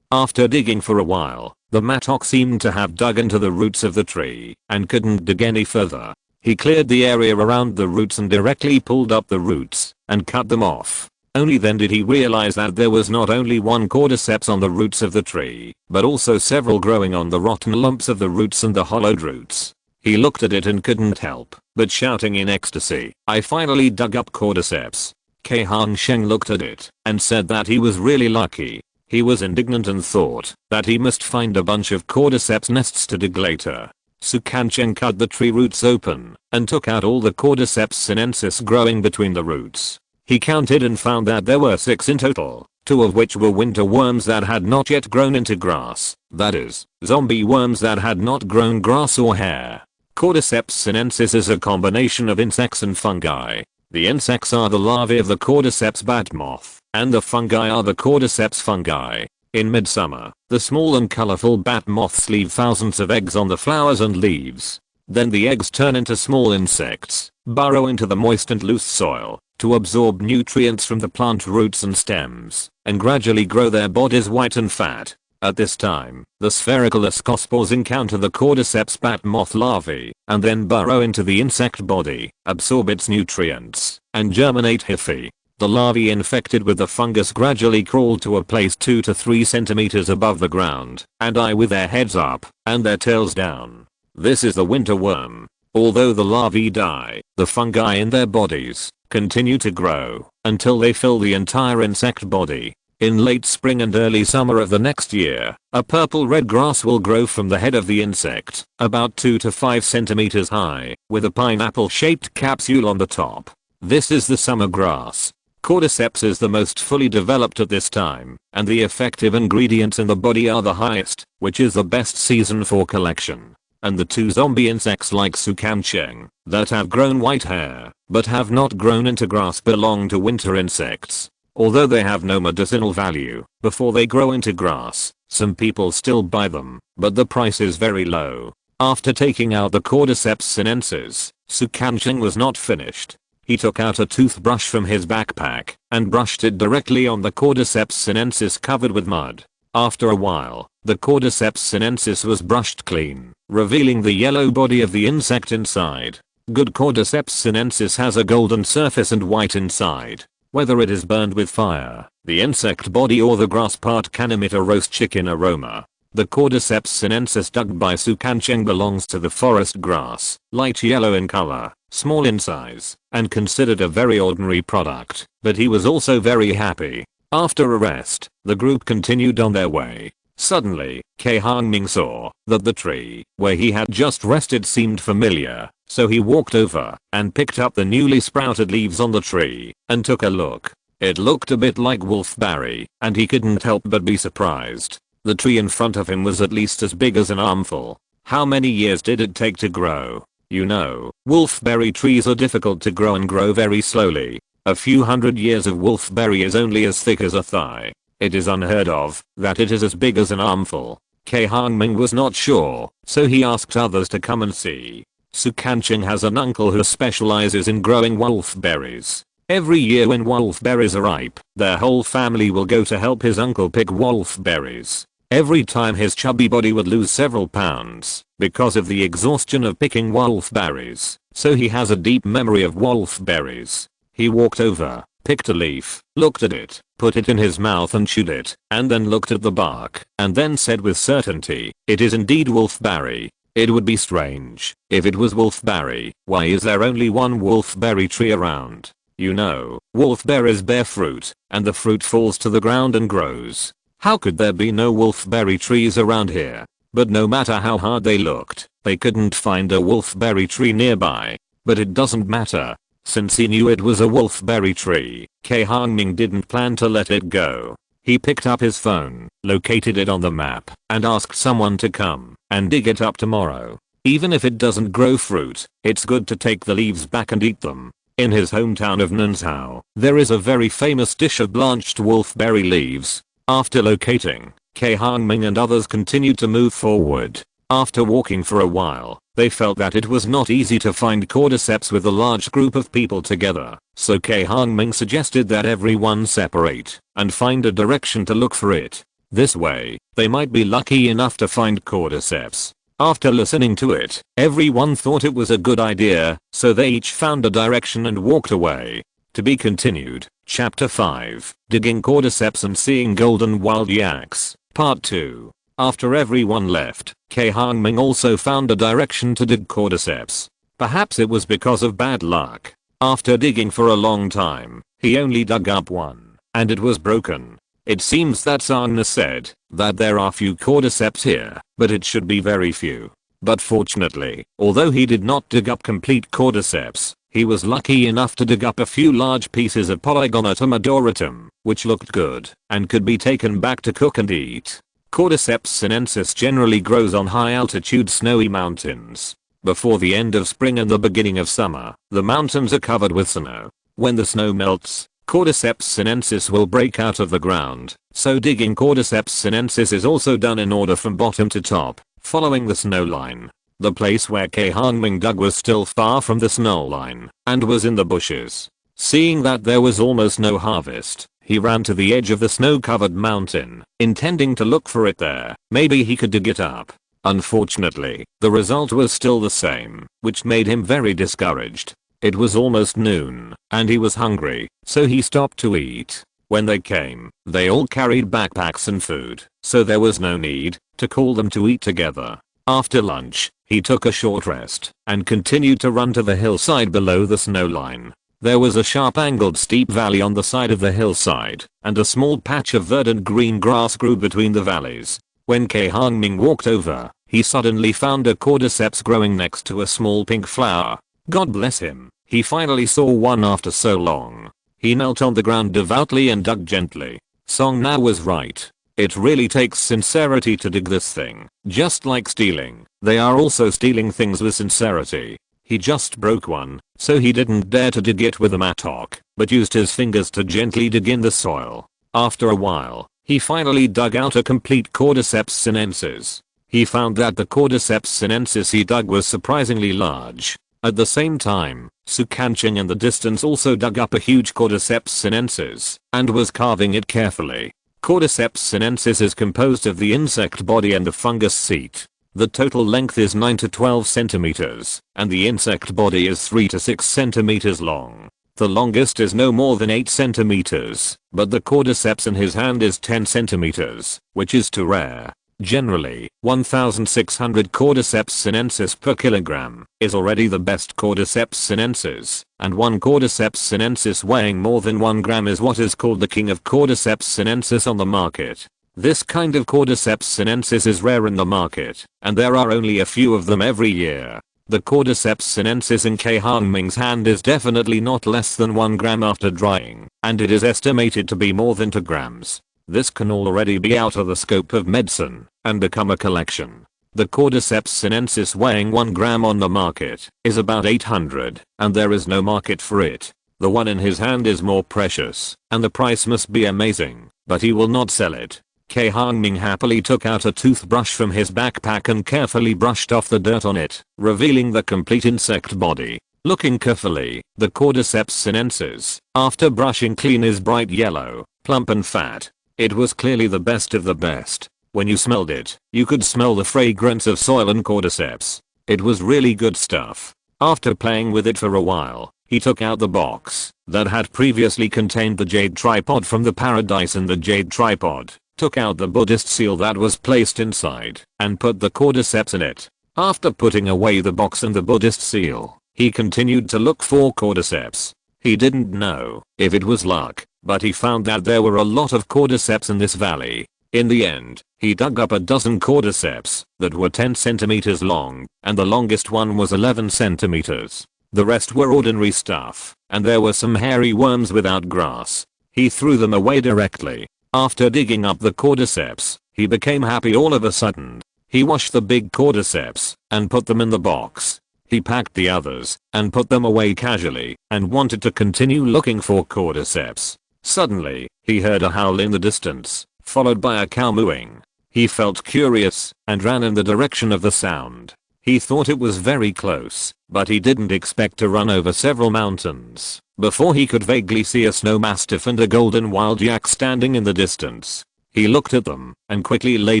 Speaker 1: After digging for a while, the mattock seemed to have dug into the roots of the tree and couldn't dig any further. He cleared the area around the roots and directly pulled up the roots and cut them off. Only then did he realize that there was not only one cordyceps on the roots of the tree, but also several growing on the rotten lumps of the roots and the hollowed roots. He looked at it and couldn't help but shouting in ecstasy, "I finally dug up cordyceps." Cai Hongming looked at it and said that he was really lucky. He was indignant and thought that he must find a bunch of cordyceps nests to dig later. Scorching cut the tree roots open and took out all the cordyceps sinensis growing between the roots. He counted and found that there were 6 in total, 2 of which were winter worms that had not yet grown into grass, that is, zombie worms that had not grown grass or hair. Cordyceps sinensis is a combination of insects and fungi. The insects are the larvae of the cordyceps bat moth, and the fungi are the cordyceps fungi. In midsummer, the small and colorful bat moths leave thousands of eggs on the flowers and leaves. Then the eggs turn into small insects, burrow into the moist and loose soil to absorb nutrients from the plant roots and stems, and gradually grow their bodies white and fat. At this time, the spherical ascospores encounter the cordyceps bat moth larvae, and then burrow into the insect body, absorb its nutrients, and germinate hyphae. The larvae infected with the fungus gradually crawl to a place 2 to 3 centimeters above the ground, and die with their heads up, and their tails down. This is the winter worm. Although the larvae die, the fungi in their bodies continue to grow until they fill the entire insect body. In late spring and early summer of the next year, a purple-red grass will grow from the head of the insect, about 2 to 5 centimeters high, with a pineapple-shaped capsule on the top. This is the summer grass. Cordyceps is the most fully developed at this time, and the effective ingredients in the body are the highest, which is the best season for collection. And the 2 zombie insects like scorching, that have grown white hair, but have not grown into grass belong to winter insects. Although they have no medicinal value, before they grow into grass, some people still buy them, but the price is very low. After taking out the cordyceps sinensis, scorching was not finished. He took out a toothbrush from his backpack and brushed it directly on the cordyceps sinensis covered with mud. After a while, the cordyceps sinensis was brushed clean, revealing the yellow body of the insect inside. Good cordyceps sinensis has a golden surface and white inside. Whether it is burned with fire, the insect body or the grass part can emit a roast chicken aroma. The cordyceps sinensis dug by scorching belongs to the forest grass, light yellow in color, small in size, and considered a very ordinary product, but he was also very happy. After a rest, the group continued on their way. Suddenly, Cai Hongming saw that the tree where he had just rested seemed familiar, so he walked over and picked up the newly sprouted leaves on the tree and took a look. It looked a bit like wolfberry, and he couldn't help but be surprised. The tree in front of him was at least as big as an armful. How many years did it take to grow? You know, wolfberry trees are difficult to grow and grow very slowly. A few hundred years of wolfberry is only as thick as a thigh. It is unheard of that it is as big as an armful. Cai Hongming was not sure, so he asked others to come and see. Scorching has an uncle who specializes in growing wolfberries. Every year when wolfberries are ripe, their whole family will go to help his uncle pick wolfberries. Every time his chubby body would lose several pounds because of the exhaustion of picking wolfberries, so he has a deep memory of wolfberries. He walked over, picked a leaf, looked at it, put it in his mouth and chewed it, and then looked at the bark, and then said with certainty, "It is indeed wolfberry." It would be strange if it was wolfberry. Why is there only one wolfberry tree around? You know, wolfberries bear fruit, and the fruit falls to the ground and grows. How could there be no wolfberry trees around here? But no matter how hard they looked, they couldn't find a wolfberry tree nearby. But it doesn't matter. Since he knew it was a wolfberry tree, Cai Hongming didn't plan to let it go. He picked up his phone, located it on the map, and asked someone to come and dig it up tomorrow. Even if it doesn't grow fruit, it's good to take the leaves back and eat them. In his hometown of Nansao, there is a very famous dish of blanched wolfberry leaves. After locating, Cai Hongming and others continued to move forward. After walking for a while, they felt that it was not easy to find cordyceps with a large group of people together, so Cai Hongming suggested that everyone separate and find a direction to look for it. This way, they might be lucky enough to find cordyceps. After listening to it, everyone thought it was a good idea, so they each found a direction and walked away. To be continued. Chapter 5. Digging cordyceps and seeing golden wild yaks. Part 2. After everyone left, Cai Hongming also found a direction to dig cordyceps. Perhaps it was because of bad luck. After digging for a long time, he only dug up one, and it was broken. It seems that Sagna said that there are few cordyceps here, but it should be very few. But fortunately, although he did not dig up complete cordyceps, he was lucky enough to dig up a few large pieces of Polygonatum adoratum, which looked good and could be taken back to cook and eat. Cordyceps sinensis generally grows on high altitude snowy mountains. Before the end of spring and the beginning of summer, the mountains are covered with snow. When the snow melts, Cordyceps sinensis will break out of the ground, so digging Cordyceps sinensis is also done in order from bottom to top, following the snow line. The place where Cai Hongming dug was still far from the snow line, and was in the bushes. Seeing that there was almost no harvest, he ran to the edge of the snow-covered mountain, intending to look for it there. Maybe he could dig it up. Unfortunately, the result was still the same, which made him very discouraged. It was almost noon, and he was hungry, so he stopped to eat. When they came, they all carried backpacks and food, so there was no need to call them to eat together. After lunch, he took a short rest and continued to run to the hillside below the snow line. There was a sharp-angled steep valley on the side of the hillside, and a small patch of verdant green grass grew between the valleys. When Cai Hongming walked over, he suddenly found a cordyceps growing next to a small pink flower. God bless him, he finally saw one after so long. He knelt on the ground devoutly and dug gently. Song Na was right. It really takes sincerity to dig this thing. Just like stealing, they are also stealing things with sincerity. He just broke one, so he didn't dare to dig it with a mattock, but used his fingers to gently dig in the soil. After a while, he finally dug out a complete Cordyceps sinensis. He found that the Cordyceps sinensis he dug was surprisingly large. At the same time, Scorching in the distance also dug up a huge Cordyceps sinensis and was carving it carefully. Cordyceps sinensis is composed of the insect body and the fungus seat. The total length is 9 to 12 centimeters, and the insect body is 3 to 6 centimeters long. The longest is no more than 8 centimeters, but the cordyceps in his hand is 10 centimeters, which is too rare. Generally, 1,600 Cordyceps sinensis per kilogram is already the best Cordyceps sinensis, and one Cordyceps sinensis weighing more than 1 gram is what is called the king of Cordyceps sinensis on the market. This kind of Cordyceps sinensis is rare in the market, and there are only a few of them every year. The Cordyceps sinensis in Cai Hongming's hand is definitely not less than 1 gram after drying, and it is estimated to be more than 2 grams. This can already be out of the scope of medicine and become a collection. The Cordyceps sinensis weighing 1 gram on the market is about 800, and there is no market for it. The one in his hand is more precious, and the price must be amazing, but he will not sell it. Cai Hongming happily took out a toothbrush from his backpack and carefully brushed off the dirt on it, revealing the complete insect body. Looking carefully, the Cordyceps sinensis, after brushing clean, is bright yellow, plump and fat. It was clearly the best of the best. When you smelled it, you could smell the fragrance of soil and cordyceps. It was really good stuff. After playing with it for a while, he took out the box that had previously contained the jade tripod from the paradise and the jade tripod, took out the Buddhist seal that was placed inside, and put the cordyceps in it. After putting away the box and the Buddhist seal, he continued to look for cordyceps. He didn't know if it was luck, but he found that there were a lot of cordyceps in this valley. In the end, he dug up a dozen cordyceps that were 10 centimeters long, and the longest one was 11 centimeters. The rest were ordinary stuff, and there were some hairy worms without grass. He threw them away directly. After digging up the cordyceps, he became happy all of a sudden. He washed the big cordyceps and put them in the box. He packed the others and put them away casually and wanted to continue looking for cordyceps. Suddenly, he heard a howl in the distance. followed by a cow mooing. He felt curious and ran in the direction of the sound. He thought it was very close, but he didn't expect to run over several mountains before he could vaguely see a snow mastiff and a golden wild yak standing in the distance. He looked at them and quickly lay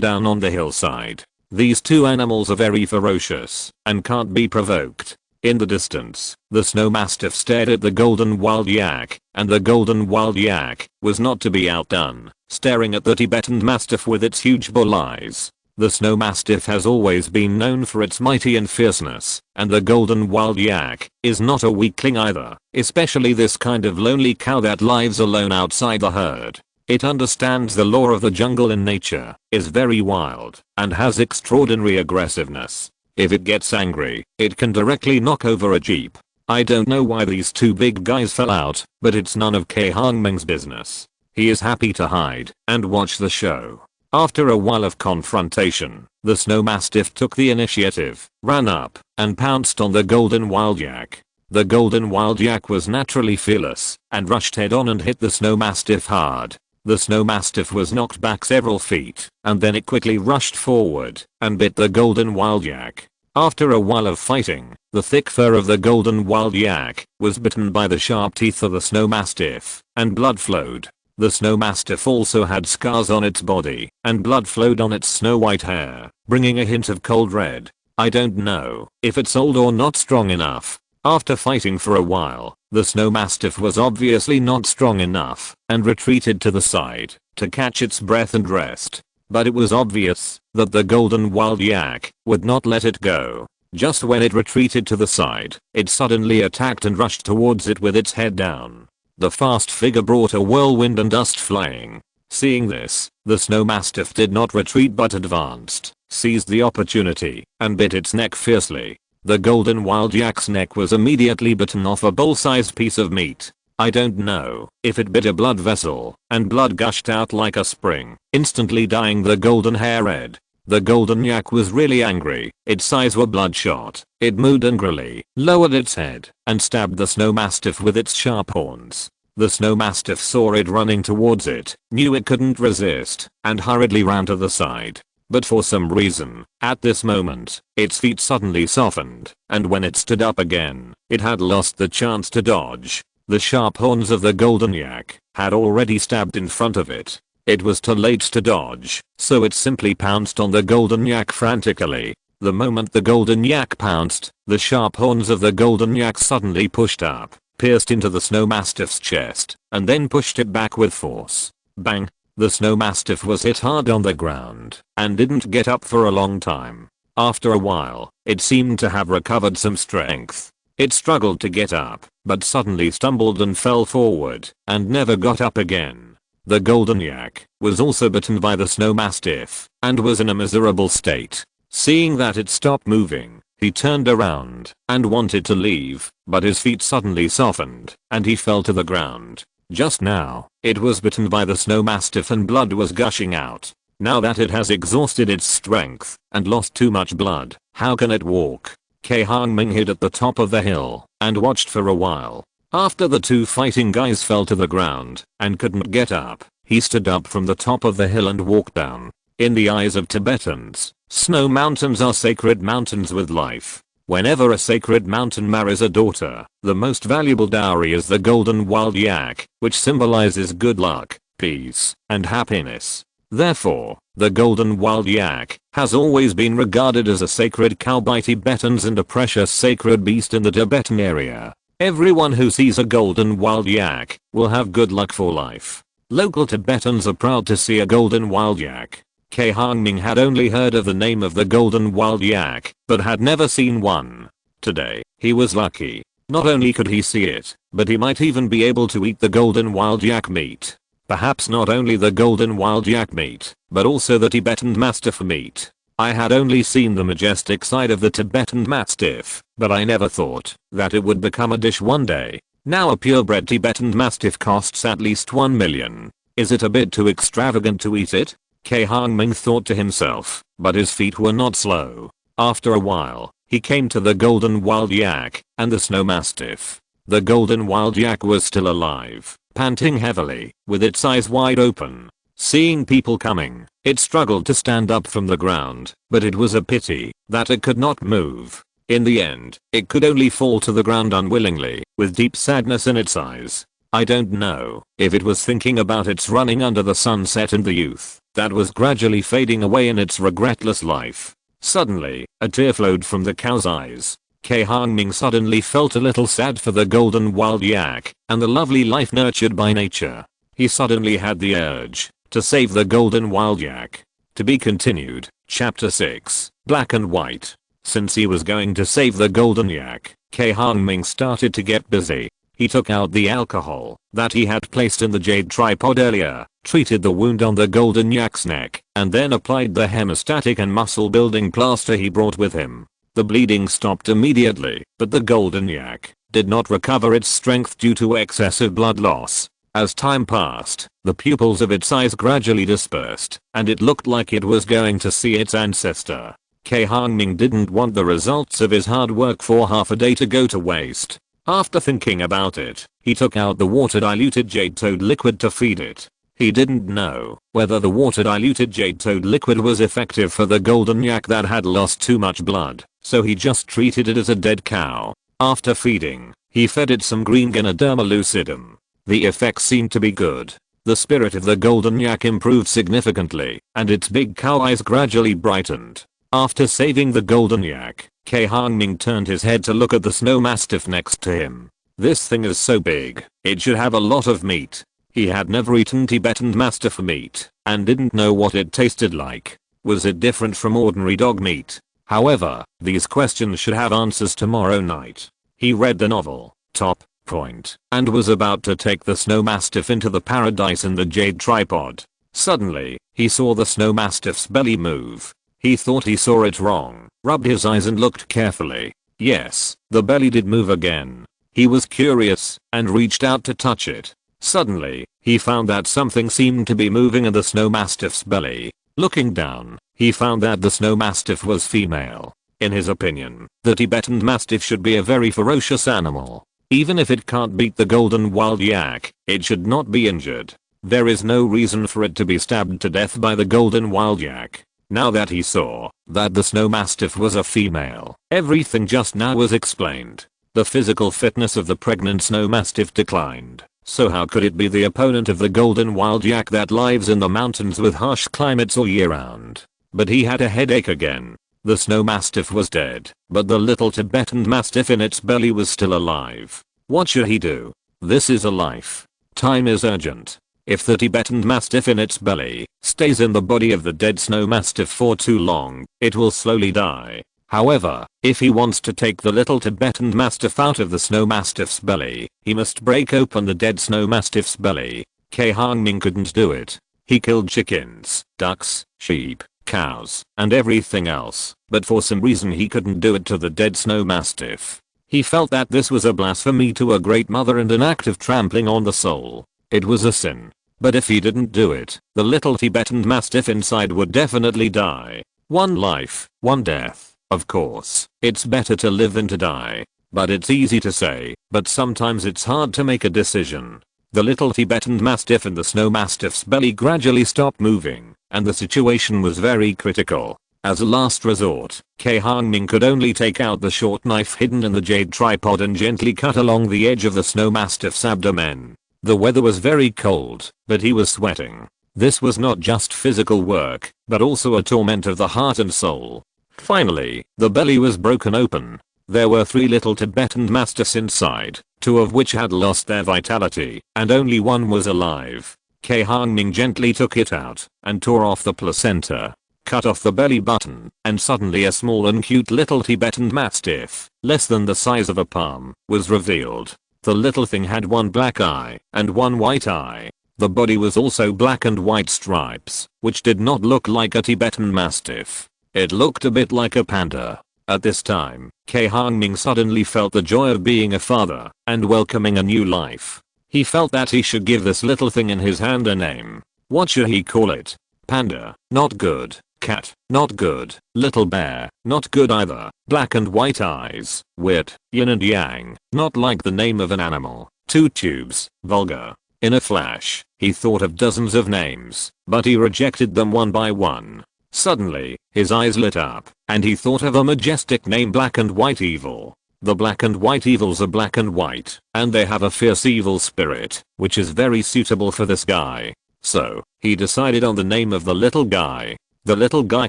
Speaker 1: down on the hillside. These two animals are very ferocious and can't be provoked. In the distance, the snow mastiff stared at the golden wild yak, and the golden wild yak was not to be outdone, staring at the Tibetan mastiff with its huge bull eyes. The snow mastiff has always been known for its mighty and fierceness, and the golden wild yak is not a weakling either, especially this kind of lonely cow that lives alone outside the herd. It understands the law of the jungle in nature, is very wild, and has extraordinary aggressiveness. If it gets angry, it can directly knock over a jeep. I don't know why these two big guys fell out, but it's none of Cai Hongming's business. He is happy to hide and watch the show. After a while of confrontation, the snow mastiff took the initiative, ran up, and pounced on the golden wild yak. The golden wild yak was naturally fearless, and rushed head on and hit the snow mastiff hard. The snow mastiff was knocked back several feet, and then it quickly rushed forward and bit the golden wild yak. After a while of fighting, the thick fur of the golden wild yak was bitten by the sharp teeth of the snow mastiff, and blood flowed. The snow mastiff also had scars on its body, and blood flowed on its snow white hair, bringing a hint of cold red. I don't know if it's old or not strong enough. After fighting for a while, the snow mastiff was obviously not strong enough, and retreated to the side to catch its breath and rest. But it was obvious that the golden wild yak would not let it go. Just when it retreated to the side, it suddenly attacked and rushed towards it with its head down. The fast figure brought a whirlwind and dust flying. Seeing this, the snow mastiff did not retreat but advanced, seized the opportunity, and bit its neck fiercely. The golden wild yak's neck was immediately bitten off a bowl-sized piece of meat. I don't know if it bit a blood vessel, and blood gushed out like a spring, instantly dyeing the golden hair red. The golden yak was really angry, its eyes were bloodshot. It mooed angrily, lowered its head, and stabbed the snow mastiff with its sharp horns. The snow mastiff saw it running towards it, knew it couldn't resist, and hurriedly ran to the side. But for some reason, at this moment, its feet suddenly softened, and when it stood up again, it had lost the chance to dodge. The sharp horns of the golden yak had already stabbed in front of it. It was too late to dodge, so it simply pounced on the golden yak frantically. The moment the golden yak pounced, the sharp horns of the golden yak suddenly pushed up, pierced into the snow mastiff's chest, and then pushed it back with force. Bang! The snow mastiff was hit hard on the ground, and didn't get up for a long time. After a while, it seemed to have recovered some strength. It struggled to get up, but suddenly stumbled and fell forward, and never got up again. The golden yak was also bitten by the snow mastiff, and was in a miserable state. Seeing that it stopped moving, he turned around and wanted to leave, but his feet suddenly softened, and he fell to the ground. Just now, it was bitten by the snow mastiff and blood was gushing out. Now that it has exhausted its strength and lost too much blood, how can it walk? Cai Hongming hid at the top of the hill and watched for a while. After the two fighting guys fell to the ground and couldn't get up, he stood up from the top of the hill and walked down. In the eyes of Tibetans, snow mountains are sacred mountains with life. Whenever a sacred mountain marries a daughter, the most valuable dowry is the golden wild yak, which symbolizes good luck, peace, and happiness. Therefore, the golden wild yak has always been regarded as a sacred cow by Tibetans and a precious sacred beast in the Tibetan area. Everyone who sees a golden wild yak will have good luck for life. Local Tibetans are proud to see a golden wild yak. Cai Hongming had only heard of the name of the golden wild yak, but had never seen one. Today, he was lucky. Not only could he see it, but he might even be able to eat the golden wild yak meat. Perhaps not only the golden wild yak meat, but also the Tibetan mastiff meat. I had only seen the majestic side of the Tibetan mastiff, but I never thought that it would become a dish one day. Now a purebred Tibetan mastiff costs at least 1 million. Is it a bit too extravagant to eat it? Cai Hongming thought to himself, but his feet were not slow. After a while, he came to the golden wild yak and the snow mastiff. The golden wild yak was still alive, panting heavily, with its eyes wide open. Seeing people coming, it struggled to stand up from the ground, but it was a pity that it could not move. In the end, it could only fall to the ground unwillingly, with deep sadness in its eyes. I don't know if it was thinking about its running under the sunset and the youth that was gradually fading away in its regretless life. Suddenly, a tear flowed from the cow's eyes. Cai Hongming suddenly felt a little sad for the golden wild yak and the lovely life nurtured by nature. He suddenly had the urge to save the golden wild yak. To be continued, Chapter 6, Black and White. Since he was going to save the golden yak, Cai Hongming started to get busy. He took out the alcohol that he had placed in the jade tripod earlier, treated the wound on the golden yak's neck, and then applied the hemostatic and muscle building plaster he brought with him. The bleeding stopped immediately, but the golden yak did not recover its strength due to excessive blood loss. As time passed, the pupils of its eyes gradually dispersed, and it looked like it was going to see its ancestor. Cai Hongming didn't want the results of his hard work for half a day to go to waste. After thinking about it, he took out the water-diluted jade toad liquid to feed it. He didn't know whether the water-diluted jade toad liquid was effective for the golden yak that had lost too much blood, so he just treated it as a dead cow. After feeding, he fed it some green Ganoderma lucidum. The effects seemed to be good. The spirit of the golden yak improved significantly, and its big cow eyes gradually brightened. After saving the golden yak, Cai Hongming turned his head to look at the snow mastiff next to him. This thing is so big, it should have a lot of meat. He had never eaten Tibetan mastiff meat, and didn't know what it tasted like. Was it different from ordinary dog meat? However, these questions should have answers tomorrow night. He read the novel, Top Point, and was about to take the snow mastiff into the paradise in the jade tripod. Suddenly, he saw the snow mastiff's belly move. He thought he saw it wrong, rubbed his eyes and looked carefully. Yes, the belly did move again. He was curious, and reached out to touch it. Suddenly, he found that something seemed to be moving in the snow mastiff's belly. Looking down, he found that the snow mastiff was female. In his opinion, the Tibetan mastiff should be a very ferocious animal. Even if it can't beat the golden wild yak, it should not be injured. There is no reason for it to be stabbed to death by the golden wild yak. Now that he saw that the snow mastiff was a female, everything just now was explained. The physical fitness of the pregnant snow mastiff declined. So how could it be the opponent of the golden wild yak that lives in the mountains with harsh climates all year round? But he had a headache again. The snow mastiff was dead, but the little Tibetan mastiff in its belly was still alive. What should he do? This is a life. Time is urgent. If the Tibetan mastiff in its belly stays in the body of the dead snow mastiff for too long, it will slowly die. However, if he wants to take the little Tibetan mastiff out of the snow mastiff's belly, he must break open the dead snow mastiff's belly. Cai Hongming couldn't do it. He killed chickens, ducks, sheep, cows, and everything else, but for some reason he couldn't do it to the dead snow mastiff. He felt that this was a blasphemy to a great mother and an act of trampling on the soul. It was a sin. But if he didn't do it, the little Tibetan mastiff inside would definitely die. One life, one death. Of course, it's better to live than to die. But it's easy to say, but sometimes it's hard to make a decision. The little Tibetan mastiff in the snow mastiff's belly gradually stopped moving, and the situation was very critical. As a last resort, Cai Hongming could only take out the short knife hidden in the jade tripod and gently cut along the edge of the snow mastiff's abdomen. The weather was very cold, but he was sweating. This was not just physical work, but also a torment of the heart and soul. Finally, the belly was broken open. There were 3 little Tibetan mastiffs inside, 2 of which had lost their vitality, and only 1 was alive. Cai Hongming gently took it out, and tore off the placenta, cut off the belly button, and suddenly a small and cute little Tibetan mastiff, less than the size of a palm, was revealed. The little thing had 1 black eye, and 1 white eye. The body was also black and white stripes, which did not look like a Tibetan mastiff. It looked a bit like a panda. At this time, Cai Hongming suddenly felt the joy of being a father, and welcoming a new life. He felt that he should give this little thing in his hand a name. What should he call it? Panda, not good. Cat, not good. Little bear, not good either. Black and white eyes, weird. Yin and yang, not like the name of an animal. 2 tubes, vulgar. In a flash, He thought of dozens of names, but he rejected them one by one. Suddenly, his eyes lit up, and he thought of a majestic name: Black and White Evil. The Black and White Evils are black and white, and they have a fierce evil spirit, which is very suitable for this guy. So, he decided on the name of the little guy. The little guy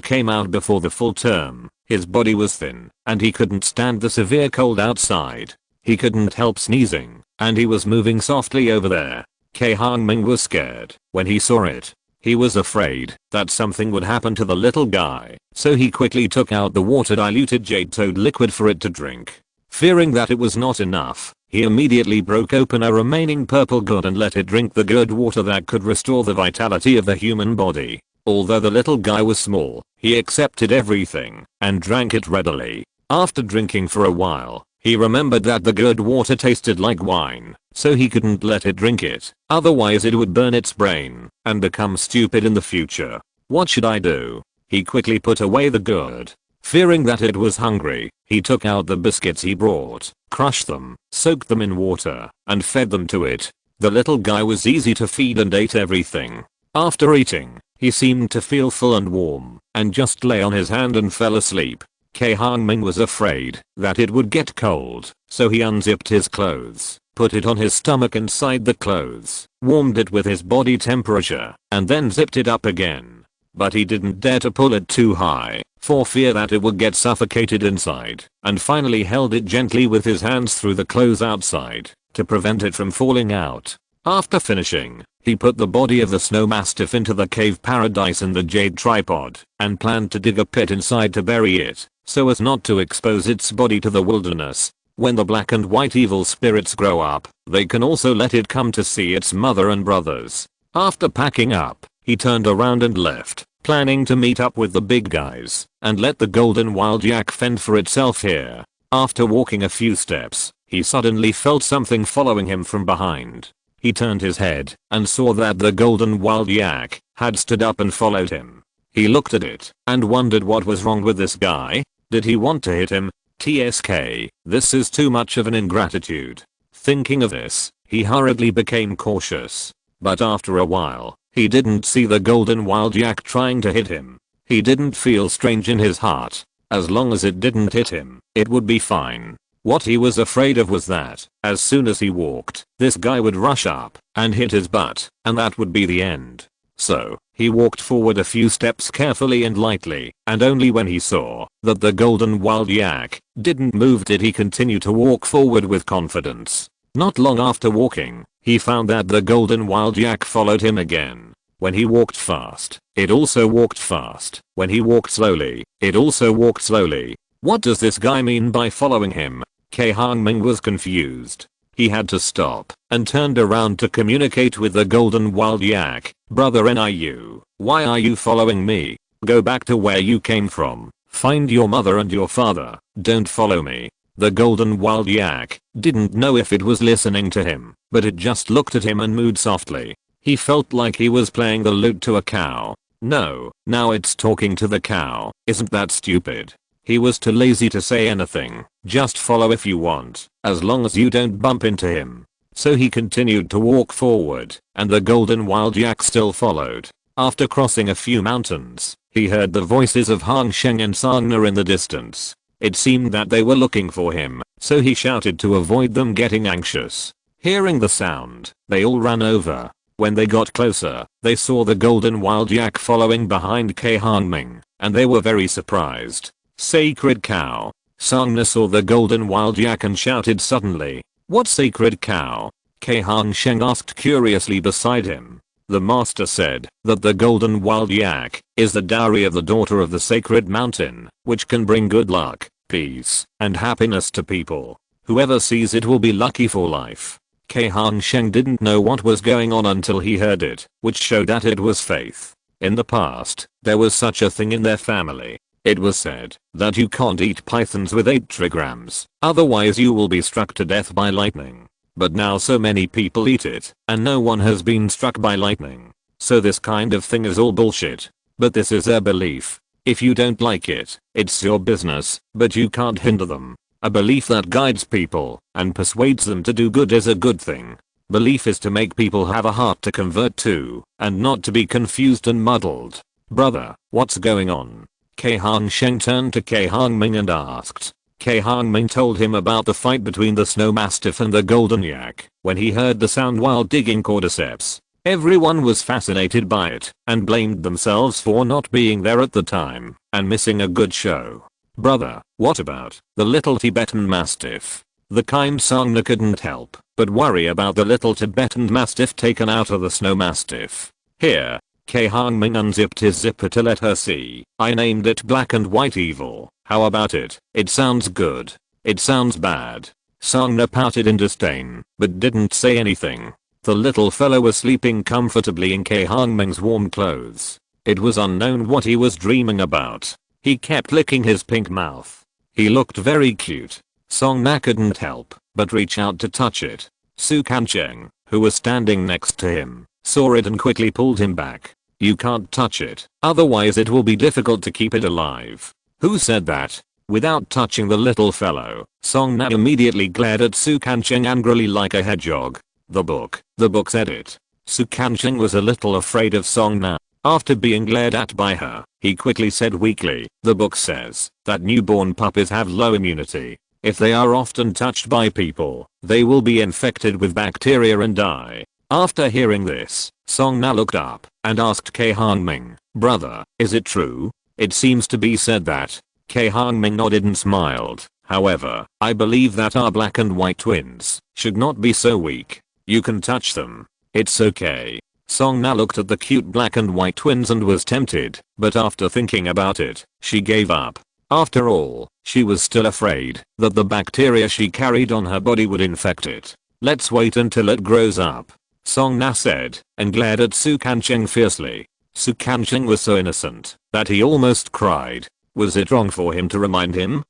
Speaker 1: came out before the full term. His body was thin, and he couldn't stand the severe cold outside. He couldn't help sneezing, and he was moving softly over there. Cai Hongming was scared when he saw it. He was afraid that something would happen to the little guy, so he quickly took out the water diluted jade toad liquid for it to drink. Fearing that it was not enough, he immediately broke open a remaining purple gourd and let it drink the good water that could restore the vitality of the human body. Although the little guy was small, he accepted everything and drank it readily. After drinking for a while, he remembered that the good water tasted like wine, so he couldn't let it drink it, otherwise it would burn its brain and become stupid in the future. What should I do? He quickly put away the gourd. Fearing that it was hungry, he took out the biscuits he brought, crushed them, soaked them in water, and fed them to it. The little guy was easy to feed and ate everything. After eating, he seemed to feel full and warm, and just lay on his hand and fell asleep. Cai Hongming was afraid that it would get cold, so he unzipped his clothes, put it on his stomach inside the clothes, warmed it with his body temperature, and then zipped it up again. But he didn't dare to pull it too high, for fear that it would get suffocated inside, and finally held it gently with his hands through the clothes outside, to prevent it from falling out. After finishing, he put the body of the snow mastiff into the cave paradise in the jade tripod, and planned to dig a pit inside to bury it, so as not to expose its body to the wilderness. When the black and white evil spirits grow up, they can also let it come to see its mother and brothers. After packing up, he turned around and left, planning to meet up with the big guys and let the golden wild yak fend for itself here. After walking a few steps, he suddenly felt something following him from behind. He turned his head and saw that the golden wild yak had stood up and followed him. He looked at it and wondered what was wrong with this guy. Did he want to hit him? TSK, this is too much of an ingratitude. Thinking of this, he hurriedly became cautious. But after a while, he didn't see the golden wild yak trying to hit him. He didn't feel strange in his heart. As long as it didn't hit him, it would be fine. What he was afraid of was that, as soon as he walked, this guy would rush up and hit his butt, and that would be the end. So, he walked forward a few steps carefully and lightly, and only when he saw that the golden wild yak didn't move did he continue to walk forward with confidence. Not long after walking, he found that the golden wild yak followed him again. When he walked fast, it also walked fast. When he walked slowly, it also walked slowly. What does this guy mean by following him? Cai Hongming was confused. He had to stop and turned around to communicate with the golden wild yak. Brother NIU, why are you following me? Go back to where you came from. Find your mother and your father. Don't follow me. The golden wild yak didn't know if it was listening to him, but it just looked at him and mooed softly. He felt like he was playing the lute to a cow. No, now it's talking to the cow. Isn't that stupid? He was too lazy to say anything. Just follow if you want, as long as you don't bump into him. So he continued to walk forward, and the golden wild yak still followed. After crossing a few mountains, he heard the voices of Hang Sheng and Sangna in the distance. It seemed that they were looking for him, so he shouted to avoid them getting anxious. Hearing the sound, they all ran over. When they got closer, they saw the golden wild yak following behind Cai Hongming, and they were very surprised. Sacred cow. Sangna saw the golden wild yak and shouted suddenly, "What sacred cow?" Cai Hongsheng asked curiously beside him. The master said that the golden wild yak is the dowry of the daughter of the sacred mountain, which can bring good luck, peace, and happiness to people. Whoever sees it will be lucky for life. Cai Hongsheng didn't know what was going on until he heard it, which showed that it was faith. In the past, there was such a thing in their family. It was said that you can't eat pythons with 8 trigrams, otherwise you will be struck to death by lightning. But now so many people eat it, and no one has been struck by lightning. So this kind of thing is all bullshit. But this is their belief. If you don't like it, it's your business, but you can't hinder them. A belief that guides people and persuades them to do good is a good thing. Belief is to make people have a heart to convert to, and not to be confused and muddled. Brother, what's going on? Cai Hongming turned to Cai Hongming and asked. Cai Hongming told him about the fight between the snow mastiff and the golden yak when he heard the sound while digging cordyceps. Everyone was fascinated by it and blamed themselves for not being there at the time and missing a good show. Brother, what about the little Tibetan mastiff? The kind Sangna couldn't help but worry about the little Tibetan mastiff taken out of the snow mastiff. Here, Cai Hongming unzipped his zipper to let her see. I named it Black and White Evil. How about it? It sounds good. It sounds bad. Sangna pouted in disdain, but didn't say anything. The little fellow was sleeping comfortably in Cai Hongming's warm clothes. It was unknown what he was dreaming about. He kept licking his pink mouth. He looked very cute. Sangna couldn't help but reach out to touch it. Scorching, who was standing next to him, saw it and quickly pulled him back. You can't touch it, otherwise it will be difficult to keep it alive. Who said that? Without touching the little fellow, Sangna immediately glared at Scorching angrily like a hedgehog. The book said it. Scorching was a little afraid of Sangna. After being glared at by her, he quickly said weakly, the book says that newborn puppies have low immunity. If they are often touched by people, they will be infected with bacteria and die. After hearing this, Sangna looked up and asked Cai Hongming, brother, is it true? It seems to be said that. Cai Hongming nodded and smiled. However, I believe that our black and white twins should not be so weak. You can touch them. It's okay. Sangna looked at the cute black and white twins and was tempted, but after thinking about it, she gave up. After all, she was still afraid that the bacteria she carried on her body would infect it. Let's wait until it grows up, Sangna said, and glared at Scorching fiercely. Scorching was so innocent that he almost cried. Was it wrong for him to remind him?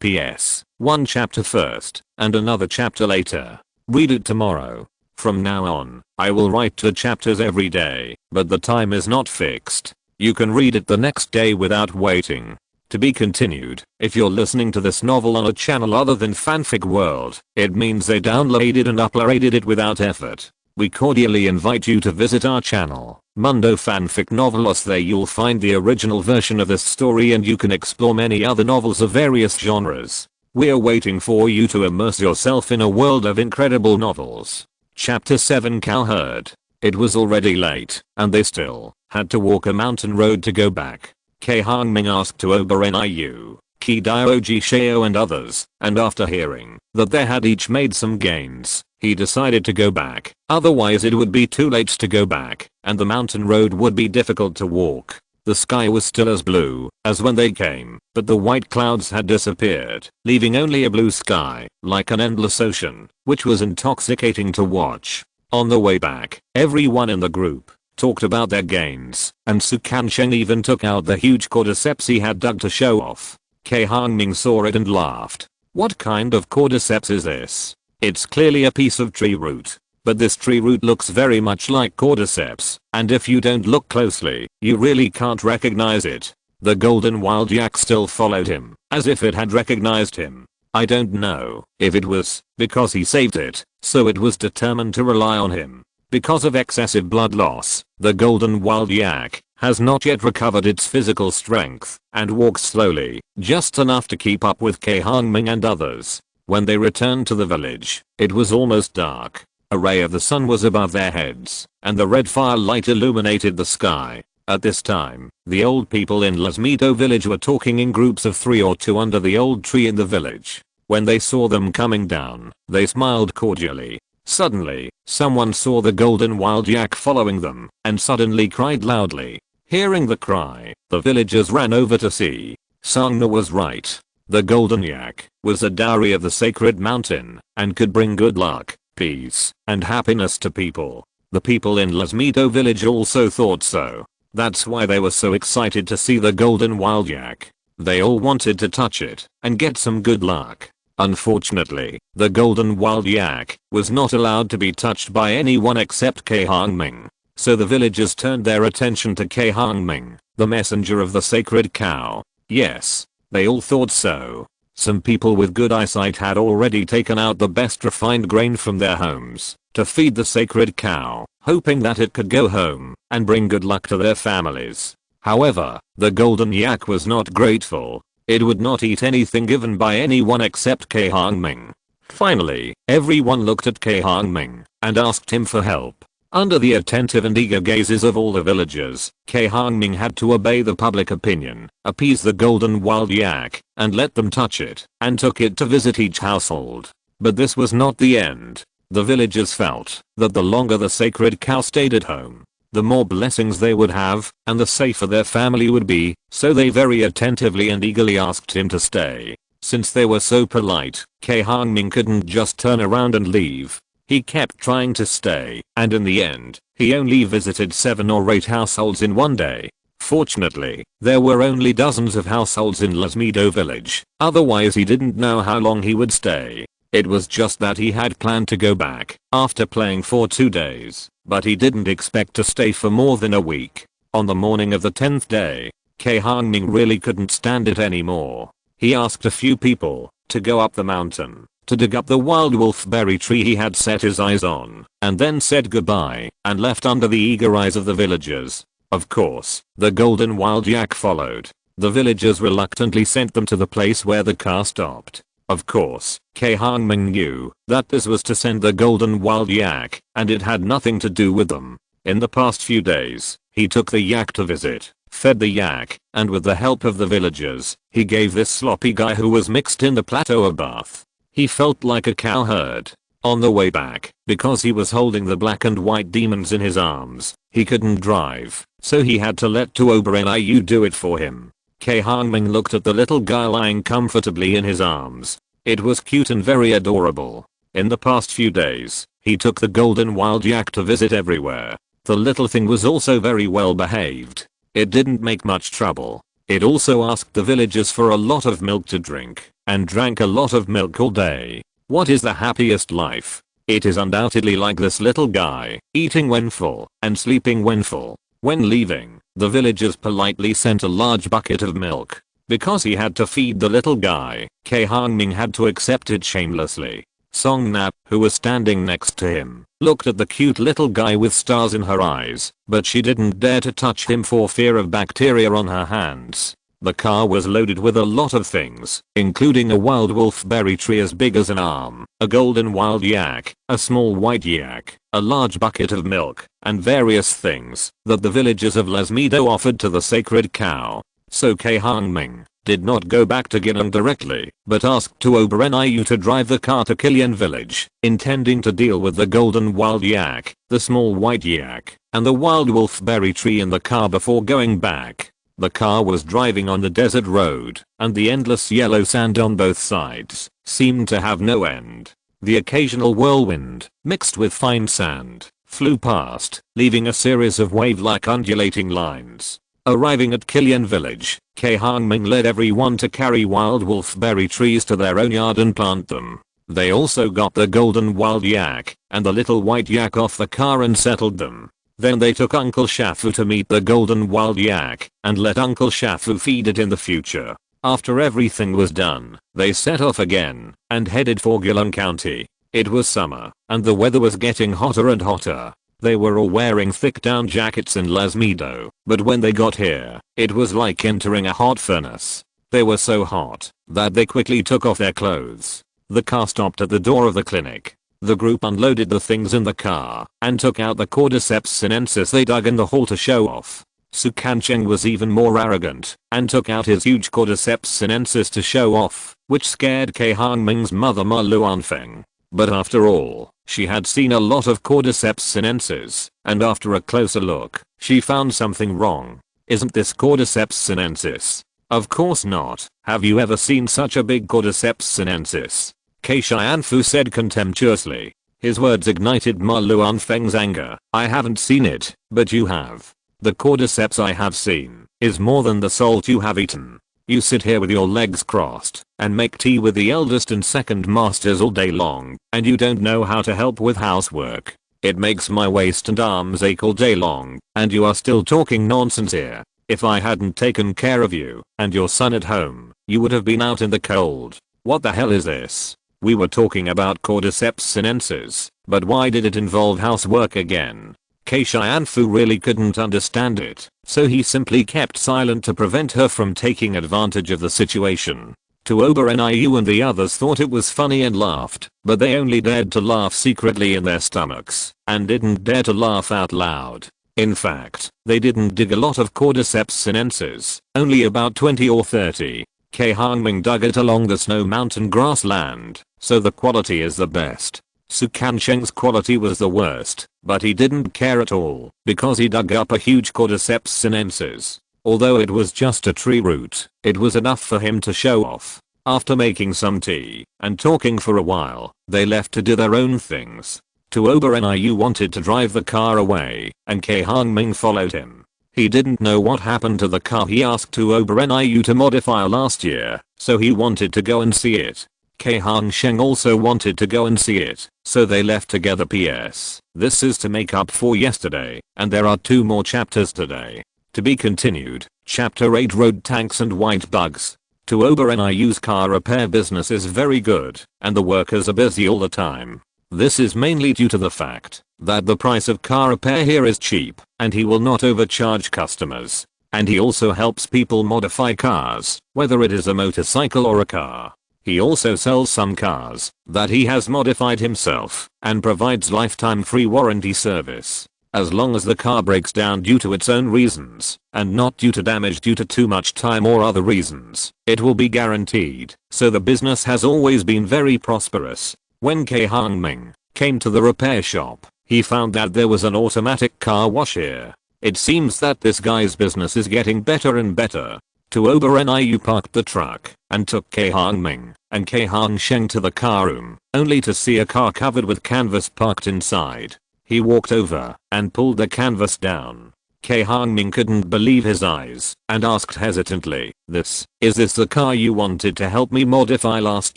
Speaker 1: P.S. One chapter first, and another chapter later. Read it tomorrow. From now on, I will write 2 chapters every day, but the time is not fixed. You can read it the next day without waiting. To be continued. If you're listening to this novel on a channel other than Fanfic World, it means they downloaded and uploaded it without effort. We cordially invite you to visit our channel, Mundo Fanfic Novelos. There you'll find the original version of this story and you can explore many other novels of various genres. We're waiting for you to immerse yourself in a world of incredible novels. Chapter 7 Cow Herd. It was already late, and they still had to walk a mountain road to go back. Cai Hongming asked to Obereniu, Ki Dioji Sheo and others, and after hearing that they had each made some gains, he decided to go back, otherwise it would be too late to go back, and the mountain road would be difficult to walk. The sky was still as blue as when they came, but the white clouds had disappeared, leaving only a blue sky, like an endless ocean, which was intoxicating to watch. On the way back, everyone in the group talked about their gains, and Scorching even took out the huge cordyceps he had dug to show off. Cai Hongming saw it and laughed. What kind of cordyceps is this? It's clearly a piece of tree root. But this tree root looks very much like cordyceps, and if you don't look closely, you really can't recognize it. The golden wild yak still followed him, as if it had recognized him. I don't know if it was because he saved it, so it was determined to rely on him. Because of excessive blood loss, the golden wild yak has not yet recovered its physical strength and walks slowly, just enough to keep up with Cai Hongming and others. When they returned to the village, it was almost dark. A ray of the sun was above their heads, and the red firelight illuminated the sky. At this time, the old people in Lasmito village were talking in groups of 3 or 2 under the old tree in the village. When they saw them coming down, they smiled cordially. Suddenly, someone saw the golden wild yak following them, and suddenly cried loudly. Hearing the cry, the villagers ran over to see. Sangna was right. The golden yak was a dowry of the sacred mountain, and could bring good luck, peace, and happiness to people. The people in Lasmito village also thought so. That's why they were so excited to see the golden wild yak. They all wanted to touch it and get some good luck. Unfortunately, the golden wild yak was not allowed to be touched by anyone except Cai Hongming. So the villagers turned their attention to Cai Hongming, the messenger of the sacred cow. Yes, they all thought so. Some people with good eyesight had already taken out the best refined grain from their homes to feed the sacred cow, hoping that it could go home and bring good luck to their families. However, the golden yak was not grateful. It would not eat anything given by anyone except Cai Hongming. Finally, everyone looked at Cai Hongming and asked him for help. Under the attentive and eager gazes of all the villagers, Cai Hongming had to obey the public opinion, appease the golden wild yak, and let them touch it, and took it to visit each household. But this was not the end. The villagers felt that the longer the sacred cow stayed at home, the more blessings they would have, and the safer their family would be, so they very attentively and eagerly asked him to stay. Since they were so polite, Cai Hongming couldn't just turn around and leave. He kept trying to stay, and in the end, he only visited 7 or 8 households in one day. Fortunately, there were only dozens of households in Lasmido village, otherwise he didn't know how long he would stay. It was just that he had planned to go back after playing for 2 days, but he didn't expect to stay for more than a week. On the morning of the 10th day, Cai Hongming really couldn't stand it anymore. He asked a few people to go up the mountain to dig up the wild wolfberry tree he had set his eyes on, and then said goodbye and left under the eager eyes of the villagers. Of course, the golden wild yak followed. The villagers reluctantly sent them to the place where the car stopped. Of course, Cai Hongming knew that this was to send the golden wild yak, and it had nothing to do with them. In the past few days, he took the yak to visit, fed the yak, and with the help of the villagers, he gave this sloppy guy who was mixed in the plateau a bath. He felt like a cowherd. On the way back, because he was holding the black and white demons in his arms, he couldn't drive, so he had to let Tuobereniu do it for him. Cai Hongming looked at the little guy lying comfortably in his arms. It was cute and very adorable. In the past few days, he took the golden wild yak to visit everywhere. The little thing was also very well behaved. It didn't make much trouble. It also asked the villagers for a lot of milk to drink, and drank a lot of milk all day. What is the happiest life? It is undoubtedly like this little guy, eating when full, and sleeping when full. When leaving, the villagers politely sent a large bucket of milk. Because he had to feed the little guy, Cai Hongming had to accept it shamelessly. Songnap, who was standing next to him, looked at the cute little guy with stars in her eyes, but she didn't dare to touch him for fear of bacteria on her hands. The car was loaded with a lot of things, including a wild wolfberry tree as big as an arm, a golden wild yak, a small white yak, a large bucket of milk, and various things that the villagers of Lasmido offered to the sacred cow. So Cai Hongming did not go back to Ginong directly, but asked Tuobereniu to drive the car to Kilian village, intending to deal with the golden wild yak, the small white yak, and the wild wolfberry tree in the car before going back. The car was driving on the desert road, and the endless yellow sand on both sides seemed to have no end. The occasional whirlwind, mixed with fine sand, flew past, leaving a series of wave-like undulating lines. Arriving at Kilian village, Cai Hongming led everyone to carry wild wolfberry trees to their own yard and plant them. They also got the golden wild yak and the little white yak off the car and settled them. Then they took Uncle Shafu to meet the golden wild yak and let Uncle Shafu feed it in the future. After everything was done, they set off again and headed for Gilong County. It was summer and the weather was getting hotter and hotter. They were all wearing thick down jackets in Lasmido, but when they got here, it was like entering a hot furnace. They were so hot that they quickly took off their clothes. The car stopped at the door of the clinic. The group unloaded the things in the car and took out the cordyceps sinensis they dug in the hall to show off. Sukancheng was even more arrogant and took out his huge cordyceps sinensis to show off, which scared Cai Hongming's mother Ma Luanfeng. But after all, she had seen a lot of cordyceps sinensis, and after a closer look, she found something wrong. Isn't this cordyceps sinensis? Of course not. Have you ever seen such a big cordyceps sinensis? Cai Shianfu said contemptuously. His words ignited Ma Luanfeng's anger. I haven't seen it, but you have. The cordyceps I have seen is more than the salt you have eaten. You sit here with your legs crossed and make tea with the eldest and second masters all day long, and you don't know how to help with housework. It makes my waist and arms ache all day long, and you are still talking nonsense here. If I hadn't taken care of you and your son at home, you would have been out in the cold. What the hell is this? We were talking about cordyceps sinensis. But why did it involve housework again? Cai Fu really couldn't understand it, so he simply kept silent to prevent her from taking advantage of the situation. Tuoba Niu and the others thought it was funny and laughed, but they only dared to laugh secretly in their stomachs, and didn't dare to laugh out loud. In fact, they didn't dig a lot of cordyceps sinensis, only about 20 or 30. Cai Hongming dug it along the snow mountain grassland, so the quality is the best. Su Kansheng's quality was the worst, but he didn't care at all, because he dug up a huge cordyceps sinensis. Although it was just a tree root, it was enough for him to show off. After making some tea, and talking for a while, they left to do their own things. Tuoba Niu wanted to drive the car away, and Cai Hongming followed him. He didn't know what happened to the car he asked Tuoba Niu to modify last year, so he wanted to go and see it. Cai Hongsheng also wanted to go and see it, so they left together. PS. This is to make up for yesterday, and there are 2 more chapters today. To be continued, Chapter 8 Road Tanks and White Bugs. Tuoba Niu's car repair business is very good, and the workers are busy all the time. This is mainly due to the fact that the price of car repair here is cheap, and he will not overcharge customers. And he also helps people modify cars, whether it is a motorcycle or a car. He also sells some cars that he has modified himself and provides lifetime free warranty service. As long as the car breaks down due to its own reasons and not due to damage due to too much time or other reasons, it will be guaranteed. So the business has always been very prosperous. When Cai Hongming came to the repair shop, he found that there was an automatic car wash here. It seems that this guy's business is getting better and better. Tuoba Niu parked the truck and took Cai Hongming and Cai Hongsheng to the car room, only to see a car covered with canvas parked inside. He walked over and pulled the canvas down. Cai Hongming couldn't believe his eyes and asked hesitantly, Is this the car you wanted to help me modify last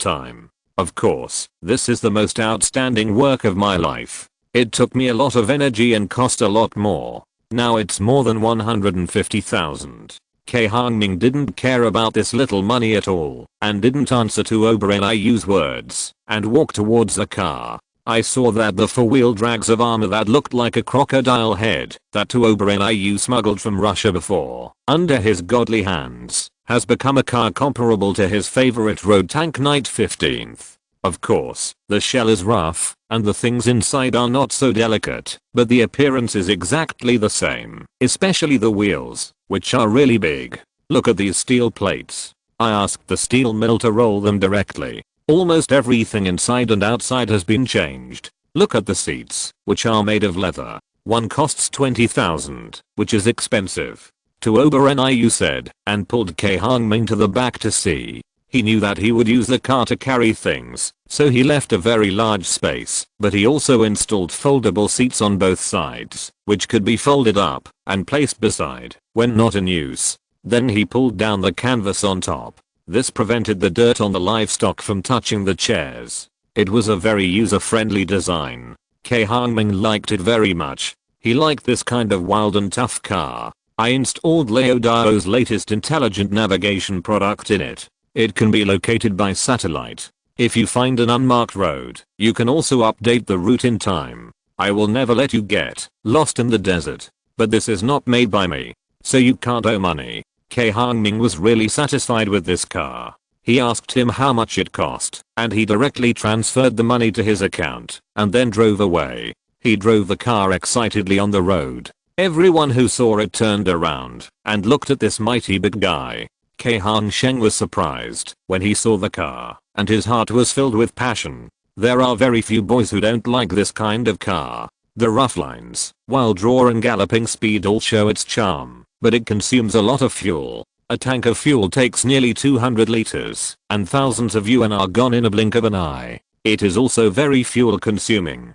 Speaker 1: time? Of course, this is the most outstanding work of my life. It took me a lot of energy and cost a lot more. Now it's more than 150,000. Cai Hongming didn't care about this little money at all and didn't answer Tuoba Niu's words and walked towards the car. I saw that the 4-wheel drags of armor that looked like a crocodile head that Tuoba Niu smuggled from Russia before, under his godly hands, has become a car comparable to his favorite road tank Knight 15th. Of course, the shell is rough, and the things inside are not so delicate, but the appearance is exactly the same, especially the wheels, which are really big. Look at these steel plates. I asked the steel mill to roll them directly. Almost everything inside and outside has been changed. Look at the seats, which are made of leather. One costs 20,000, which is expensive. Tuoba Niu said, and pulled Cai Hongming to the back to see. He knew that he would use the car to carry things, so he left a very large space, but he also installed foldable seats on both sides, which could be folded up and placed beside when not in use. Then he pulled down the canvas on top. This prevented the dirt on the livestock from touching the chairs. It was a very user-friendly design. Cai Hongming liked it very much. He liked this kind of wild and tough car. I installed Leodao's latest intelligent navigation product in it. It can be located by satellite. If you find an unmarked road, you can also update the route in time. I will never let you get lost in the desert. But this is not made by me, so you can't owe money. Cai Hongming was really satisfied with this car. He asked him how much it cost, and he directly transferred the money to his account, and then drove away. He drove the car excitedly on the road. Everyone who saw it turned around and looked at this mighty big guy. Cai Hongsheng was surprised when he saw the car, and his heart was filled with passion. There are very few boys who don't like this kind of car. The rough lines, wild draw and galloping speed all show its charm, but it consumes a lot of fuel. A tank of fuel takes nearly 200 liters, and thousands of yuan are gone in a blink of an eye. It is also very fuel consuming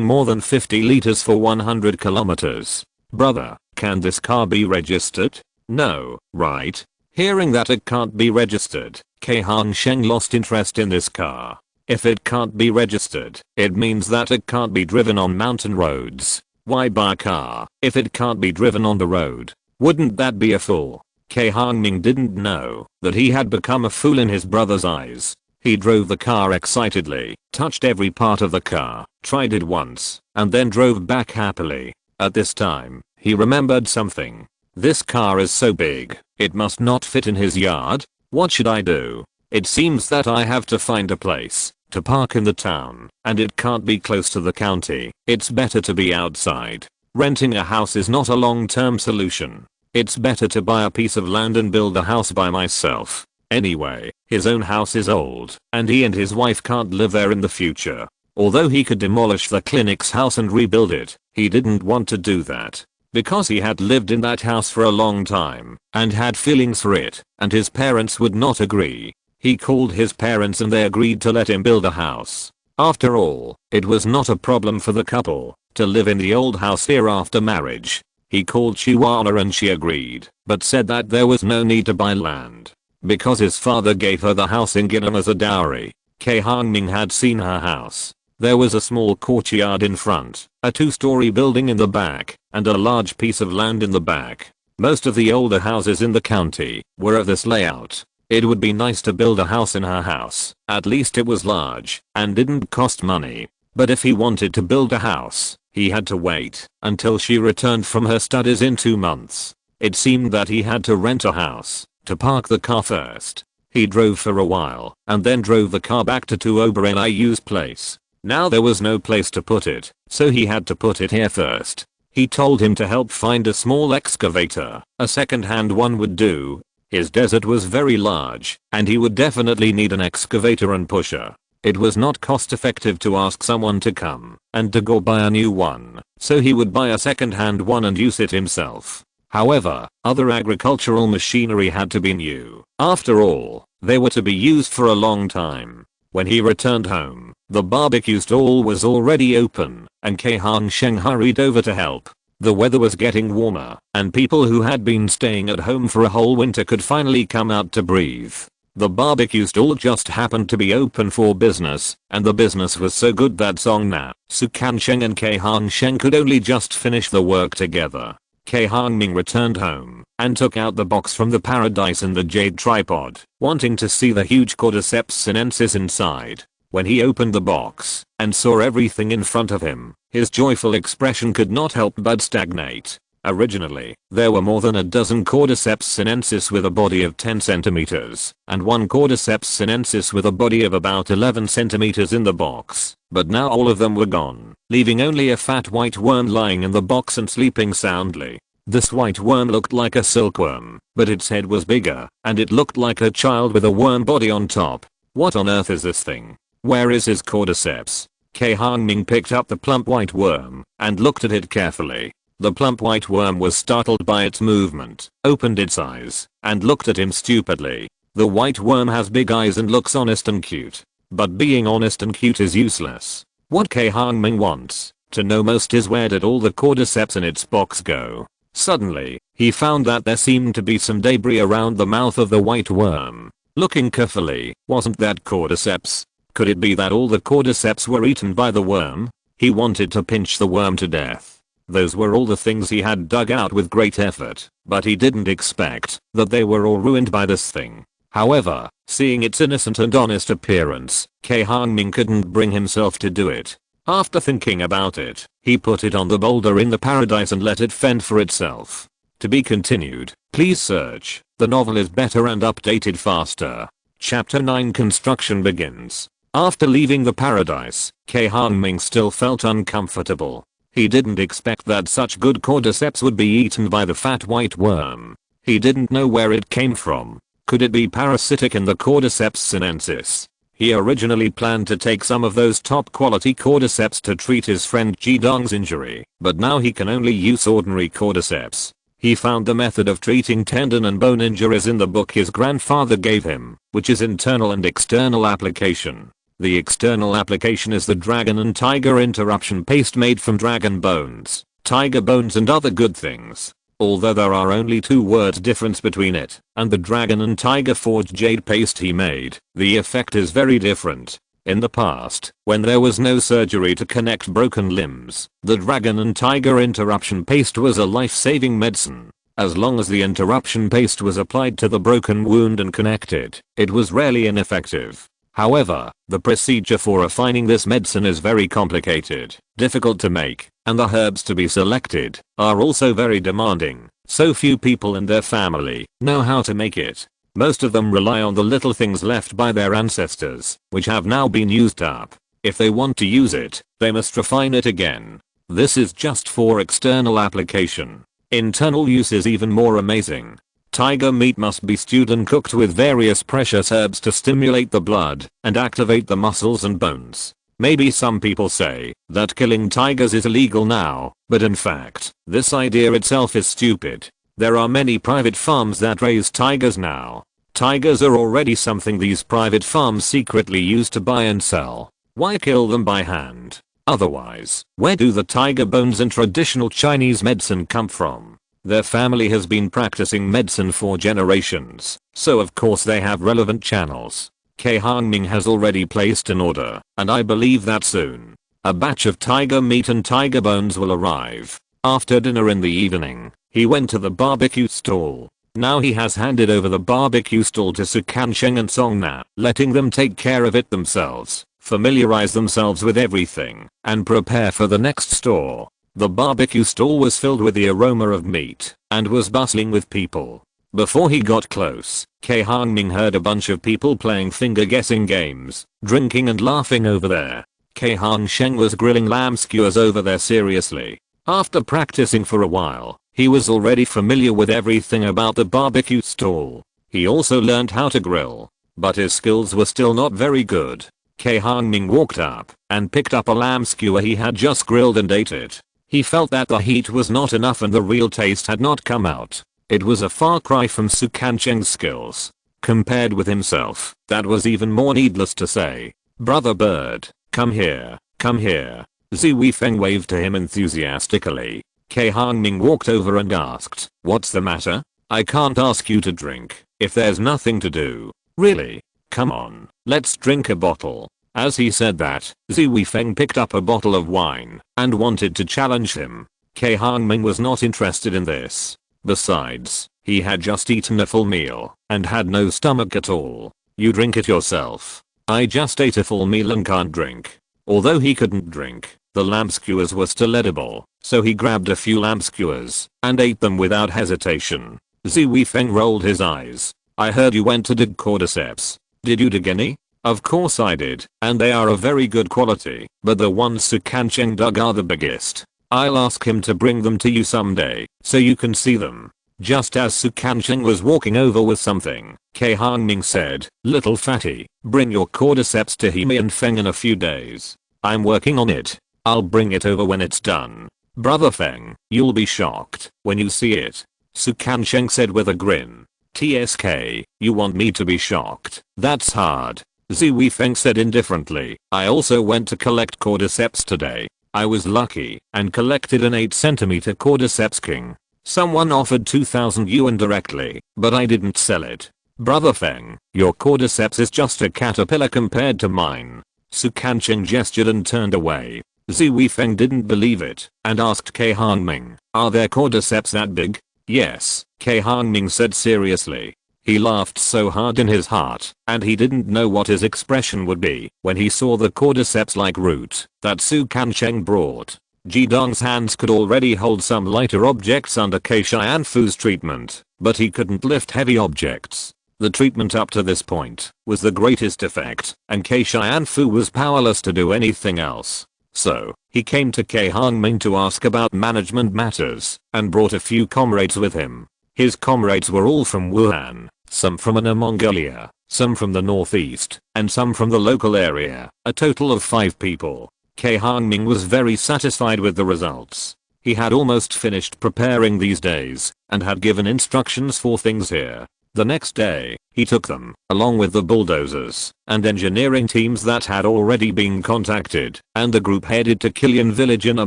Speaker 1: more than 50 liters for 100 kilometers. Brother, can this car be registered? No, right? Hearing that it can't be registered, Cai Hongsheng lost interest in this car. If it can't be registered, it means that it can't be driven on mountain roads. Why buy a car if it can't be driven on the road? Wouldn't that be a fool? Cai Hongming didn't know that he had become a fool in his brother's eyes. He drove the car excitedly, touched every part of the car, tried it once, and then drove back happily. At this time, he remembered something. This car is so big, it must not fit in his yard. What should I do? It seems that I have to find a place to park in the town, and it can't be close to the county. It's better to be outside. Renting a house is not a long-term solution. It's better to buy a piece of land and build a house by myself. Anyway, his own house is old, and he and his wife can't live there in the future. Although he could demolish the clinic's house and rebuild it, he didn't want to do that. Because he had lived in that house for a long time, and had feelings for it, and his parents would not agree. He called his parents and they agreed to let him build a house. After all, it was not a problem for the couple to live in the old house here after marriage. He called Chihuahua and she agreed, but said that there was no need to buy land, because his father gave her the house in Gillam as a dowry. Cai Hongming had seen her house. There was a small courtyard in front, a 2-story building in the back, and a large piece of land in the back. Most of the older houses in the county were of this layout. It would be nice to build a house in her house. At least it was large and didn't cost money. But if he wanted to build a house, he had to wait until she returned from her studies in 2 months. It seemed that he had to rent a house to park the car first. He drove for a while and then drove the car back to Tuobereniu's place. Now there was no place to put it, so he had to put it here first. He told him to help find a small excavator. A second-hand one would do. His desert was very large, and he would definitely need an excavator and pusher. It was not cost-effective to ask someone to come and to go buy a new one, so he would buy a second-hand one and use it himself. However, other agricultural machinery had to be new. After all, they were to be used for a long time. When he returned home, the barbecue stall was already open, and Cai Hongming hurried over to help. The weather was getting warmer, and people who had been staying at home for a whole winter could finally come out to breathe. The barbecue stall just happened to be open for business, and the business was so good that Song Na, Sukansheng and Cai Hongming could only just finish the work together. Cai Hongming returned home and took out the box from the paradise and the jade tripod, wanting to see the huge cordyceps sinensis inside. When he opened the box and saw everything in front of him, his joyful expression could not help but stagnate. Originally, there were more than a dozen cordyceps sinensis with a body of 10 centimeters, and one cordyceps sinensis with a body of about 11 centimeters in the box, but now all of them were gone, leaving only a fat white worm lying in the box and sleeping soundly. This white worm looked like a silkworm, but its head was bigger, and it looked like a child with a worm body on top. What on earth is this thing? Where is his cordyceps? Cai Hongming picked up the plump white worm and looked at it carefully. The plump white worm was startled by its movement, opened its eyes, and looked at him stupidly. The white worm has big eyes and looks honest and cute. But being honest and cute is useless. What Cai Hongming wants to know most is where did all the cordyceps in its box go? Suddenly, he found that there seemed to be some debris around the mouth of the white worm. Looking carefully, wasn't that cordyceps? Could it be that all the cordyceps were eaten by the worm? He wanted to pinch the worm to death. Those were all the things he had dug out with great effort, but he didn't expect that they were all ruined by this thing. However, seeing its innocent and honest appearance, Cai Hongming couldn't bring himself to do it. After thinking about it, he put it on the boulder in the paradise and let it fend for itself. To be continued, please search. The novel is better and updated faster. Chapter 9 Construction begins. After leaving the paradise, Cai Hongming still felt uncomfortable. He didn't expect that such good cordyceps would be eaten by the fat white worm. He didn't know where it came from. Could it be parasitic in the cordyceps sinensis? He originally planned to take some of those top quality cordyceps to treat his friend Jidong's injury, but now he can only use ordinary cordyceps. He found the method of treating tendon and bone injuries in the book his grandfather gave him, which is internal and external application. The external application is the dragon and tiger interruption paste made from dragon bones, tiger bones and other good things. Although there are only 2 words difference between it and the dragon and tiger forged jade paste he made, the effect is very different. In the past, when there was no surgery to connect broken limbs, the dragon and tiger interruption paste was a life-saving medicine. As long as the interruption paste was applied to the broken wound and connected, it was rarely ineffective. However, the procedure for refining this medicine is very complicated, difficult to make, and the herbs to be selected are also very demanding. So few people in their family know how to make it. Most of them rely on the little things left by their ancestors, which have now been used up. If they want to use it, they must refine it again. This is just for external application. Internal use is even more amazing. Tiger meat must be stewed and cooked with various precious herbs to stimulate the blood and activate the muscles and bones. Maybe some people say that killing tigers is illegal now, but in fact, this idea itself is stupid. There are many private farms that raise tigers now. Tigers are already something these private farms secretly use to buy and sell. Why kill them by hand? Otherwise, where do the tiger bones in traditional Chinese medicine come from? Their family has been practicing medicine for generations, so of course they have relevant channels. Cai Hongming has already placed an order, and I believe that soon a batch of tiger meat and tiger bones will arrive. After dinner in the evening, he went to the barbecue stall. Now he has handed over the barbecue stall to Su Kansheng and Song Na, letting them take care of it themselves, familiarize themselves with everything, and prepare for the next store. The barbecue stall was filled with the aroma of meat and was bustling with people. Before he got close, Cai Hongming heard a bunch of people playing finger guessing games, drinking and laughing over there. Cai Hongsheng was grilling lamb skewers over there seriously. After practicing for a while, he was already familiar with everything about the barbecue stall. He also learned how to grill, but his skills were still not very good. Cai Hongming walked up and picked up a lamb skewer he had just grilled and ate it. He felt that the heat was not enough and the real taste had not come out. It was a far cry from Su Kansheng's skills. Compared with himself, that was even more needless to say. Brother bird, come here, come here. Zi Weifeng waved to him enthusiastically. Cai Hongming walked over and asked, what's the matter? I can't ask you to drink if there's nothing to do. Really? Come on, let's drink a bottle. As he said that, Zi Weifeng picked up a bottle of wine and wanted to challenge him. Cai Hongming was not interested in this. Besides, he had just eaten a full meal and had no stomach at all. You drink it yourself. I just ate a full meal and can't drink. Although he couldn't drink, the lamb skewers were still edible, so he grabbed a few lamb skewers and ate them without hesitation. Zi Weifeng rolled his eyes. I heard you went to dig cordyceps. Did you dig any? Of course I did, and they are of very good quality, but the ones Su Kansheng dug are the biggest. I'll ask him to bring them to you someday, so you can see them. Just as Su Kansheng was walking over with something, Cai Hongming said, little fatty, bring your cordyceps to Himi and Feng in a few days. I'm working on it. I'll bring it over when it's done. Brother Feng, you'll be shocked when you see it. Su Kansheng said with a grin. TSK, you want me to be shocked? That's hard. Zi Weifeng said indifferently. I also went to collect cordyceps today. I was lucky and collected an 8cm cordyceps king. Someone offered 2,000 yuan directly, but I didn't sell it. Brother Feng, your cordyceps is just a caterpillar compared to mine. Su Kansheng gestured and turned away. Zi Weifeng didn't believe it and asked Cai Hongming, are there cordyceps that big? Yes, Cai Hongming said seriously. He laughed so hard in his heart, and he didn't know what his expression would be when he saw the cordyceps-like root that Su Kansheng brought. Jidong's hands could already hold some lighter objects under Cai Xianfu's treatment, but he couldn't lift heavy objects. The treatment up to this point was the greatest effect, and Cai Xianfu was powerless to do anything else. So, he came to Cai Hongming to ask about management matters, and brought a few comrades with him. His comrades were all from Wuhan, some from Inner Mongolia, some from the northeast, and some from the local area, a total of 5 people. Cai Hongming was very satisfied with the results. He had almost finished preparing these days, and had given instructions for things here. The next day, he took them, along with the bulldozers and engineering teams that had already been contacted, and the group headed to Kilian village in a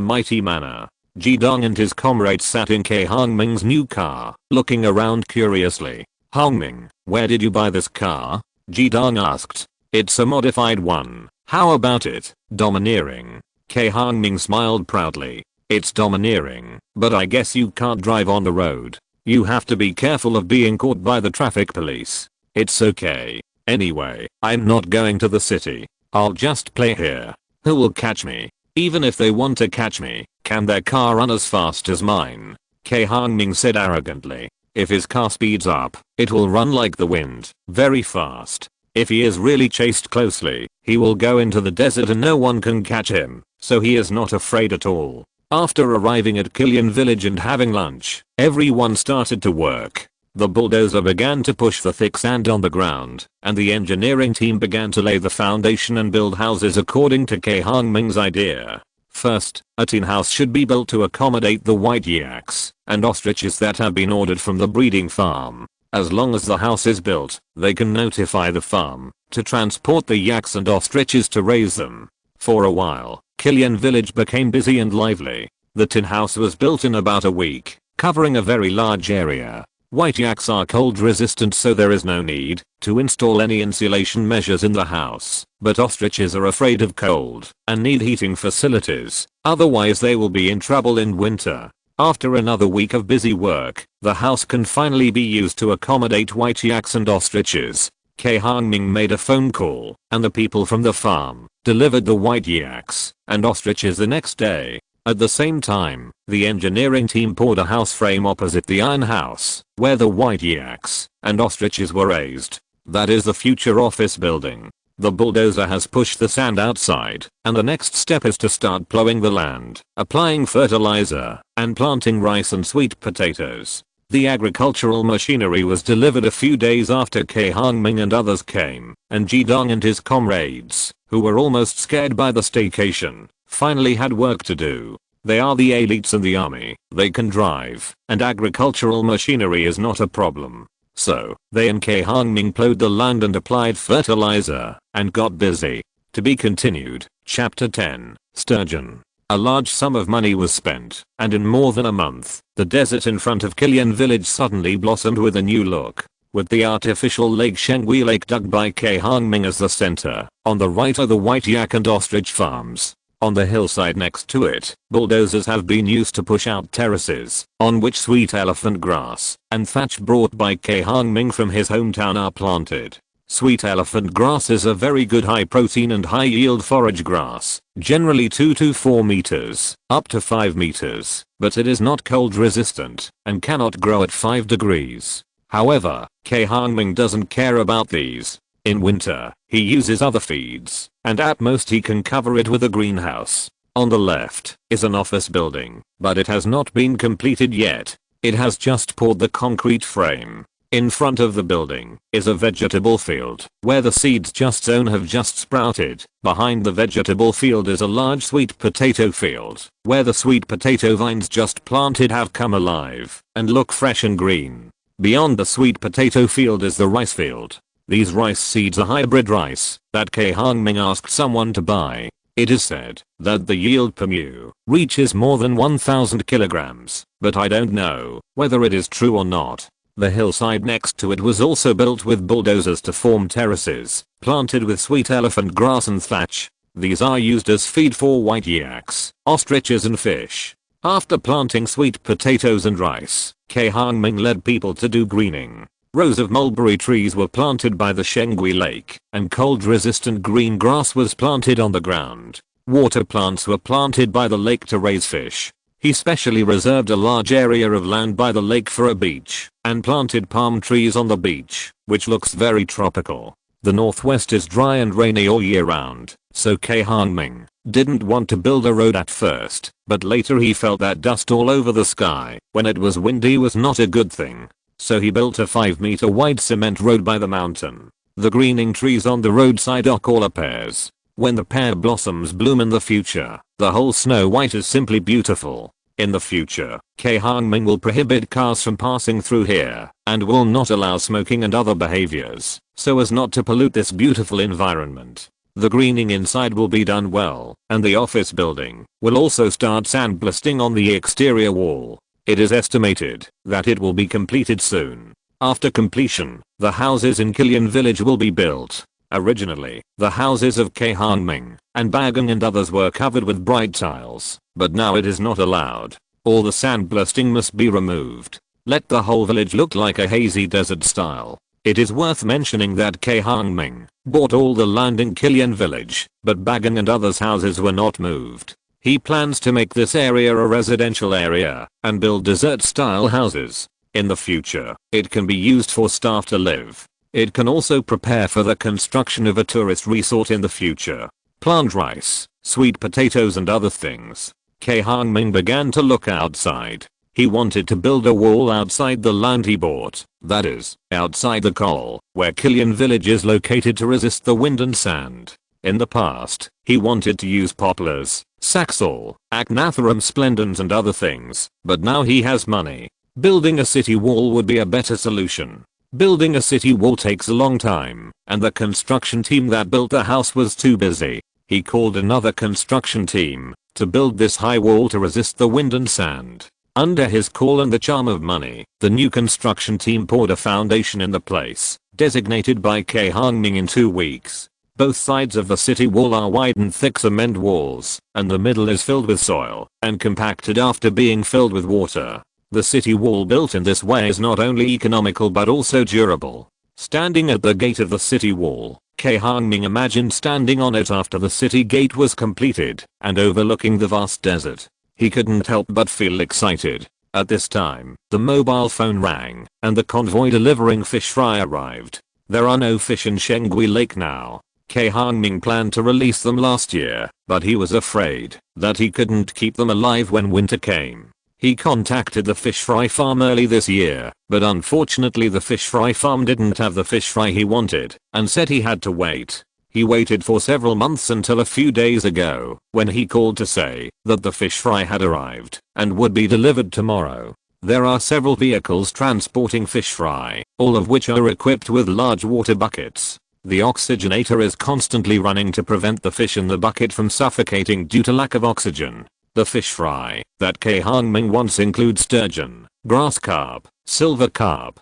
Speaker 1: mighty manner. Jidong and his comrades sat in Cai Hongming's new car, looking around curiously. Hongming, where did you buy this car? Jidong asked. It's a modified one. How about it? Domineering. Cai Hongming smiled proudly. It's domineering, but I guess you can't drive on the road. You have to be careful of being caught by the traffic police. It's okay. Anyway, I'm not going to the city. I'll just play here. Who will catch me? Even if they want to catch me, can their car run as fast as mine? Cai Hongming said arrogantly. If his car speeds up, it will run like the wind, very fast. If he is really chased closely, he will go into the desert and no one can catch him, so he is not afraid at all. After arriving at Killian village and having lunch, everyone started to work. The bulldozer began to push the thick sand on the ground, and the engineering team began to lay the foundation and build houses according to Cai Hongming's idea. First, a tin house should be built to accommodate the white yaks and ostriches that have been ordered from the breeding farm. As long as the house is built, they can notify the farm to transport the yaks and ostriches to raise them. For a while, Killian village became busy and lively. The tin house was built in about a week, covering a very large area. White yaks are cold resistant, so there is no need to install any insulation measures in the house, but ostriches are afraid of cold and need heating facilities, otherwise they will be in trouble in winter. After another week of busy work, the house can finally be used to accommodate white yaks and ostriches. Cai Hongming made a phone call, and the people from the farm delivered the white yaks and ostriches the next day. At the same time, the engineering team poured a house frame opposite the iron house, where the white yaks and ostriches were raised. That is the future office building. The bulldozer has pushed the sand outside, and the next step is to start plowing the land, applying fertilizer, and planting rice and sweet potatoes. The agricultural machinery was delivered a few days after Cai Hongming and others came, and Jidong and his comrades, who were almost scared by the staycation, finally had work to do. They are the elites in the army, they can drive, and agricultural machinery is not a problem. So, they and Cai Hongming plowed the land and applied fertilizer, and got busy. To be continued. Chapter 10. Sturgeon. A large sum of money was spent, and in more than a month, the desert in front of Killian village suddenly blossomed with a new look. With the artificial Lake Shengui Lake dug by Cai Hongming as the center, on the right are the white yak and ostrich farms. On the hillside next to it, bulldozers have been used to push out terraces, on which sweet elephant grass and thatch brought by Cai Hongming from his hometown are planted. Sweet elephant grass is a very good high protein and high yield forage grass, generally 2 to 4 meters, up to 5 meters, but it is not cold resistant and cannot grow at 5 degrees. However, Cai Hongming doesn't care about these. In winter, he uses other feeds, and at most he can cover it with a greenhouse. On the left is an office building, but it has not been completed yet. It has just poured the concrete frame. In front of the building is a vegetable field, where the seeds just sown have just sprouted. Behind the vegetable field is a large sweet potato field, where the sweet potato vines just planted have come alive, and look fresh and green. Beyond the sweet potato field is the rice field. These rice seeds are hybrid rice that Cai Hongming asked someone to buy. It is said that the yield per mu reaches more than 1,000 kilograms, but I don't know whether it is true or not. The hillside next to it was also built with bulldozers to form terraces, planted with sweet elephant grass and thatch. These are used as feed for white yaks, ostriches and fish. After planting sweet potatoes and rice, Cai Hongming led people to do greening. Rows of mulberry trees were planted by the Shengui Lake, and cold-resistant green grass was planted on the ground. Water plants were planted by the lake to raise fish. He specially reserved a large area of land by the lake for a beach, and planted palm trees on the beach, which looks very tropical. The northwest is dry and rainy all year round, so Cai Hongming didn't want to build a road at first, but later he felt that dust all over the sky when it was windy was not a good thing. So he built a 5-meter wide cement road by the mountain. The greening trees on the roadside are koala pears. When the pear blossoms bloom in the future, the whole Snow White is simply beautiful. In the future, Cai Hongming will prohibit cars from passing through here, and will not allow smoking and other behaviors, so as not to pollute this beautiful environment. The greening inside will be done well, and the office building will also start sandblasting on the exterior wall. It is estimated that it will be completed soon. After completion, the houses in Killian village will be built. Originally, the houses of Cai Hongming and Bagong and others were covered with bright tiles, but now it is not allowed. All the sandblasting must be removed. Let the whole village look like a hazy desert style. It is worth mentioning that Cai Hongming bought all the land in Kilian village, but Bagan and others' houses were not moved. He plans to make this area a residential area and build desert-style houses. In the future, it can be used for staff to live. It can also prepare for the construction of a tourist resort in the future. Plant rice, sweet potatoes and other things. Cai Hongming began to look outside. He wanted to build a wall outside the land he bought, that is, outside the col, where Kilian village is located, to resist the wind and sand. In the past, he wanted to use poplars, saxaul, acnatharum splendens and other things, but now he has money. Building a city wall would be a better solution. Building a city wall takes a long time, and the construction team that built the house was too busy. He called another construction team to build this high wall to resist the wind and sand. Under his call and the charm of money, the new construction team poured a foundation in the place designated by Cai Hongming in 2 weeks. Both sides of the city wall are wide and thick cement walls, and the middle is filled with soil and compacted after being filled with water. The city wall built in this way is not only economical but also durable. Standing at the gate of the city wall, Cai Hongming imagined standing on it after the city gate was completed and overlooking the vast desert. He couldn't help but feel excited. At this time, the mobile phone rang, and the convoy delivering fish fry arrived. There are no fish in Shengui Lake now. Cai Hongming planned to release them last year, but he was afraid that he couldn't keep them alive when winter came. He contacted the fish fry farm early this year, but unfortunately the fish fry farm didn't have the fish fry he wanted, and said he had to wait. He waited for several months until a few days ago, when he called to say that the fish fry had arrived and would be delivered tomorrow. There are several vehicles transporting fish fry, all of which are equipped with large water buckets. The oxygenator is constantly running to prevent the fish in the bucket from suffocating due to lack of oxygen. The fish fry that Cai Hongming wants include sturgeon, grass carp, silver carp,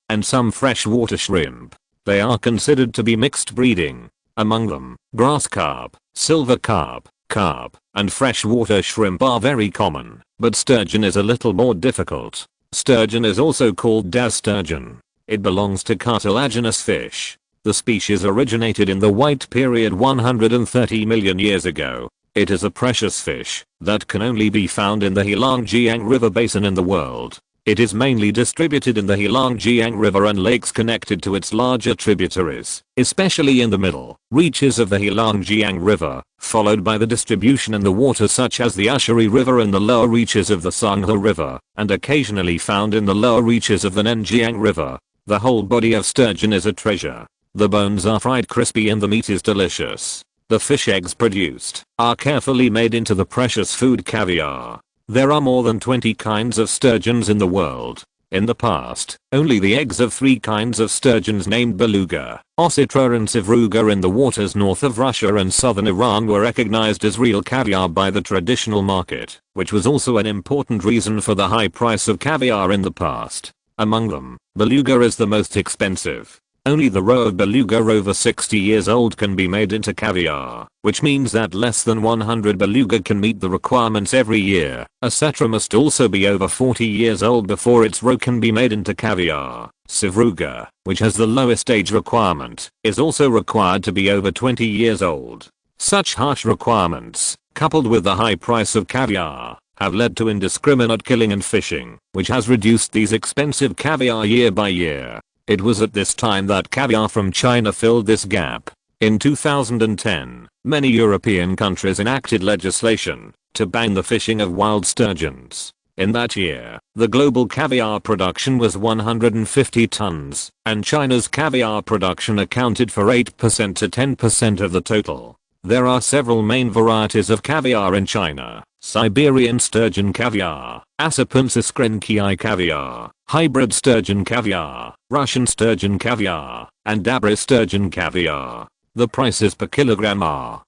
Speaker 1: and some freshwater shrimp. They are considered to be mixed breeding. Among them, grass carp, silver carp, and freshwater shrimp are very common, but sturgeon is a little more difficult. Sturgeon is also called das sturgeon. It belongs to cartilaginous fish. The species originated in the White period 130 million years ago. It is a precious fish that can only be found in the Heilongjiang River basin in the world. It is mainly distributed in the Heilongjiang River and lakes connected to its larger tributaries, especially in the middle reaches of the Heilongjiang River, followed by the distribution in the water such as the Ushiri River and the lower reaches of the Songhe River, and occasionally found in the lower reaches of the Nenjiang River. The whole body of sturgeon is a treasure. The bones are fried crispy and the meat is delicious. The fish eggs produced are carefully made into the precious food caviar. There are more than 20 kinds of sturgeons in the world. In the past, only the eggs of 3 kinds of sturgeons named beluga, ossitra and sivruga in the waters north of Russia and southern Iran were recognized as real caviar by the traditional market, which was also an important reason for the high price of caviar in the past. Among them, beluga is the most expensive. Only the roe of beluga over 60 years old can be made into caviar, which means that less than 100 beluga can meet the requirements every year. A setra must also be over 40 years old before its roe can be made into caviar. Sivruga, which has the lowest age requirement, is also required to be over 20 years old. Such harsh requirements, coupled with the high price of caviar, have led to indiscriminate killing and fishing, which has reduced these expensive caviar year by year. It was at this time that caviar from China filled this gap. In 2010, many European countries enacted legislation to ban the fishing of wild sturgeons. In that year, the global caviar production was 150 tons, and China's caviar production accounted for 8% to 10% of the total. There are several main varieties of caviar in China: Siberian sturgeon caviar, Asipensis krenkii caviar, hybrid sturgeon caviar, Russian sturgeon caviar, and Dabra sturgeon caviar. The prices per kilogram are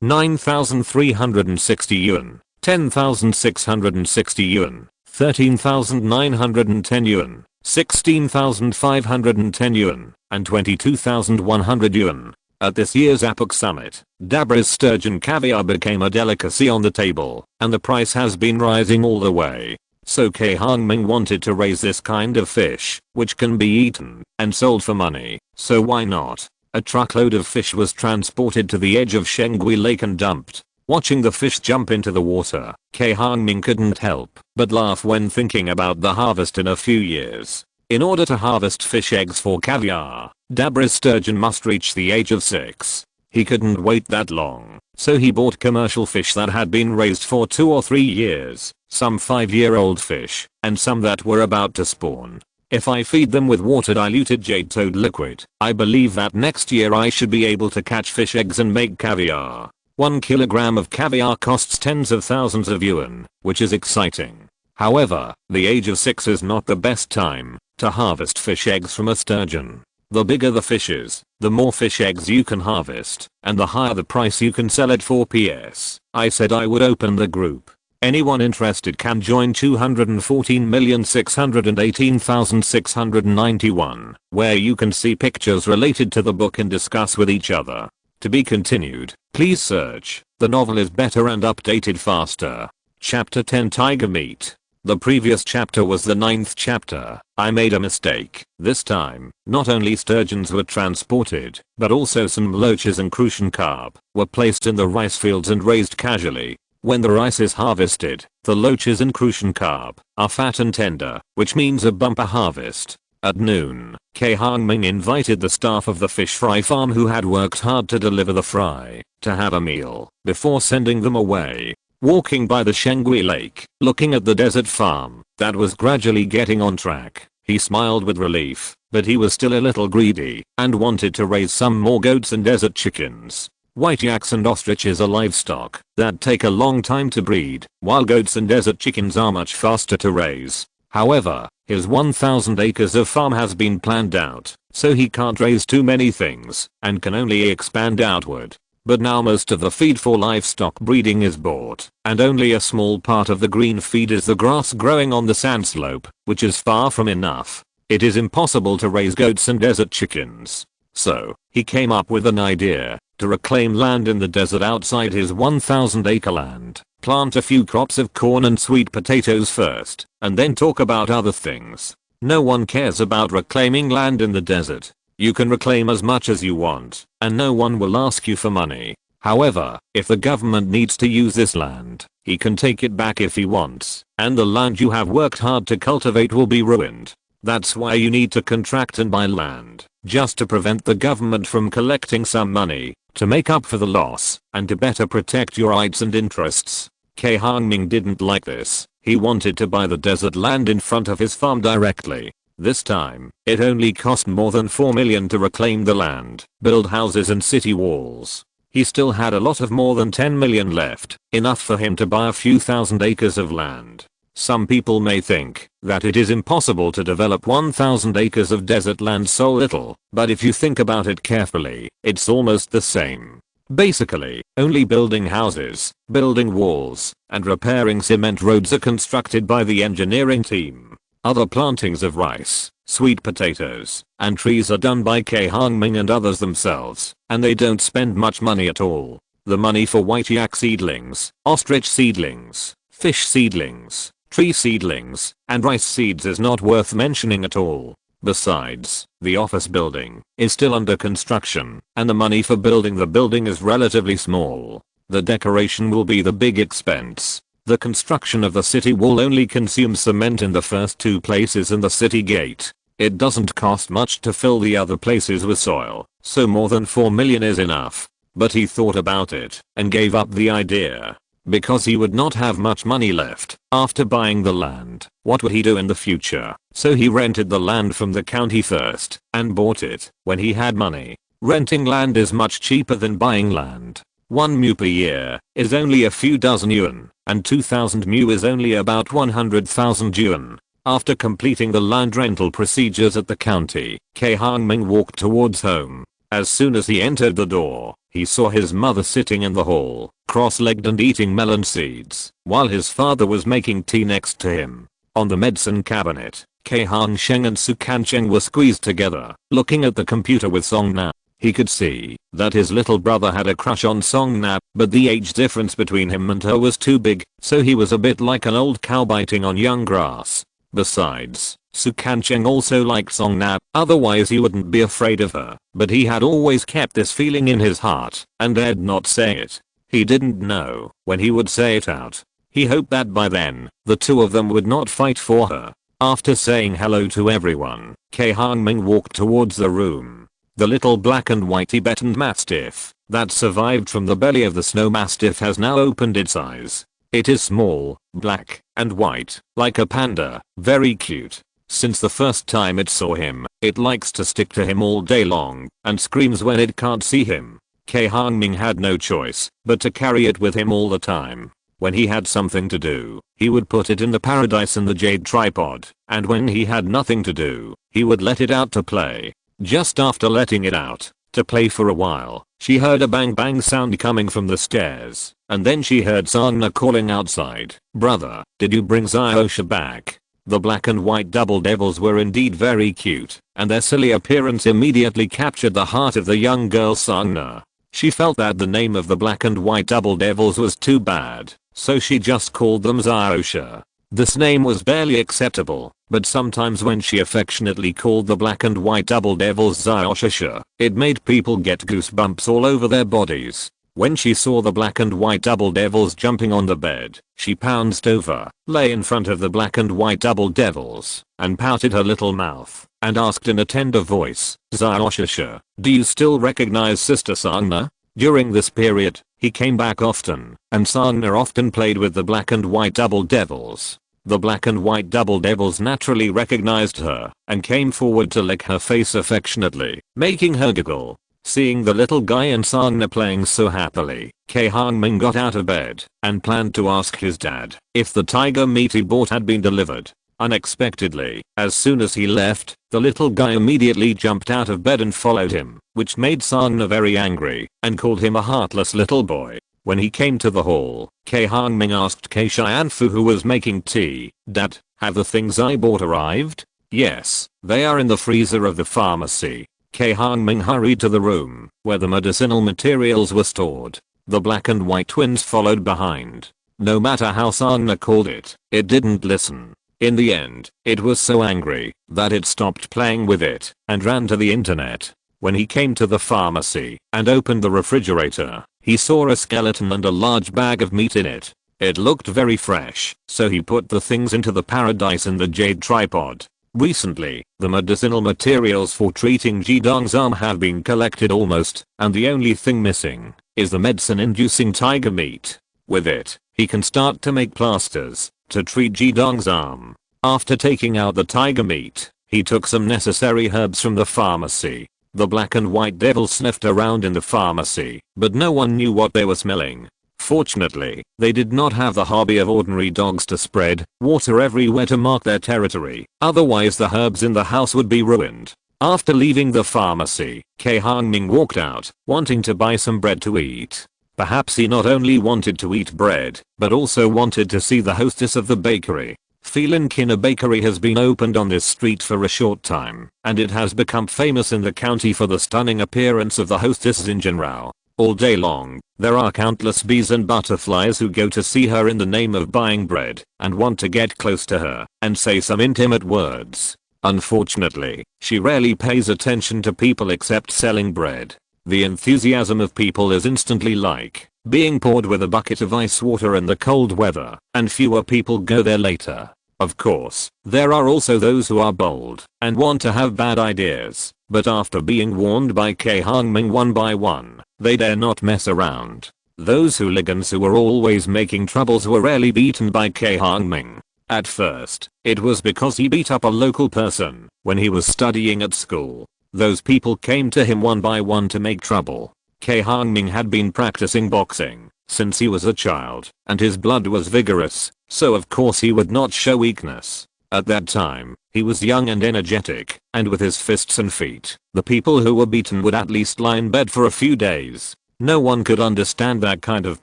Speaker 1: 9,360 yuan, 10,660 yuan, 13,910 yuan, 16,510 yuan, and 22,100 yuan. At this year's APEC summit, Dabra's sturgeon caviar became a delicacy on the table, and the price has been rising all the way. So Cai Hongming wanted to raise this kind of fish, which can be eaten and sold for money, so why not? A truckload of fish was transported to the edge of Shengui Lake and dumped. Watching the fish jump into the water, Cai Hongming couldn't help but laugh when thinking about the harvest in a few years. In order to harvest fish eggs for caviar, Dabra's sturgeon must reach the age of 6. He couldn't wait that long, so he bought commercial fish that had been raised for 2 or 3 years, some 5-year-old fish, and some that were about to spawn. If I feed them with water diluted jade toad liquid, I believe that next year I should be able to catch fish eggs and make caviar. 1 kilogram of caviar costs tens of thousands of yuan, which is exciting. However, the age of 6 is not the best time to harvest fish eggs from a sturgeon. The bigger the fish is, the more fish eggs you can harvest, and the higher the price you can sell it for. PS. I said I would open the group. Anyone interested can join 214,618,691, where you can see pictures related to the book and discuss with each other. To be continued, please search. The novel is better and updated faster. Chapter 10 Tiger Meat. The previous chapter was the 9th chapter. I made a mistake. This time, not only sturgeons were transported, but also some loaches and crucian carp were placed in the rice fields and raised casually. When the rice is harvested, the loaches and crucian carp are fat and tender, which means a bumper harvest. At noon, Cai Hongming invited the staff of the fish fry farm who had worked hard to deliver the fry to have a meal before sending them away. Walking by the Shengui Lake, looking at the desert farm that was gradually getting on track, he smiled with relief, but he was still a little greedy and wanted to raise some more goats and desert chickens. White yaks and ostriches are livestock that take a long time to breed, while goats and desert chickens are much faster to raise. However, his 1,000 acres of farm has been planned out, so he can't raise too many things and can only expand outward. But now most of the feed for livestock breeding is bought, and only a small part of the green feed is the grass growing on the sand slope, which is far from enough. It is impossible to raise goats and desert chickens. So, he came up with an idea to reclaim land in the desert outside his 1,000 acre land, plant a few crops of corn and sweet potatoes first, and then talk about other things. No one cares about reclaiming land in the desert. You can reclaim as much as you want, and no one will ask you for money. However, if the government needs to use this land, he can take it back if he wants, and the land you have worked hard to cultivate will be ruined. That's why you need to contract and buy land, just to prevent the government from collecting some money, to make up for the loss, and to better protect your rights and interests. Cai Hongming didn't like this. He wanted to buy the desert land in front of his farm directly. This time, it only cost more than 4 million to reclaim the land, build houses and city walls. He still had a lot of more than 10 million left, enough for him to buy a few thousand acres of land. Some people may think that it is impossible to develop 1,000 acres of desert land so little, but if you think about it carefully, it's almost the same. Basically, only building houses, building walls, and repairing cement roads are constructed by the engineering team. Other plantings of rice, sweet potatoes, and trees are done by Cai Hongming and others themselves, and they don't spend much money at all. The money for white yak seedlings, ostrich seedlings, fish seedlings, tree seedlings, and rice seeds is not worth mentioning at all. Besides, the office building is still under construction, and the money for building the building is relatively small. The decoration will be the big expense. The construction of the city wall only consumes cement in the first 2 places and the city gate. It doesn't cost much to fill the other places with soil, so more than 4 million is enough. But he thought about it and gave up the idea. Because he would not have much money left after buying the land. What would he do in the future? So he rented the land from the county first and bought it when he had money. Renting land is much cheaper than buying land. 1 mu per year is only a few dozen yuan, and 2,000 mu is only about 100,000 yuan. After completing the land rental procedures at the county, Cai Hongming walked towards home. As soon as he entered the door, he saw his mother sitting in the hall, cross-legged and eating melon seeds, while his father was making tea next to him. On the medicine cabinet, Cai Hongsheng and Su Kancheng were squeezed together, looking at the computer with Song Na. He could see that his little brother had a crush on Songna, but the age difference between him and her was too big, so he was a bit like an old cow biting on young grass. Besides, Su Kancheng also liked Songna, otherwise he wouldn't be afraid of her, but he had always kept this feeling in his heart and dared not say it. He didn't know when he would say it out. He hoped that by then, the two of them would not fight for her. After saying hello to everyone, Cai Hongming walked towards the room. The little black and white Tibetan mastiff that survived from the belly of the snow mastiff has now opened its eyes. It is small, black, and white, like a panda, very cute. Since the first time it saw him, it likes to stick to him all day long and screams when it can't see him. Cai Hongming had no choice but to carry it with him all the time. When he had something to do, he would put it in the paradise in the jade tripod, and when he had nothing to do, he would let it out to play. Just after letting it out to play for a while, she heard a bang bang sound coming from the stairs, and then she heard Sangna calling outside, "Brother, did you bring Zyosha back?" The black and white double devils were indeed very cute, and their silly appearance immediately captured the heart of the young girl Sangna. She felt that the name of the black and white double devils was too bad, so she just called them Zyosha. This name was barely acceptable, but sometimes when she affectionately called the black and white double devils Zyosha, it made people get goosebumps all over their bodies. When she saw the black and white double devils jumping on the bed, she pounced over, lay in front of the black and white double devils, and pouted her little mouth, and asked in a tender voice, "Zyosha, do you still recognize Sister Sangna?" During this period, he came back often, and Sangna often played with the black and white double devils. The black and white double devils naturally recognized her, and came forward to lick her face affectionately, making her giggle. Seeing the little guy and Sangna playing so happily, Cai Hongming got out of bed, and planned to ask his dad if the tiger meat he bought had been delivered. Unexpectedly, as soon as he left, the little guy immediately jumped out of bed and followed him, which made Sangna very angry, and called him a heartless little boy. When he came to the hall, Cai Hongming asked Cai Shianfu, who was making tea, "Dad, have the things I bought arrived?" "Yes, they are in the freezer of the pharmacy." Cai Hongming hurried to the room where the medicinal materials were stored. The black and white twins followed behind. No matter how Sangna called it, it didn't listen. In the end, it was so angry that it stopped playing with it and ran to the internet. When he came to the pharmacy and opened the refrigerator, he saw a skeleton and a large bag of meat in it. It looked very fresh, so he put the things into the paradise in the jade tripod. Recently, the medicinal materials for treating Jidong's arm have been collected almost, and the only thing missing is the medicine-inducing tiger meat. With it, he can start to make plasters to treat Jidong's arm. After taking out the tiger meat, he took some necessary herbs from the pharmacy. The black and white devils sniffed around in the pharmacy, but no one knew what they were smelling. Fortunately, they did not have the hobby of ordinary dogs to spread water everywhere to mark their territory, otherwise the herbs in the house would be ruined. After leaving the pharmacy, Cai Hongming walked out, wanting to buy some bread to eat. Perhaps he not only wanted to eat bread, but also wanted to see the hostess of the bakery. Feilinkin bakery has been opened on this street for a short time, and it has become famous in the county for the stunning appearance of the hostess Jinrao. All day long, there are countless bees and butterflies who go to see her in the name of buying bread, and want to get close to her and say some intimate words. Unfortunately, she rarely pays attention to people except selling bread. The enthusiasm of people is instantly like being poured with a bucket of ice water in the cold weather, and fewer people go there later. Of course, there are also those who are bold and want to have bad ideas, but after being warned by Cai Hongming one by one, they dare not mess around. Those hooligans who were always making troubles were rarely beaten by Cai Hongming. At first, it was because he beat up a local person when he was studying at school. Those people came to him one by one to make trouble. Cai Hongming had been practicing boxing since he was a child, and his blood was vigorous, so of course he would not show weakness. At that time, he was young and energetic, and with his fists and feet, the people who were beaten would at least lie in bed for a few days. No one could understand that kind of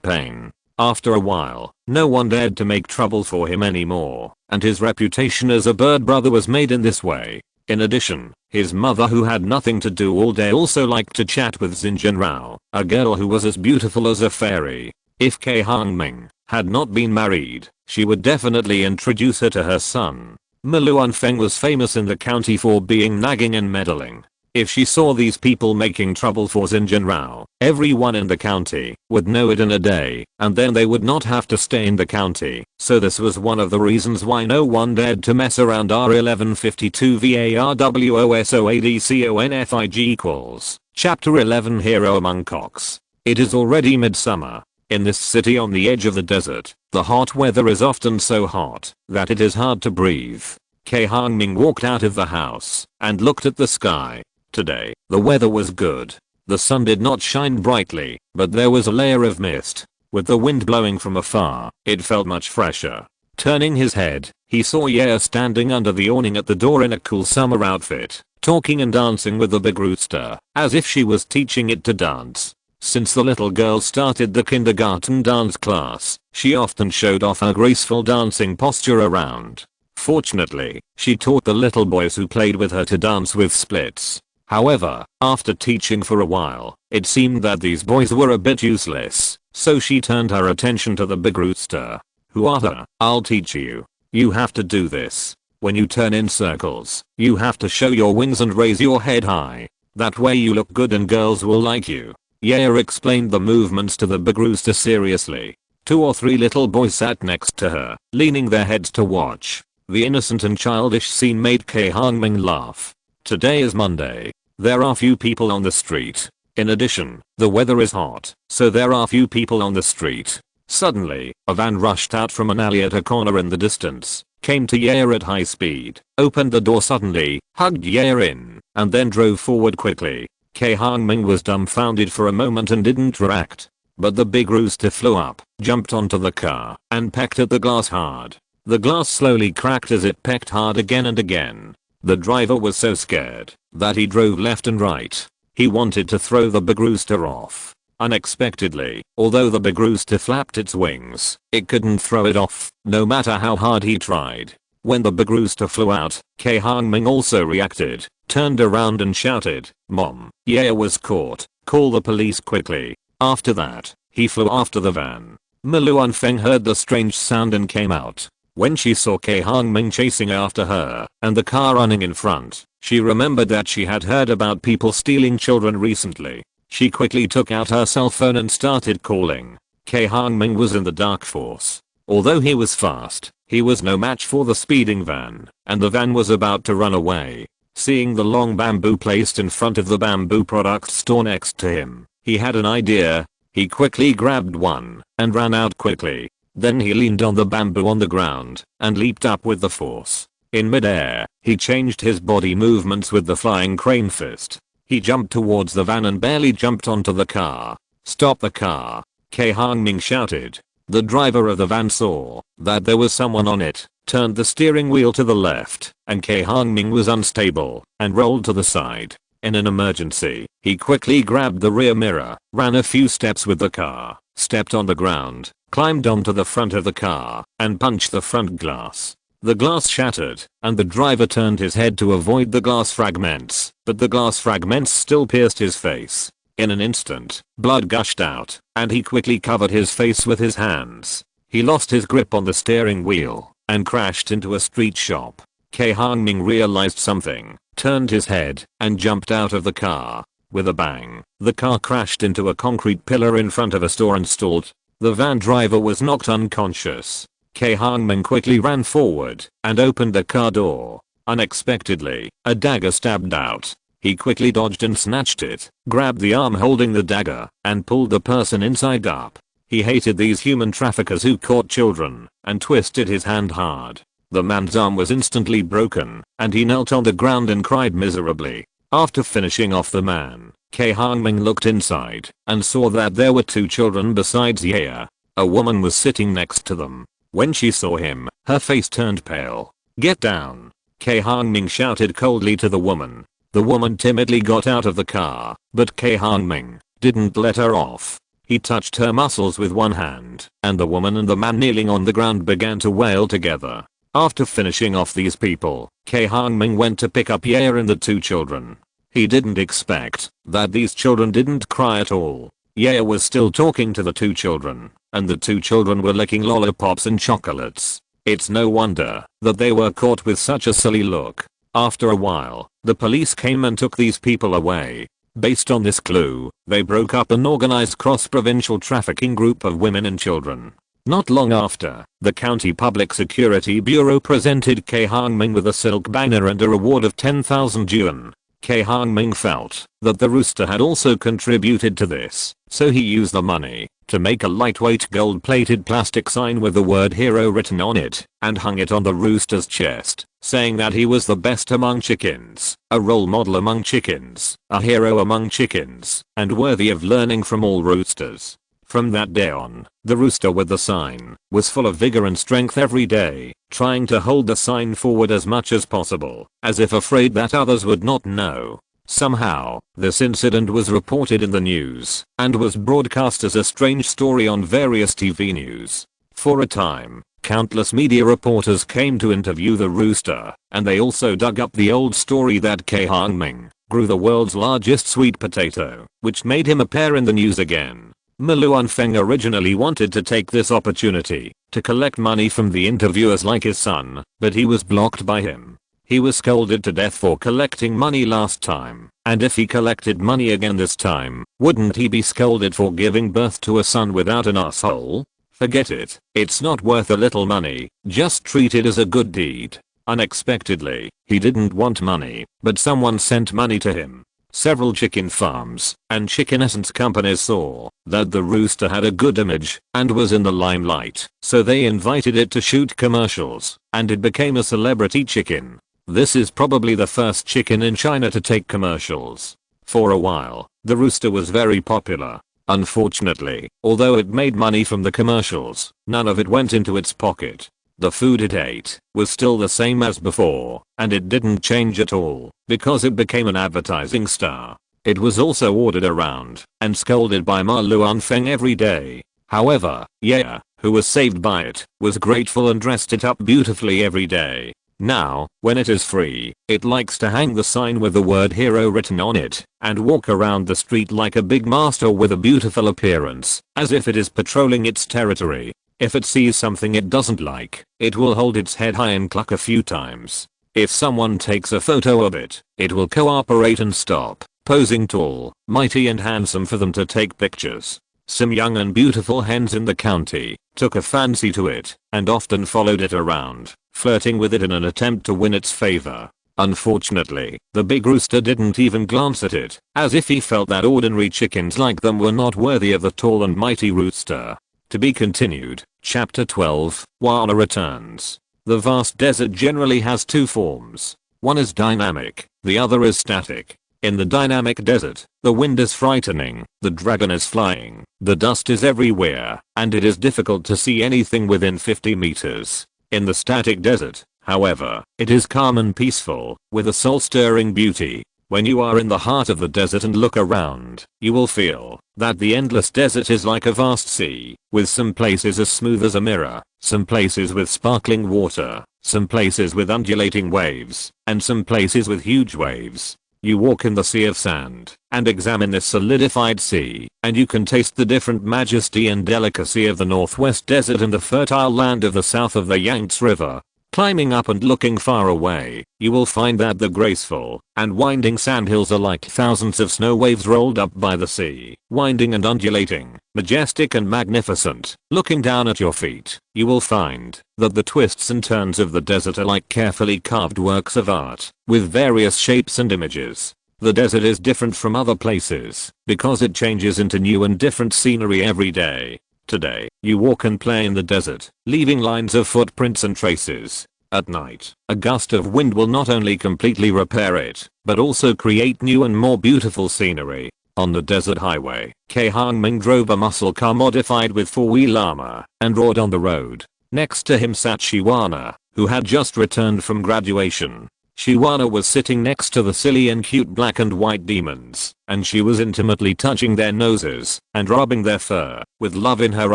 Speaker 1: pain. After a while, no one dared to make trouble for him anymore, and his reputation as a bird brother was made in this way. In addition, his mother, who had nothing to do all day, also liked to chat with Xinjianrao, a girl who was as beautiful as a fairy. If Cai Hongming had not been married, she would definitely introduce her to her son. Luanfeng was famous in the county for being nagging and meddling. If she saw these people making trouble for Xinjianrao, everyone in the county would know it in a day, and then they would not have to stay in the county. So this was one of the reasons why no one dared to mess around. R1152 VARWOSOADCONFIG equals. Chapter 11 Hero Among Cocks. It is already midsummer. In this city on the edge of the desert, the hot weather is often so hot that it is hard to breathe. Cai Hongming walked out of the house and looked at the sky. Today, the weather was good. The sun did not shine brightly, but there was a layer of mist. With the wind blowing from afar, it felt much fresher. Turning his head, he saw Yaya standing under the awning at the door in a cool summer outfit, talking and dancing with the big rooster, as if she was teaching it to dance. Since the little girl started the kindergarten dance class, she often showed off her graceful dancing posture around. Fortunately, she taught the little boys who played with her to dance with splits. However, after teaching for a while, it seemed that these boys were a bit useless, so she turned her attention to the big rooster. Who are you? I'll teach you. You have to do this. When you turn in circles, you have to show your wings and raise your head high. That way you look good and girls will like you. Yaya explained the movements to the big rooster seriously. 2 or 3 little boys sat next to her, leaning their heads to watch. The innocent and childish scene made Cai Hongming laugh. Today is Monday. There are few people on the street. In addition, the weather is hot, so there are few people on the street. Suddenly, a van rushed out from an alley at a corner in the distance, came to Yaya at high speed, opened the door suddenly, hugged Yaya in, and then drove forward quickly. Cai Hongming was dumbfounded for a moment and didn't react. But the big rooster flew up, jumped onto the car, and pecked at the glass hard. The glass slowly cracked as it pecked hard again and again. The driver was so scared that he drove left and right. He wanted to throw the big rooster off. Unexpectedly, although the big rooster flapped its wings, it couldn't throw it off, no matter how hard he tried. When the big rooster flew out, Cai Hongming also reacted, turned around and shouted, "Mom, Yaya was caught, call the police quickly." After that, he flew after the van. Luanfeng heard the strange sound and came out. When she saw Cai Hongming chasing after her and the car running in front, she remembered that she had heard about people stealing children recently. She quickly took out her cell phone and started calling. Cai Hongming was in the dark force. Although he was fast, he was no match for the speeding van, and the van was about to run away. Seeing the long bamboo placed in front of the bamboo product store next to him, he had an idea. He quickly grabbed one and ran out quickly. Then he leaned on the bamboo on the ground and leaped up with the force. In midair, he changed his body movements with the flying crane fist. He jumped towards the van and barely jumped onto the car. "Stop the car!" Cai Hongming shouted. The driver of the van saw that there was someone on it, turned the steering wheel to the left, and Cai Hongming was unstable and rolled to the side. In an emergency, he quickly grabbed the rear mirror, ran a few steps with the car, stepped on the ground, climbed onto the front of the car, and punched the front glass. The glass shattered, and the driver turned his head to avoid the glass fragments, but the glass fragments still pierced his face. In an instant, blood gushed out, and he quickly covered his face with his hands. He lost his grip on the steering wheel, and crashed into a street shop. Cai Hongming realized something, turned his head, and jumped out of the car. With a bang, the car crashed into a concrete pillar in front of a store and stalled. The van driver was knocked unconscious. Cai Hongming quickly ran forward and opened the car door. Unexpectedly, a dagger stabbed out. He quickly dodged and snatched it, grabbed the arm holding the dagger, and pulled the person inside up. He hated these human traffickers who caught children, and twisted his hand hard. The man's arm was instantly broken, and he knelt on the ground and cried miserably. After finishing off the man, Cai Hongming looked inside and saw that there were 2 children besides Yaya. A woman was sitting next to them. When she saw him, her face turned pale. "Get down!" Cai Hongming shouted coldly to the woman. The woman timidly got out of the car, but Cai Hongming didn't let her off. He touched her muscles with one hand, and the woman and the man kneeling on the ground began to wail together. After finishing off these people, Cai Hongming went to pick up Ye and the two children. He didn't expect that these children didn't cry at all. Ye was still talking to the two children, and the two children were licking lollipops and chocolates. It's no wonder that they were caught with such a silly look. After a while, the police came and took these people away. Based on this clue, they broke up an organized cross-provincial trafficking group of women and children. Not long after, the County Public Security Bureau presented Cai Hongming with a silk banner and a reward of 10,000 yuan. Cai Hongming felt that the rooster had also contributed to this, so he used the money to make a lightweight gold-plated plastic sign with the word hero written on it, and hung it on the rooster's chest, saying that he was the best among chickens, a role model among chickens, a hero among chickens, and worthy of learning from all roosters. From that day on, the rooster with the sign was full of vigor and strength every day, trying to hold the sign forward as much as possible, as if afraid that others would not know. Somehow, this incident was reported in the news, and was broadcast as a strange story on various TV news. For a time, countless media reporters came to interview the rooster, and they also dug up the old story that Cai Hongming grew the world's largest sweet potato, which made him appear in the news again. Luan Feng originally wanted to take this opportunity to collect money from the interviewers like his son, but he was blocked by him. He was scolded to death for collecting money last time, and if he collected money again this time, wouldn't he be scolded for giving birth to a son without an asshole? Forget it, it's not worth a little money, just treat it as a good deed. Unexpectedly, he didn't want money, but someone sent money to him. Several chicken farms and chicken essence companies saw that the rooster had a good image and was in the limelight, so they invited it to shoot commercials, and it became a celebrity chicken. This is probably the first chicken in China to take commercials. For a while, the rooster was very popular. Unfortunately, although it made money from the commercials, none of it went into its pocket. The food it ate was still the same as before, and it didn't change at all, because it became an advertising star. It was also ordered around and scolded by Ma Luanfeng every day. However, Ye, who was saved by it, was grateful and dressed it up beautifully every day. Now, when it is free, it likes to hang the sign with the word hero written on it, and walk around the street like a big master with a beautiful appearance, as if it is patrolling its territory. If it sees something it doesn't like, it will hold its head high and cluck a few times. If someone takes a photo of it, it will cooperate and stop, posing tall, mighty and handsome for them to take pictures. Some young and beautiful hens in the county took a fancy to it, and often followed it around, flirting with it in an attempt to win its favor. Unfortunately, the big rooster didn't even glance at it, as if he felt that ordinary chickens like them were not worthy of the tall and mighty rooster. To be continued. Chapter 12, Wana returns. The vast desert generally has two forms. One is dynamic, the other is static. In the dynamic desert, the wind is frightening, the dragon is flying, the dust is everywhere, and it is difficult to see anything within 50 meters. In the static desert, however, it is calm and peaceful, with a soul-stirring beauty. When you are in the heart of the desert and look around, you will feel that the endless desert is like a vast sea, with some places as smooth as a mirror, some places with sparkling water, some places with undulating waves, and some places with huge waves. You walk in the sea of sand, and examine this solidified sea, and you can taste the different majesty and delicacy of the northwest desert and the fertile land of the south of the Yangtze River. Climbing up and looking far away, you will find that the graceful and winding sandhills are like thousands of snow waves rolled up by the sea, winding and undulating, majestic and magnificent. Looking down at your feet, you will find that the twists and turns of the desert are like carefully carved works of art, with various shapes and images. The desert is different from other places, because it changes into new and different scenery every day. Today, you walk and play in the desert, leaving lines of footprints and traces. At night, a gust of wind will not only completely repair it, but also create new and more beautiful scenery. On the desert highway, Cai Hongming drove a muscle car modified with four-wheel armor, and rode on the road. Next to him sat Shiwana, who had just returned from graduation. Shiwana was sitting next to the silly and cute black and white demons, and she was intimately touching their noses and rubbing their fur, with love in her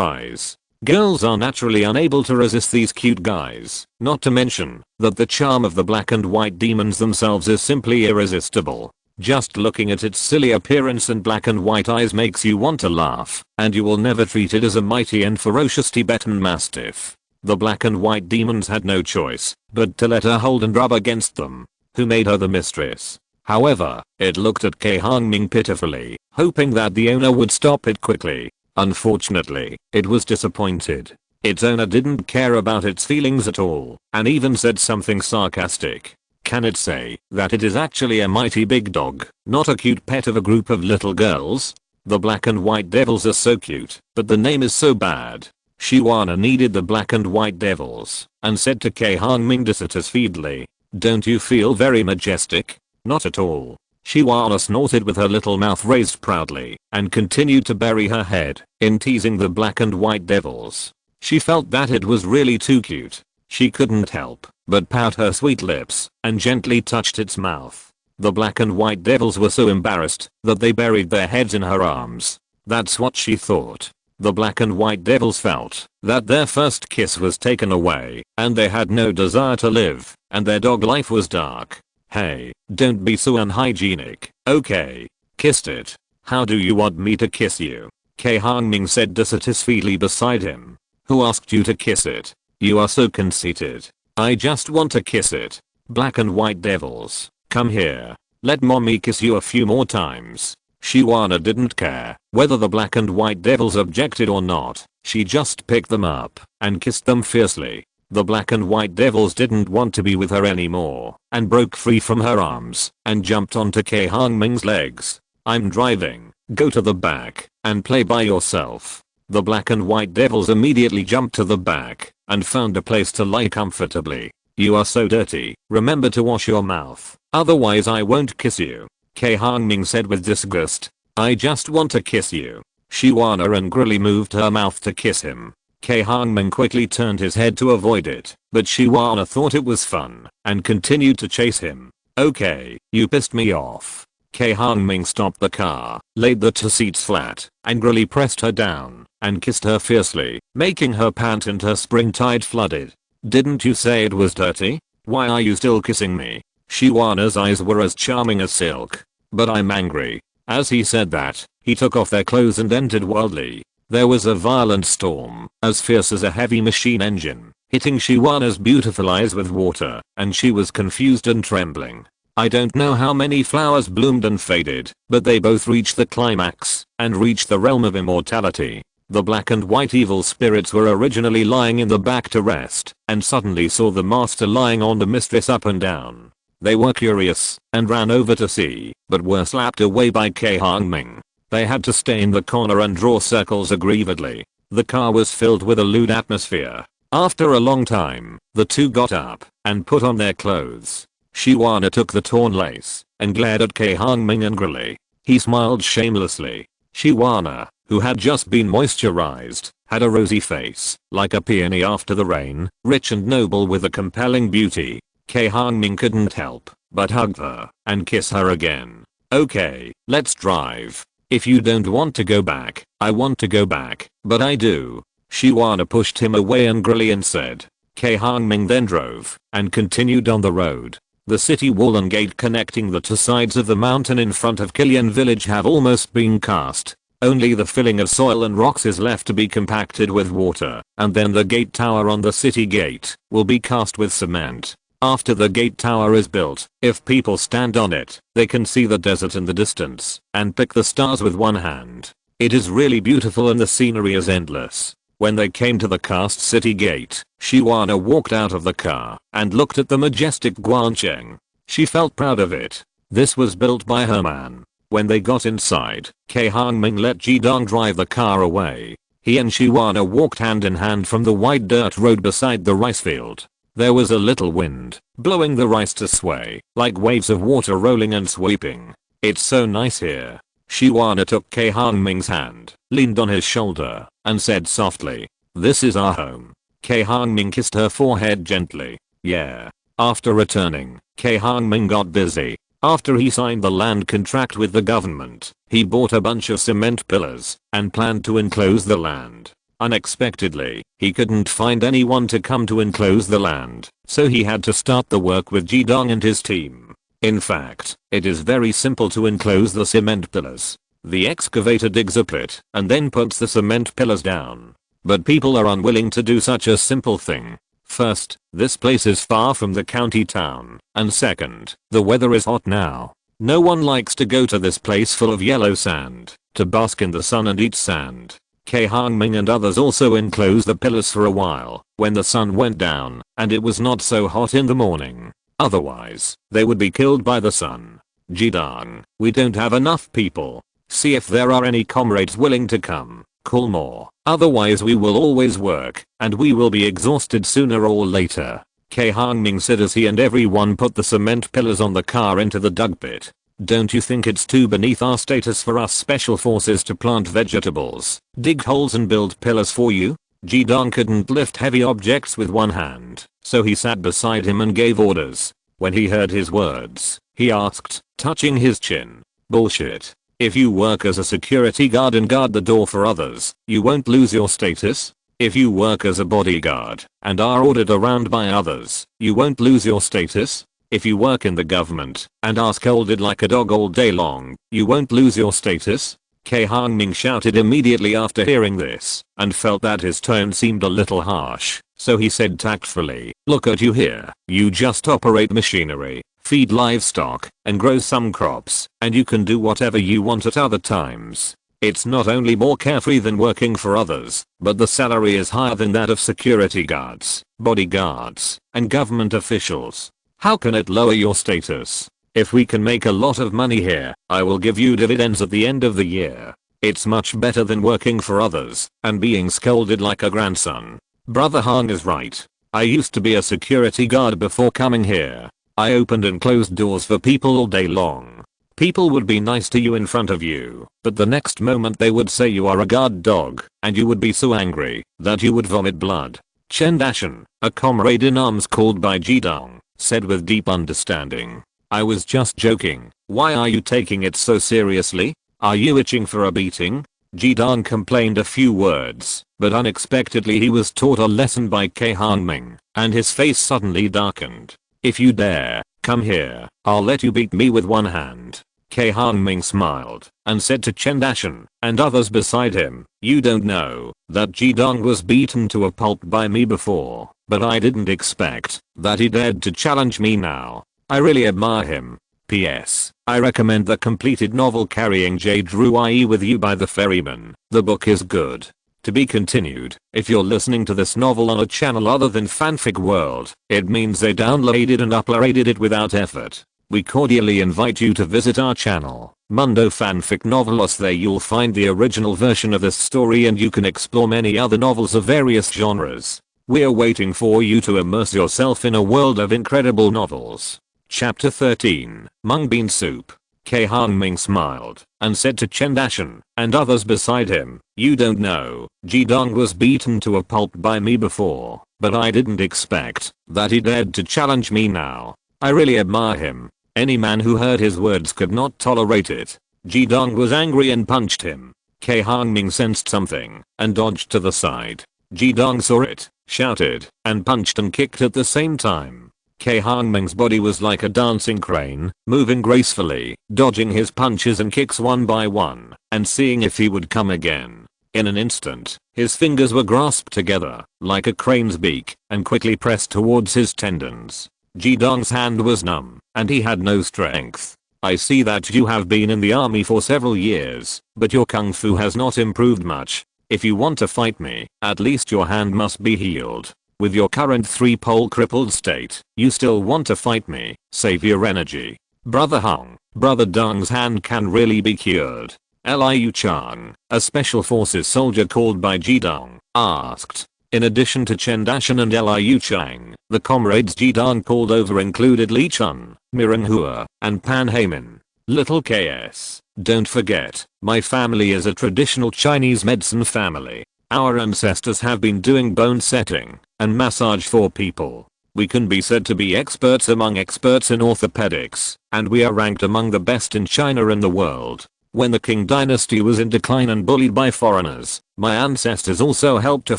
Speaker 1: eyes. Girls are naturally unable to resist these cute guys, not to mention that the charm of the black and white demons themselves is simply irresistible. Just looking at its silly appearance and black and white eyes makes you want to laugh, and you will never treat it as a mighty and ferocious Tibetan mastiff. The black and white demons had no choice but to let her hold and rub against them, who made her the mistress. However, it looked at Cai Hongming pitifully, hoping that the owner would stop it quickly. Unfortunately, it was disappointed. Its owner didn't care about its feelings at all, and even said something sarcastic. Can it say that it is actually a mighty big dog, not a cute pet of a group of little girls? The black and white devils are so cute, but the name is so bad. Shiwana needed the black and white devils, and said to Cai Hongming dissatisfiedly, "Don't you feel very majestic?" "Not at all." Shiwana snorted with her little mouth raised proudly, and continued to bury her head in teasing the black and white devils. She felt that it was really too cute. She couldn't help but pout her sweet lips and gently touched its mouth. The black and white devils were so embarrassed that they buried their heads in her arms. That's what she thought. The black and white devils felt that their first kiss was taken away, and they had no desire to live, and their dog life was dark. "Hey, don't be so unhygienic, okay? Kissed it. How do you want me to kiss you?" Cai Hongming said dissatisfiedly beside him. "Who asked you to kiss it? You are so conceited." "I just want to kiss it." "Black and white devils, come here. Let mommy kiss you a few more times." Shiwana didn't care whether the black and white devils objected or not. She just picked them up and kissed them fiercely. The black and white devils didn't want to be with her anymore and broke free from her arms and jumped onto Cai Hongming's legs. "I'm driving. Go to the back and play by yourself." The black and white devils immediately jumped to the back and found a place to lie comfortably. "You are so dirty. Remember to wash your mouth, otherwise I won't kiss you," Cai Hongming said with disgust. "I just want to kiss you." Shiwana angrily moved her mouth to kiss him. Cai Hongming quickly turned his head to avoid it, but Shiwana thought it was fun and continued to chase him. "Okay, you pissed me off." Cai Hongming stopped the car, laid the two seats flat, angrily pressed her down, and kissed her fiercely, making her pant and her spring tide flooded. "Didn't you say it was dirty? Why are you still kissing me?" Shiwana's eyes were as charming as silk. "But I'm angry." As he said that, he took off their clothes and entered wildly. There was a violent storm, as fierce as a heavy machine engine, hitting Shiwana's beautiful eyes with water, and she was confused and trembling. I don't know how many flowers bloomed and faded, but they both reached the climax and reached the realm of immortality. The black and white evil spirits were originally lying in the back to rest, and suddenly saw the master lying on the mistress up and down. They were curious and ran over to see, but were slapped away by Cai Hongming. They had to stay in the corner and draw circles aggrievedly. The car was filled with a lewd atmosphere. After a long time, the two got up and put on their clothes. Shiwana took the torn lace and glared at Cai Hongming angrily. He smiled shamelessly. Shiwana, who had just been moisturized, had a rosy face, like a peony after the rain, rich and noble with a compelling beauty. Cai Hongming couldn't help but hug her and kiss her again. "Okay, let's drive. If you don't want to go back, I want to go back, but I do." Shiwana pushed him away angrily and said. Cai Hongming then drove and continued on the road. The city wall and gate connecting the two sides of the mountain in front of Kilian village have almost been cast. Only the filling of soil and rocks is left to be compacted with water, and then the gate tower on the city gate will be cast with cement. After the gate tower is built, if people stand on it, they can see the desert in the distance and pick the stars with one hand. It is really beautiful and the scenery is endless. When they came to the cast city gate, Shiwana walked out of the car and looked at the majestic Guancheng. She felt proud of it. This was built by her man. When they got inside, Cai Hongming let Jidong drive the car away. He and Shiwana walked hand in hand from the wide dirt road beside the rice field. There was a little wind, blowing the rice to sway, like waves of water rolling and sweeping. "It's so nice here." Shiwana took Cai Hongming's hand, leaned on his shoulder, and said softly, "This is our home." Cai Hongming kissed her forehead gently. "Yeah." After returning, Cai Hongming got busy. After he signed the land contract with the government, he bought a bunch of cement pillars and planned to enclose the land. Unexpectedly, he couldn't find anyone to come to enclose the land, so he had to start the work with Jidong and his team. In fact, it is very simple to enclose the cement pillars. The excavator digs a pit and then puts the cement pillars down. But people are unwilling to do such a simple thing. First, this place is far from the county town, and second, the weather is hot now. No one likes to go to this place full of yellow sand, to bask in the sun and eat sand. Cai Hongming and others also enclosed the pillars for a while, when the sun went down, and it was not so hot in the morning. Otherwise, they would be killed by the sun. Jidong, we don't have enough people. See if there are any comrades willing to come. Call more. Otherwise we will always work, and we will be exhausted sooner or later. Cai Hongming said as he and everyone put the cement pillars on the car into the dug pit. Don't you think it's too beneath our status for us special forces to plant vegetables, dig holes and build pillars for you? Jidong couldn't lift heavy objects with one hand, so he sat beside him and gave orders. When he heard his words, he asked, touching his chin. Bullshit. If you work as a security guard and guard the door for others, you won't lose your status. If you work as a bodyguard and are ordered around by others, you won't lose your status. If you work in the government and are scolded like a dog all day long, you won't lose your status. Cai Hongming shouted immediately after hearing this and felt that his tone seemed a little harsh, so he said tactfully, look at you here, you just operate machinery, feed livestock, and grow some crops, and you can do whatever you want at other times. It's not only more carefree than working for others, but the salary is higher than that of security guards, bodyguards, and government officials. How can it lower your status? If we can make a lot of money here, I will give you dividends at the end of the year. It's much better than working for others and being scolded like a grandson. Brother Hong is right. I used to be a security guard before coming here. I opened and closed doors for people all day long. People would be nice to you in front of you, but the next moment they would say you are a guard dog, and you would be so angry that you would vomit blood. Chen Dashan, a comrade in arms called by Jidong, said with deep understanding. I was just joking. Why are you taking it so seriously? Are you itching for a beating? Jidong complained a few words, but unexpectedly he was taught a lesson by Cai Hongming, and his face suddenly darkened. If you dare, come here, I'll let you beat me with one hand. Cai Hongming smiled and said to Chen Dashan and others beside him, you don't know that Jidong was beaten to a pulp by me before, but I didn't expect that he dared to challenge me now. I really admire him. P.S. I recommend the completed novel Carrying Jade Ruai with You by the Ferryman. The book is good. To be continued. If you're listening to this novel on a channel other than Fanfic World, it means they downloaded and uploaded it without effort. We cordially invite you to visit our channel, Mundo Fanfic Novelos. There you'll find the original version of this story and you can explore many other novels of various genres. We're waiting for you to immerse yourself in a world of incredible novels. Chapter 13, Mung Bean Soup. Cai Hongming smiled and said to Chen Dashan and others beside him, you don't know, Jidong was beaten to a pulp by me before, but I didn't expect that he dared to challenge me now. I really admire him. Any man who heard his words could not tolerate it. Jidong was angry and punched him. Cai Hongming sensed something and dodged to the side. Jidong saw it, shouted, and punched and kicked at the same time. Cai Hongming's body was like a dancing crane, moving gracefully, dodging his punches and kicks one by one, and seeing if he would come again. In an instant, his fingers were grasped together, like a crane's beak, and quickly pressed towards his tendons. Jidong's hand was numb, and he had no strength. I see that you have been in the army for several years, but your kung fu has not improved much. If you want to fight me, at least your hand must be healed. With your current 3-pole crippled state, you still want to fight me. Save your energy. Brother Hong, Brother Dong's hand can really be cured. Liu Chang, a special forces soldier called by Jidong, asked. In addition to Chen Dashan and Liu Chang, the comrades Jidong called over included Li Chun, Mireng Hua, and Pan Heyman. Little KS, don't forget, my family is a traditional Chinese medicine family. Our ancestors have been doing bone setting and massage for people. We can be said to be experts among experts in orthopedics, and we are ranked among the best in China and the world. When the Qing dynasty was in decline and bullied by foreigners, My ancestors also helped to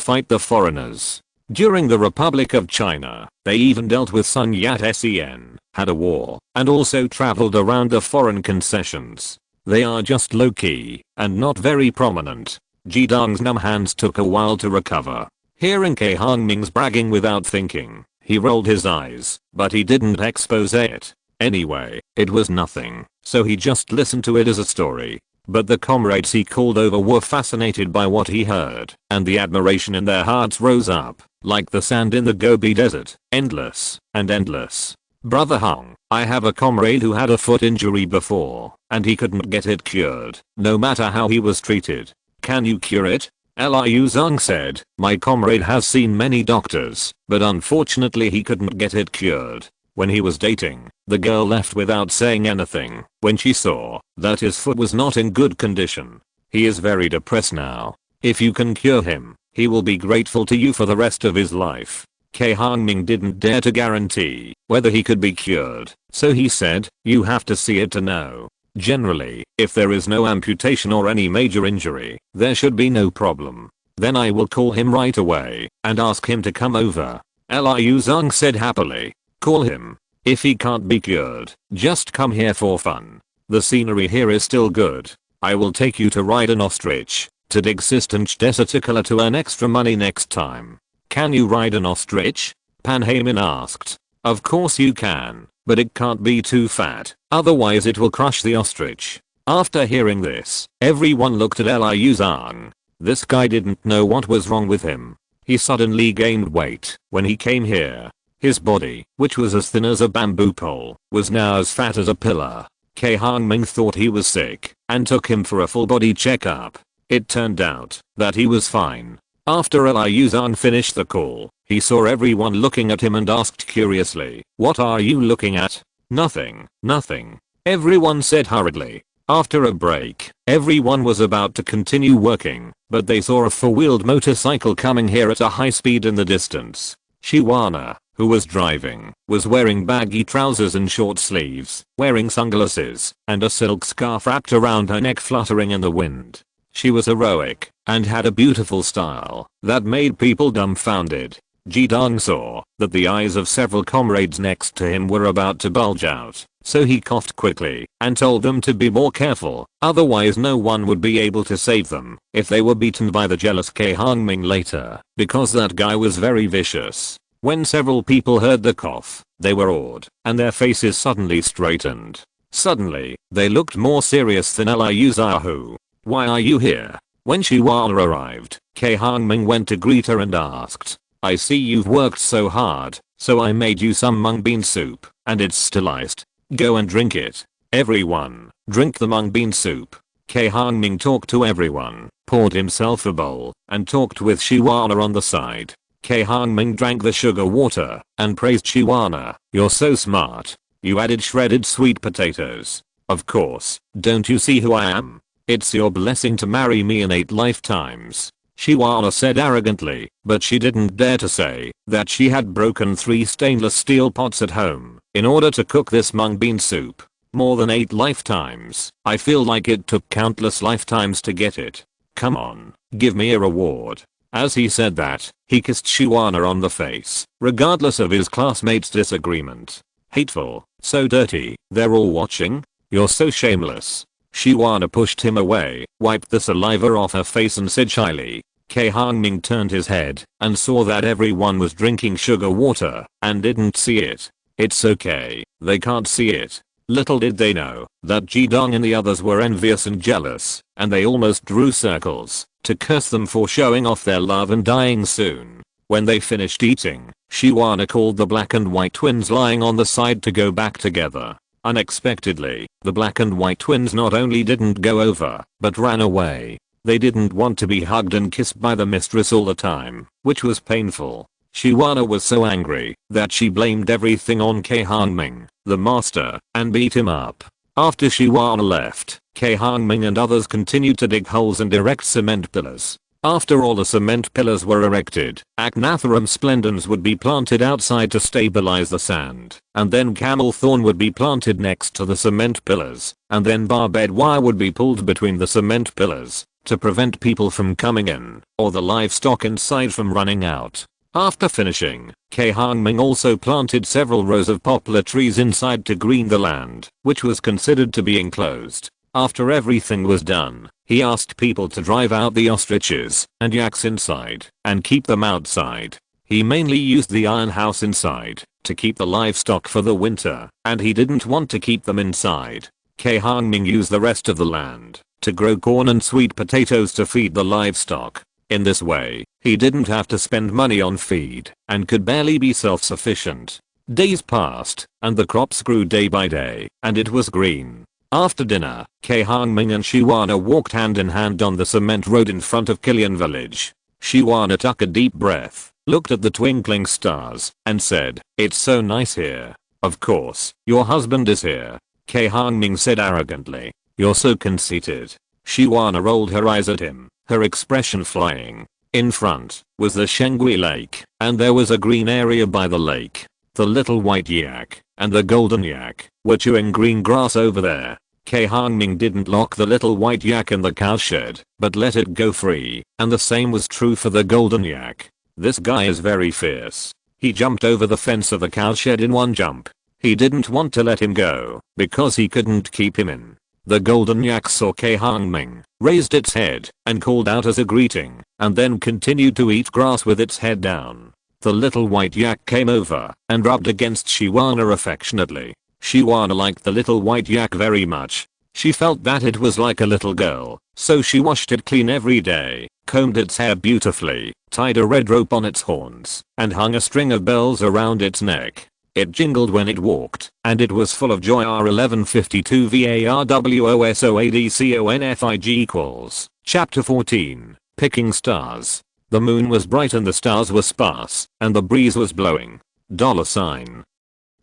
Speaker 1: fight the foreigners. During the Republic of China, they even dealt with Sun Yat-sen, had a war, and also traveled around the foreign concessions. They are just low-key, and not very prominent. Jidong's numb hands took a while to recover. Hearing Cai Hongming's bragging without thinking, he rolled his eyes, but he didn't expose it. Anyway, it was nothing, so he just listened to it as a story. But the comrades he called over were fascinated by what he heard, and the admiration in their hearts rose up, like the sand in the Gobi Desert, endless and endless. Brother Hong, I have a comrade who had a foot injury before, and he couldn't get it cured, no matter how he was treated. Can you cure it? Liu Zhang said, my comrade has seen many doctors, but unfortunately he couldn't get it cured. When he was dating, the girl left without saying anything when she saw that his foot was not in good condition. He is very depressed now. If you can cure him, he will be grateful to you for the rest of his life. Cai Hongming didn't dare to guarantee whether he could be cured, so he said, you have to see it to know. Generally, if there is no amputation or any major injury, there should be no problem. Then I will call him right away and ask him to come over. Liu Zhang said happily. Call him. If he can't be cured, just come here for fun. The scenery here is still good. I will take you to ride an ostrich, to dig Sistance Deserticola to earn extra money next time. Can you ride an ostrich? Pan Heyman asked. Of course you can, but it can't be too fat, otherwise it will crush the ostrich. After hearing this, everyone looked at Liu Zhang. This guy didn't know what was wrong with him. He suddenly gained weight when he came here. His body, which was as thin as a bamboo pole, was now as fat as a pillar. Cai Hongming thought he was sick and took him for a full body checkup. It turned out that he was fine. After Liu Zhang finished the call, he saw everyone looking at him and asked curiously, what are you looking at? Nothing, nothing. Everyone said hurriedly. After a break, everyone was about to continue working, but they saw a four-wheeled motorcycle coming here at a high speed in the distance. Shiwana, who was driving, was wearing baggy trousers and short sleeves, wearing sunglasses, and a silk scarf wrapped around her neck fluttering in the wind. She was heroic, and had a beautiful style that made people dumbfounded. Jidong saw that the eyes of several comrades next to him were about to bulge out, so he coughed quickly and told them to be more careful, otherwise no one would be able to save them if they were beaten by the jealous Cai Hongming later, because that guy was very vicious. When several people heard the cough, they were awed, and their faces suddenly straightened. Suddenly, they looked more serious than Liu Zhang. Why are you here? When Shiwana arrived, Cai Hongming went to greet her and asked, I see you've worked so hard, so I made you some mung bean soup, and it's still iced. Go and drink it. Everyone, drink the mung bean soup. Cai Hongming talked to everyone, poured himself a bowl, and talked with Shiwana on the side. Cai Hongming drank the sugar water and praised Shiwana. You're so smart. You added shredded sweet potatoes. Of course, don't you see who I am? It's your blessing to marry me in 8 lifetimes. Shiwana said arrogantly, but she didn't dare to say that she had broken 3 stainless steel pots at home in order to cook this mung bean soup. More than 8 lifetimes. I feel like it took countless lifetimes to get it. Come on, give me a reward. As he said that, he kissed Shiwana on the face, regardless of his classmates' disagreement. Hateful, so dirty, they're all watching? You're so shameless. Shiwana pushed him away, wiped the saliva off her face and said shyly. Cai Hongming turned his head and saw that everyone was drinking sugar water and didn't see it. It's okay, they can't see it. Little did they know that Jidong and the others were envious and jealous, and they almost drew circles to curse them for showing off their love and dying soon. When they finished eating, Shiwana called the black and white twins lying on the side to go back together. Unexpectedly, the black and white twins not only didn't go over, but ran away. They didn't want to be hugged and kissed by the mistress all the time, which was painful. Shiwana was so angry that she blamed everything on Cai Hongming, the master, and beat him up. After Shiwana left, Cai Hongming and others continued to dig holes and erect cement pillars. After all the cement pillars were erected, Achnatharum splendens would be planted outside to stabilize the sand, and then camel thorn would be planted next to the cement pillars, and then barbed wire would be pulled between the cement pillars. to prevent people from coming in or the livestock inside from running out. After finishing, Cai Hongming also planted several rows of poplar trees inside to green the land, which was considered to be enclosed. After everything was done, he asked people to drive out the ostriches and yaks inside and keep them outside. He mainly used the iron house inside to keep the livestock for the winter, and he didn't want to keep them inside. Cai Hongming used the rest of the land to grow corn and sweet potatoes to feed the livestock. In this way, he didn't have to spend money on feed and could barely be self-sufficient. Days passed, and the crops grew day by day, and it was green. After dinner, Cai Hongming and Shiwana walked hand in hand on the cement road in front of Kilian village. Shiwana took a deep breath, looked at the twinkling stars, and said, "It's so nice here." "Of course, your husband is here," Cai Hongming said arrogantly. "You're so conceited." Shiwana rolled her eyes at him, her expression flying. In front was the Shengui Lake, and there was a green area by the lake. The little white yak and the golden yak were chewing green grass over there. Cai Hongming didn't lock the little white yak in the cowshed, but let it go free, and the same was true for the golden yak. This guy is very fierce. He jumped over the fence of the cowshed in one jump. He didn't want to let him go, because he couldn't keep him in. The golden yak saw Cai Hongming, raised its head, and called out as a greeting, and then continued to eat grass with its head down. The little white yak came over and rubbed against Shiwana affectionately. Shiwana liked the little white yak very much. She felt that it was like a little girl, so she washed it clean every day, combed its hair beautifully, tied a red rope on its horns, and hung a string of bells around its neck. It jingled when it walked, and it was full of joy. R1152 VARWOSOADCONFIG = Chapter 14, Picking Stars. The moon was bright and the stars were sparse, and the breeze was blowing. $.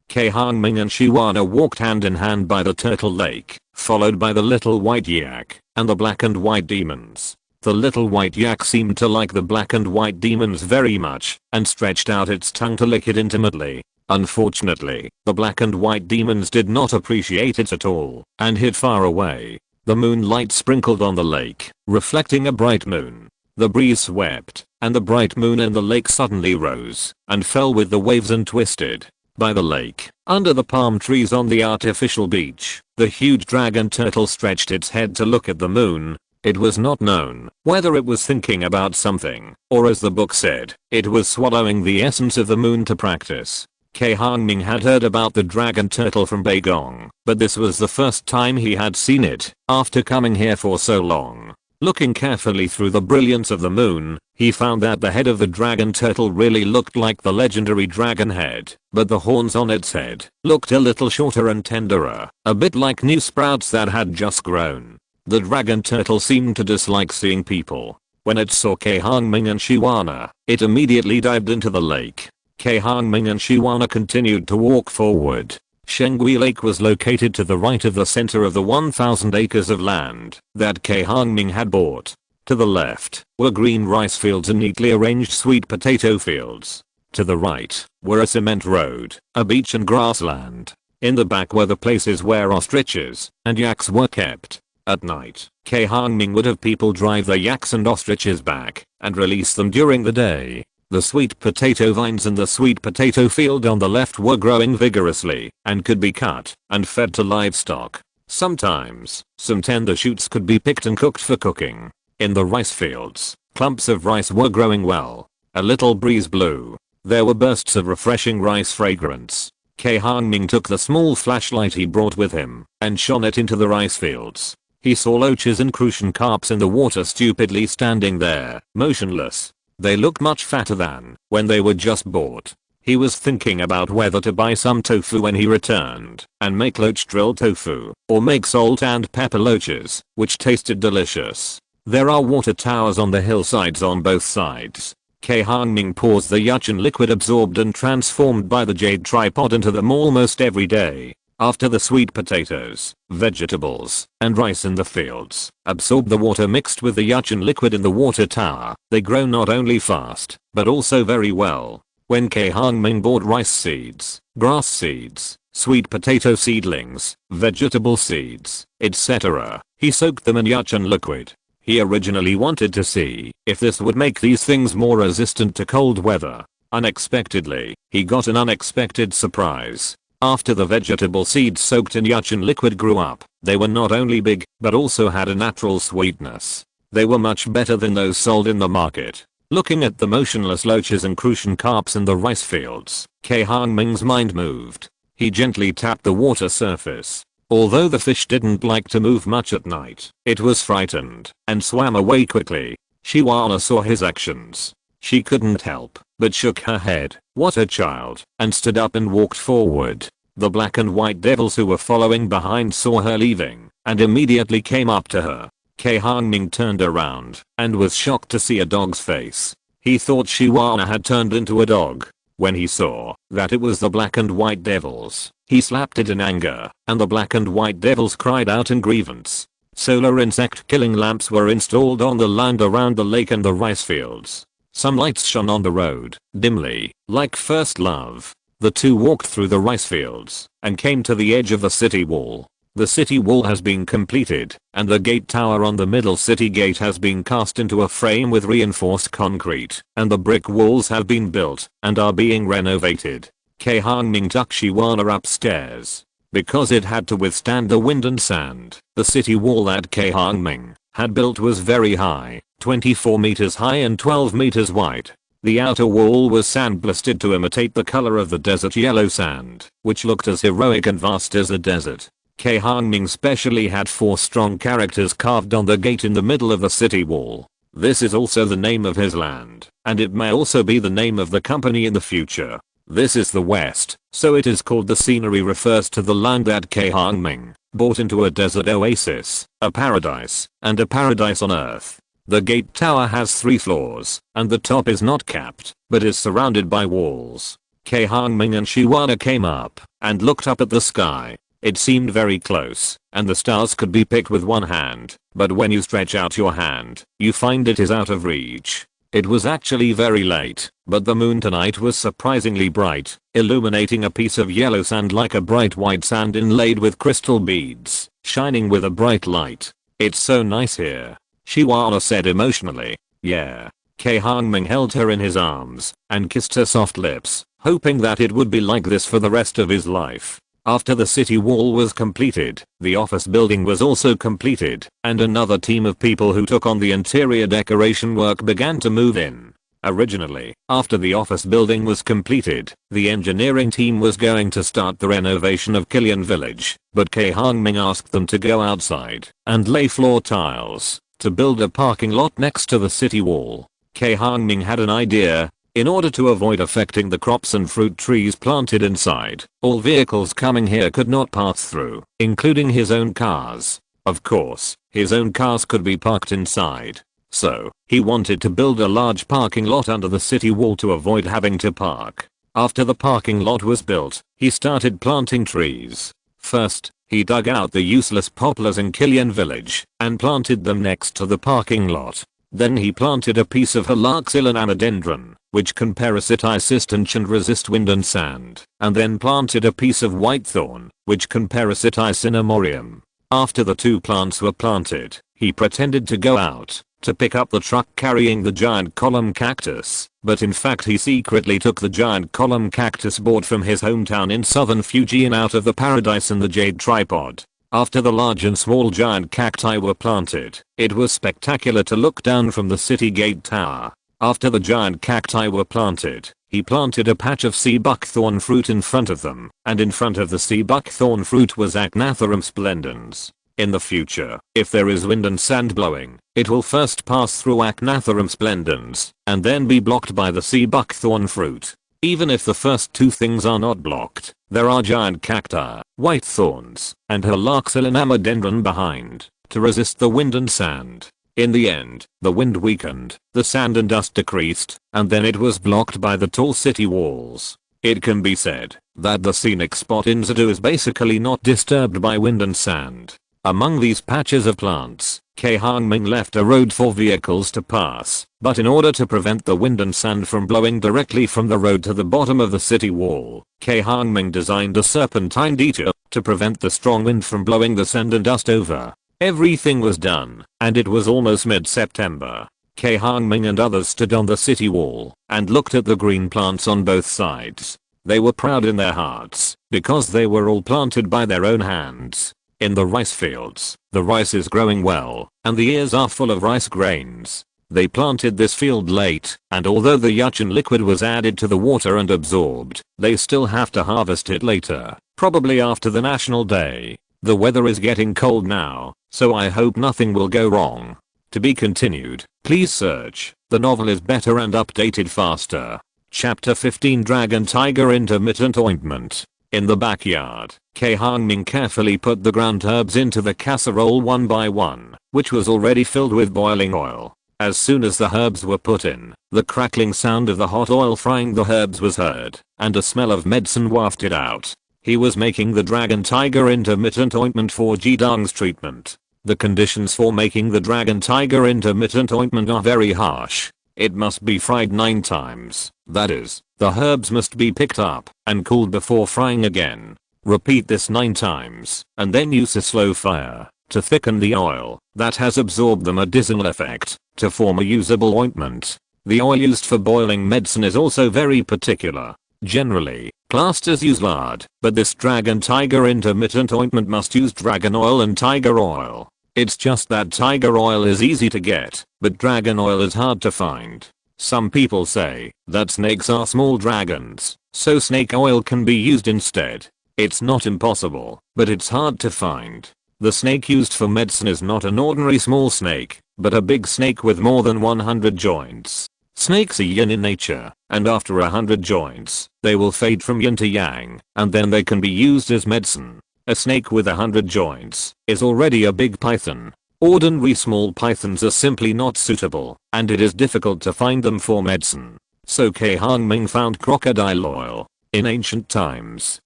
Speaker 1: Cai Hongming and Shiwana walked hand in hand by the turtle lake, followed by the little white yak and the black and white demons. The little white yak seemed to like the black and white demons very much and stretched out its tongue to lick it intimately. Unfortunately, the black and white demons did not appreciate it at all and hid far away. The moonlight sprinkled on the lake, reflecting a bright moon. The breeze swept, and the bright moon in the lake suddenly rose and fell with the waves and twisted. By the lake, under the palm trees on the artificial beach, the huge dragon turtle stretched its head to look at the moon. It was not known whether it was thinking about something, or as the book said, it was swallowing the essence of the moon to practice. Cai Hongming had heard about the dragon turtle from Beigong, but this was the first time he had seen it after coming here for so long. Looking carefully through the brilliance of the moon, he found that the head of the dragon turtle really looked like the legendary dragon head, but the horns on its head looked a little shorter and tenderer, a bit like new sprouts that had just grown. The dragon turtle seemed to dislike seeing people. When it saw Cai Hongming and Shiwana, it immediately dived into the lake. Cai Hongming and Shiwana continued to walk forward. Shengui Lake was located to the right of the center of the 1,000 acres of land that Cai Hongming had bought. To the left were green rice fields and neatly arranged sweet potato fields. To the right were a cement road, a beach and grassland. In the back were the places where ostriches and yaks were kept. At night, Cai Hongming would have people drive the yaks and ostriches back and release them during the day. The sweet potato vines in the sweet potato field on the left were growing vigorously and could be cut and fed to livestock. Sometimes, some tender shoots could be picked and cooked for cooking. In the rice fields, clumps of rice were growing well. A little breeze blew. There were bursts of refreshing rice fragrance. Cai Hongming took the small flashlight he brought with him and shone it into the rice fields. He saw loaches and crucian carps in the water stupidly standing there, motionless. They looked much fatter than when they were just bought. He was thinking about whether to buy some tofu when he returned and make loach drill tofu or make salt and pepper loaches, which tasted delicious. There are water towers on the hillsides on both sides. Cai Hongming pours the yachin liquid absorbed and transformed by the jade tripod into them almost every day. After the sweet potatoes, vegetables, and rice in the fields absorb the water mixed with the yachin liquid in the water tower, they grow not only fast, but also very well. When Cai Hongming bought rice seeds, grass seeds, sweet potato seedlings, vegetable seeds, etc., he soaked them in yachin liquid. He originally wanted to see if this would make these things more resistant to cold weather. Unexpectedly, he got an unexpected surprise. After the vegetable seeds soaked in yuchin liquid grew up, they were not only big, but also had a natural sweetness. They were much better than those sold in the market. Looking at the motionless loaches and crucian carps in the rice fields, Cai Hongming's mind moved. He gently tapped the water surface. Although the fish didn't like to move much at night, it was frightened and swam away quickly. Shiwana saw his actions. She couldn't help but shook her head, what a child, and stood up and walked forward. The black and white devils who were following behind saw her leaving and immediately came up to her. Cai Hongming turned around and was shocked to see a dog's face. He thought Shiwana had turned into a dog. When he saw that it was the black and white devils, he slapped it in anger, and the black and white devils cried out in grievance. Solar insect killing lamps were installed on the land around the lake and the rice fields. Some lights shone on the road, dimly, like first love. The two walked through the rice fields and came to the edge of the city wall. The city wall has been completed, and the gate tower on the middle city gate has been cast into a frame with reinforced concrete, and the brick walls have been built and are being renovated. Cai Hongming took Shiwana upstairs. Because it had to withstand the wind and sand, the city wall that Cai Hongming had built was very high, 24 meters high and 12 meters wide. The outer wall was sandblasted to imitate the color of the desert yellow sand, which looked as heroic and vast as the desert. Cai Hongming specially had 4 strong characters carved on the gate in the middle of the city wall. This is also the name of his land, and it may also be the name of the company in the future. This is the West, so it is called. The scenery refers to the land that Cai Hongming bought into a desert oasis, a paradise, and a paradise on earth. The gate tower has 3 floors, and the top is not capped, but is surrounded by walls. Cai Hongming and Shiwana came up and looked up at the sky. It seemed very close, and the stars could be picked with one hand, but when you stretch out your hand, you find it is out of reach. It was actually very late, but the moon tonight was surprisingly bright, illuminating a piece of yellow sand like a bright white sand inlaid with crystal beads, shining with a bright light. It's so nice here, Shiwana said emotionally. Yeah. Cai Hongming held her in his arms and kissed her soft lips, hoping that it would be like this for the rest of his life. After the city wall was completed, the office building was also completed, and another team of people who took on the interior decoration work began to move in. Originally, after the office building was completed, the engineering team was going to start the renovation of Killian Village, but Cai Hongming asked them to go outside and lay floor tiles to build a parking lot next to the city wall. Cai Hongming had an idea. In order to avoid affecting the crops and fruit trees planted inside, all vehicles coming here could not pass through, including his own cars. Of course, his own cars could be parked inside. So, he wanted to build a large parking lot under the city wall to avoid having to park. After the parking lot was built, he started planting trees. First, he dug out the useless poplars in Killian Village and planted them next to the parking lot. Then he planted a piece of Halaxylan amodendron, which can parasitize stench and resist wind and sand, and then planted a piece of whitethorn, which can parasitize cinnamorium. After the 2 plants were planted, he pretended to go out to pick up the truck carrying the giant column cactus, but in fact he secretly took the giant column cactus bought from his hometown in southern Fujian out of the paradise in the jade tripod. After the large and small giant cacti were planted, it was spectacular to look down from the city gate tower. After the giant cacti were planted, he planted a patch of sea buckthorn fruit in front of them, and in front of the sea buckthorn fruit was Achnathorum splendens. In the future, if there is wind and sand blowing, it will first pass through Achnathorum splendens, and then be blocked by the sea buckthorn fruit. Even if the first 2 things are not blocked, there are giant cacti, white thorns, and Halaxylan amodendron behind, to resist the wind and sand. In the end, the wind weakened, the sand and dust decreased, and then it was blocked by the tall city walls. It can be said that the scenic spot in Zadu is basically not disturbed by wind and sand. Among these patches of plants, Cai Hongming left a road for vehicles to pass, but in order to prevent the wind and sand from blowing directly from the road to the bottom of the city wall, Cai Hongming designed a serpentine detour to prevent the strong wind from blowing the sand and dust over. Everything was done, and it was almost mid-September. Cai Hongming and others stood on the city wall and looked at the green plants on both sides. They were proud in their hearts because they were all planted by their own hands. In the rice fields, the rice is growing well, and the ears are full of rice grains. They planted this field late, and although the yuchin liquid was added to the water and absorbed, they still have to harvest it later, probably after the national day. The weather is getting cold now, so I hope nothing will go wrong. To be continued, please search. The novel is better and updated faster. Chapter 15 Dragon Tiger Intermittent Ointment. In the backyard, Cai Hongming carefully put the ground herbs into the casserole one by one, which was already filled with boiling oil. As soon as the herbs were put in, the crackling sound of the hot oil frying the herbs was heard, and a smell of medicine wafted out. He was making the Dragon Tiger Intermittent Ointment for Jidong's treatment. The conditions for making the Dragon Tiger Intermittent Ointment are very harsh. It must be fried 9 times. That is, the herbs must be picked up and cooled before frying again. Repeat this 9 times, and then use a slow fire to thicken the oil that has absorbed the medicinal effect to form a usable ointment. The oil used for boiling medicine is also very particular. Generally, plasters use lard, but this Dragon Tiger Intermittent Ointment must use dragon oil and tiger oil. It's just that tiger oil is easy to get, but dragon oil is hard to find. Some people say that snakes are small dragons, so snake oil can be used instead. It's not impossible, but it's hard to find. The snake used for medicine is not an ordinary small snake, but a big snake with more than 100 joints. Snakes are yin in nature, and after 100 joints, they will fade from yin to yang, and then they can be used as medicine. A snake with 100 joints is already a big python. Ordinary small pythons are simply not suitable, and it is difficult to find them for medicine. So Cai Hongming found crocodile oil. In ancient times,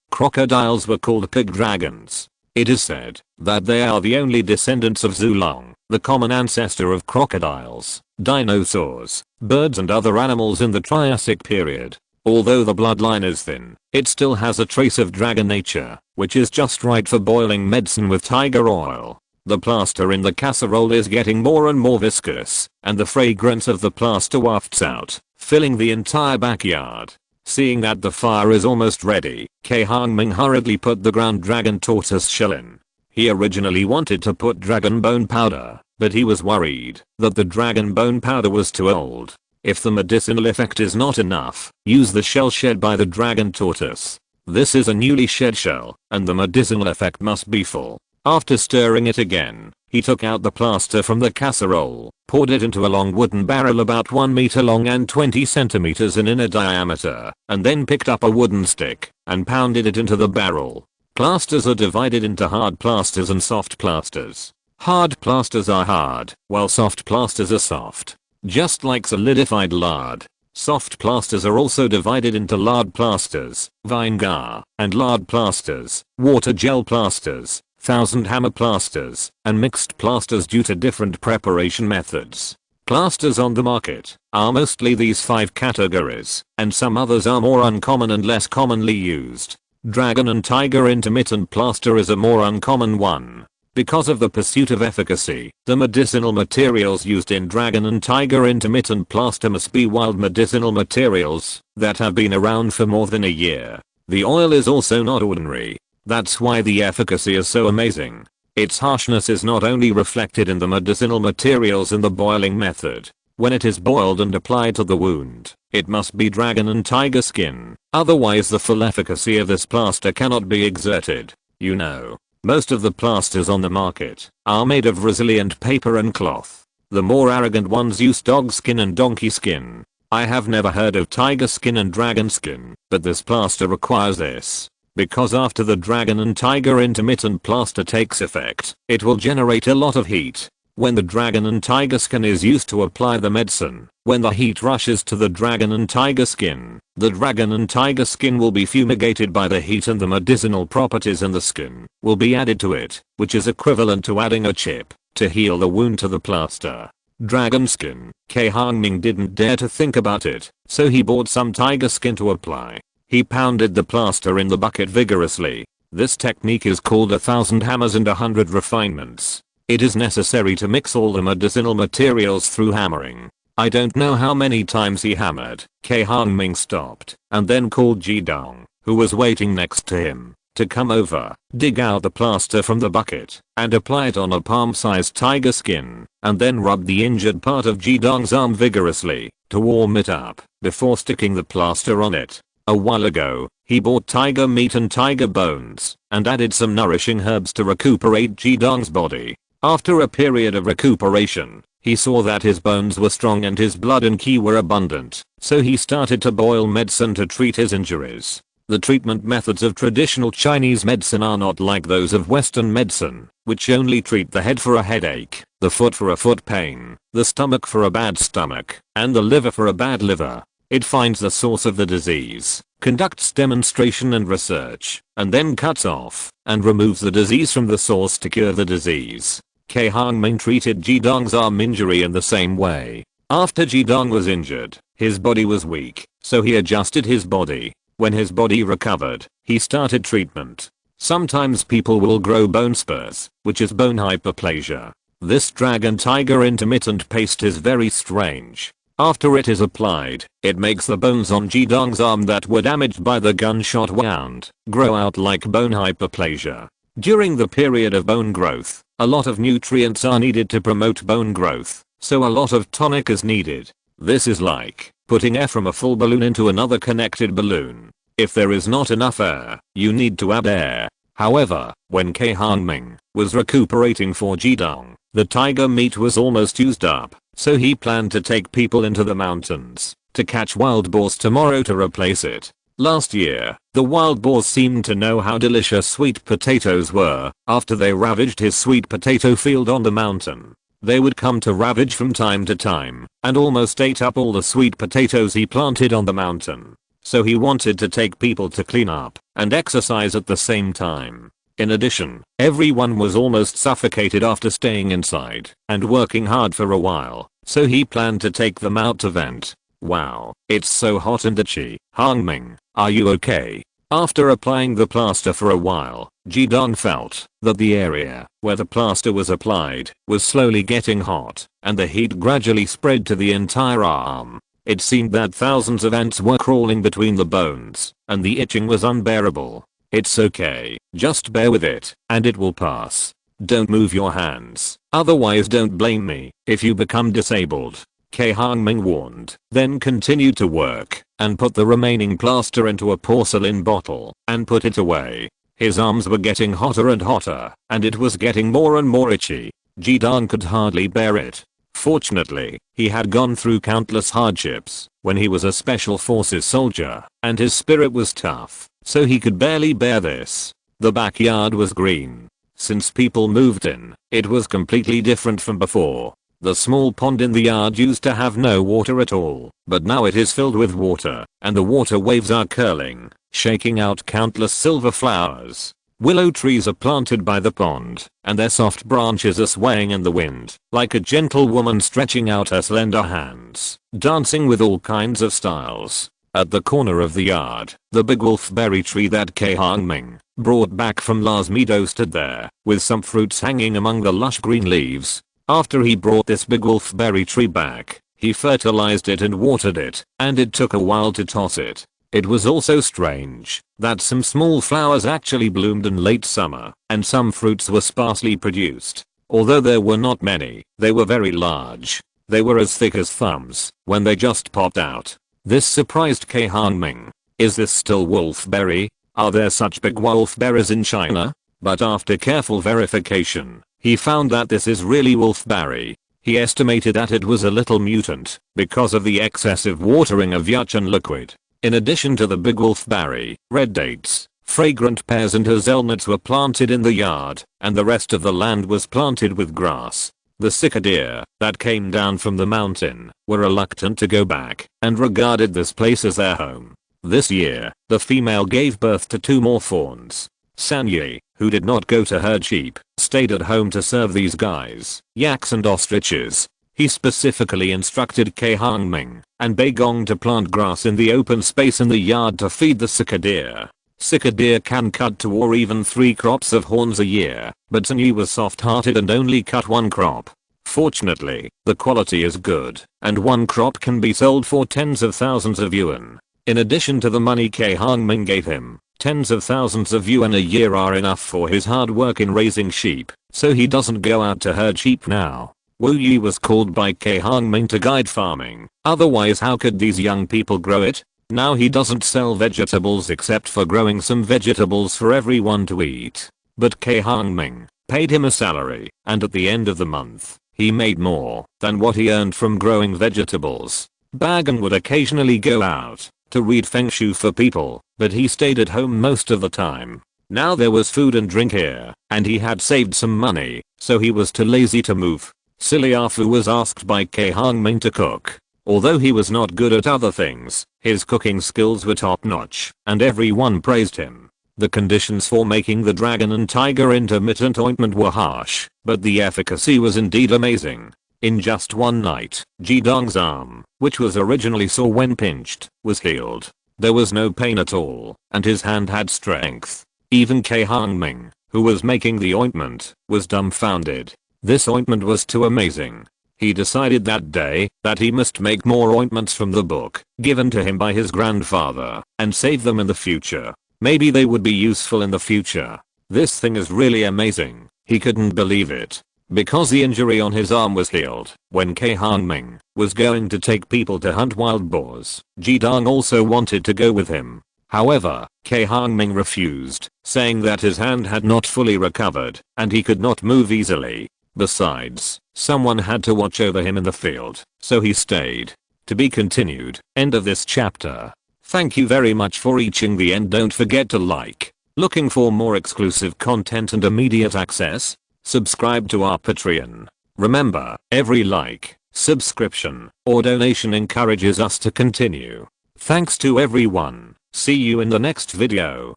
Speaker 1: crocodiles were called pig dragons. It is said that they are the only descendants of Zulong, the common ancestor of crocodiles, dinosaurs, birds and other animals in the Triassic period. Although the bloodline is thin, it still has a trace of dragon nature, which is just right for boiling medicine with tiger oil. The plaster in the casserole is getting more and more viscous, and the fragrance of the plaster wafts out, filling the entire backyard. Seeing that the fire is almost ready, Cai Hongming hurriedly put the ground dragon tortoise shell in. He originally wanted to put dragon bone powder, but he was worried that the dragon bone powder was too old. If the medicinal effect is not enough, use the shell shed by the dragon tortoise. This is a newly shed shell, and the medicinal effect must be full. After stirring it again, he took out the plaster from the casserole, poured it into a long wooden barrel about 1 meter long and 20 centimeters in inner diameter, and then picked up a wooden stick and pounded it into the barrel. Plasters are divided into hard plasters and soft plasters. Hard plasters are hard, while soft plasters are soft. Just like solidified lard, soft plasters are also divided into lard plasters, vinegar, and lard plasters, water gel plasters, thousand hammer plasters, and mixed plasters due to different preparation methods. Plasters on the market are mostly these 5 categories, and some others are more uncommon and less commonly used. Dragon and tiger intermittent plaster is a more uncommon one. Because of the pursuit of efficacy, the medicinal materials used in dragon and tiger intermittent plaster must be wild medicinal materials that have been around for more than a year. The oil is also not ordinary. That's why the efficacy is so amazing. Its harshness is not only reflected in the medicinal materials in the boiling method. When it is boiled and applied to the wound, it must be dragon and tiger skin, otherwise the full efficacy of this plaster cannot be exerted. You know, most of the plasters on the market are made of resilient paper and cloth. The more arrogant ones use dog skin and donkey skin. I have never heard of tiger skin and dragon skin, but this plaster requires this. Because after the dragon and tiger intermittent plaster takes effect, it will generate a lot of heat. When the dragon and tiger skin is used to apply the medicine, when the heat rushes to the dragon and tiger skin, the dragon and tiger skin will be fumigated by the heat and the medicinal properties in the skin will be added to it, which is equivalent to adding a chip to heal the wound to the plaster. Dragon skin. Cai Hongming didn't dare to think about it, so he bought some tiger skin to apply. He pounded the plaster in the bucket vigorously. This technique is called 1,000 hammers and 100 refinements. It is necessary to mix all the medicinal materials through hammering. I don't know how many times he hammered. Cai Hongming stopped and then called Jidong, who was waiting next to him, to come over, dig out the plaster from the bucket, and apply it on a palm-sized tiger skin, and then rub the injured part of Jidong's arm vigorously, to warm it up, before sticking the plaster on it. A while ago, he bought tiger meat and tiger bones, and added some nourishing herbs to recuperate Jidong's body. After a period of recuperation, he saw that his bones were strong and his blood and qi were abundant, so he started to boil medicine to treat his injuries. The treatment methods of traditional Chinese medicine are not like those of Western medicine, which only treat the head for a headache, the foot for a foot pain, the stomach for a bad stomach, and the liver for a bad liver. It finds the source of the disease, conducts demonstration and research, and then cuts off and removes the disease from the source to cure the disease. Cai Hongming treated Jidong's arm injury in the same way. After Jidong was injured, his body was weak, so he adjusted his body. When his body recovered, he started treatment. Sometimes people will grow bone spurs, which is bone hyperplasia. This dragon tiger intermittent paste is very strange. After it is applied, it makes the bones on Jidong's arm that were damaged by the gunshot wound grow out like bone hyperplasia. During the period of bone growth, a lot of nutrients are needed to promote bone growth, so a lot of tonic is needed. This is like putting air from a full balloon into another connected balloon. If there is not enough air, you need to add air. However, when Cai Hongming was recuperating for Jidong, the tiger meat was almost used up, so he planned to take people into the mountains to catch wild boars tomorrow to replace it. Last year, the wild boars seemed to know how delicious sweet potatoes were after they ravaged his sweet potato field on the mountain. They would come to ravage from time to time and almost ate up all the sweet potatoes he planted on the mountain. So he wanted to take people to clean up and exercise at the same time. In addition, everyone was almost suffocated after staying inside and working hard for a while, so he planned to take them out to vent. Wow, it's so hot and itchy. Hongming, are you okay? After applying the plaster for a while, Jidong felt that the area where the plaster was applied was slowly getting hot, and the heat gradually spread to the entire arm. It seemed that thousands of ants were crawling between the bones, and the itching was unbearable. It's okay, just bear with it, and it will pass. Don't move your hands, otherwise don't blame me if you become disabled. Cai Hongming warned, then continued to work, and put the remaining plaster into a porcelain bottle, and put it away. His arms were getting hotter and hotter, and it was getting more and more itchy. Jidong could hardly bear it. Fortunately, he had gone through countless hardships when he was a special forces soldier, and his spirit was tough, so he could barely bear this. The backyard was green. Since people moved in, it was completely different from before. The small pond in the yard used to have no water at all, but now it is filled with water, and the water waves are curling, shaking out countless silver flowers. Willow trees are planted by the pond, and their soft branches are swaying in the wind, like a gentle woman stretching out her slender hands, dancing with all kinds of styles. At the corner of the yard, the big wolfberry tree that Cai Hongming brought back from Lars Meadow stood there, with some fruits hanging among the lush green leaves. After he brought this big wolfberry tree back, he fertilized it and watered it, and it took a while to toss it. It was also strange that some small flowers actually bloomed in late summer, and some fruits were sparsely produced. Although there were not many, they were very large. They were as thick as thumbs when they just popped out. This surprised Cai Hongming. Is this still wolfberry? Are there such big wolfberries in China? But after careful verification, he found that this is really wolfberry. He estimated that it was a little mutant because of the excessive watering of yuchan liquid. In addition to the big wolfberry, red dates, fragrant pears and hazelnuts were planted in the yard, and the rest of the land was planted with grass. The cicadea that came down from the mountain were reluctant to go back and regarded this place as their home. This year, the female gave birth to 2 more fawns. Sanyi, who did not go to herd sheep, stayed at home to serve these guys, yaks and ostriches. He specifically instructed Cai Hongming and Beigong to plant grass in the open space in the yard to feed the cicadea. Sick, a deer can cut 2 or even 3 crops of horns a year, but Sun was soft-hearted and only cut 1 crop. Fortunately, the quality is good, and 1 crop can be sold for tens of thousands of yuan. In addition to the money Cai Hongming gave him, tens of thousands of yuan a year are enough for his hard work in raising sheep, so he doesn't go out to herd sheep now. Wu Yi was called by Cai Hongming to guide farming, otherwise how could these young people grow it? Now he doesn't sell vegetables except for growing some vegetables for everyone to eat. But Cai Hongming paid him a salary, and at the end of the month, he made more than what he earned from growing vegetables. Bagan would occasionally go out to read feng shui for people, but he stayed at home most of the time. Now there was food and drink here, and he had saved some money, so he was too lazy to move. Siliafu was asked by Cai Hongming to cook. Although he was not good at other things, his cooking skills were top-notch, and everyone praised him. The conditions for making the dragon and tiger intermittent ointment were harsh, but the efficacy was indeed amazing. In just one night, Jidong's arm, which was originally sore when pinched, was healed. There was no pain at all, and his hand had strength. Even Cai Hongming, who was making the ointment, was dumbfounded. This ointment was too amazing. He decided that day that he must make more ointments from the book given to him by his grandfather and save them in the future. Maybe they would be useful in the future. This thing is really amazing. He couldn't believe it. Because the injury on his arm was healed, when Cai Hongming was going to take people to hunt wild boars, Jidong also wanted to go with him. However, Cai Hongming refused, saying that his hand had not fully recovered and he could not move easily. Besides, someone had to watch over him in the field, so he stayed. To be continued. End of this chapter. Thank you very much for reaching the end. Don't forget to like. Looking for more exclusive content and immediate access? Subscribe to our Patreon. Remember, every like, subscription, or donation encourages us to continue. Thanks to everyone. See you in the next video.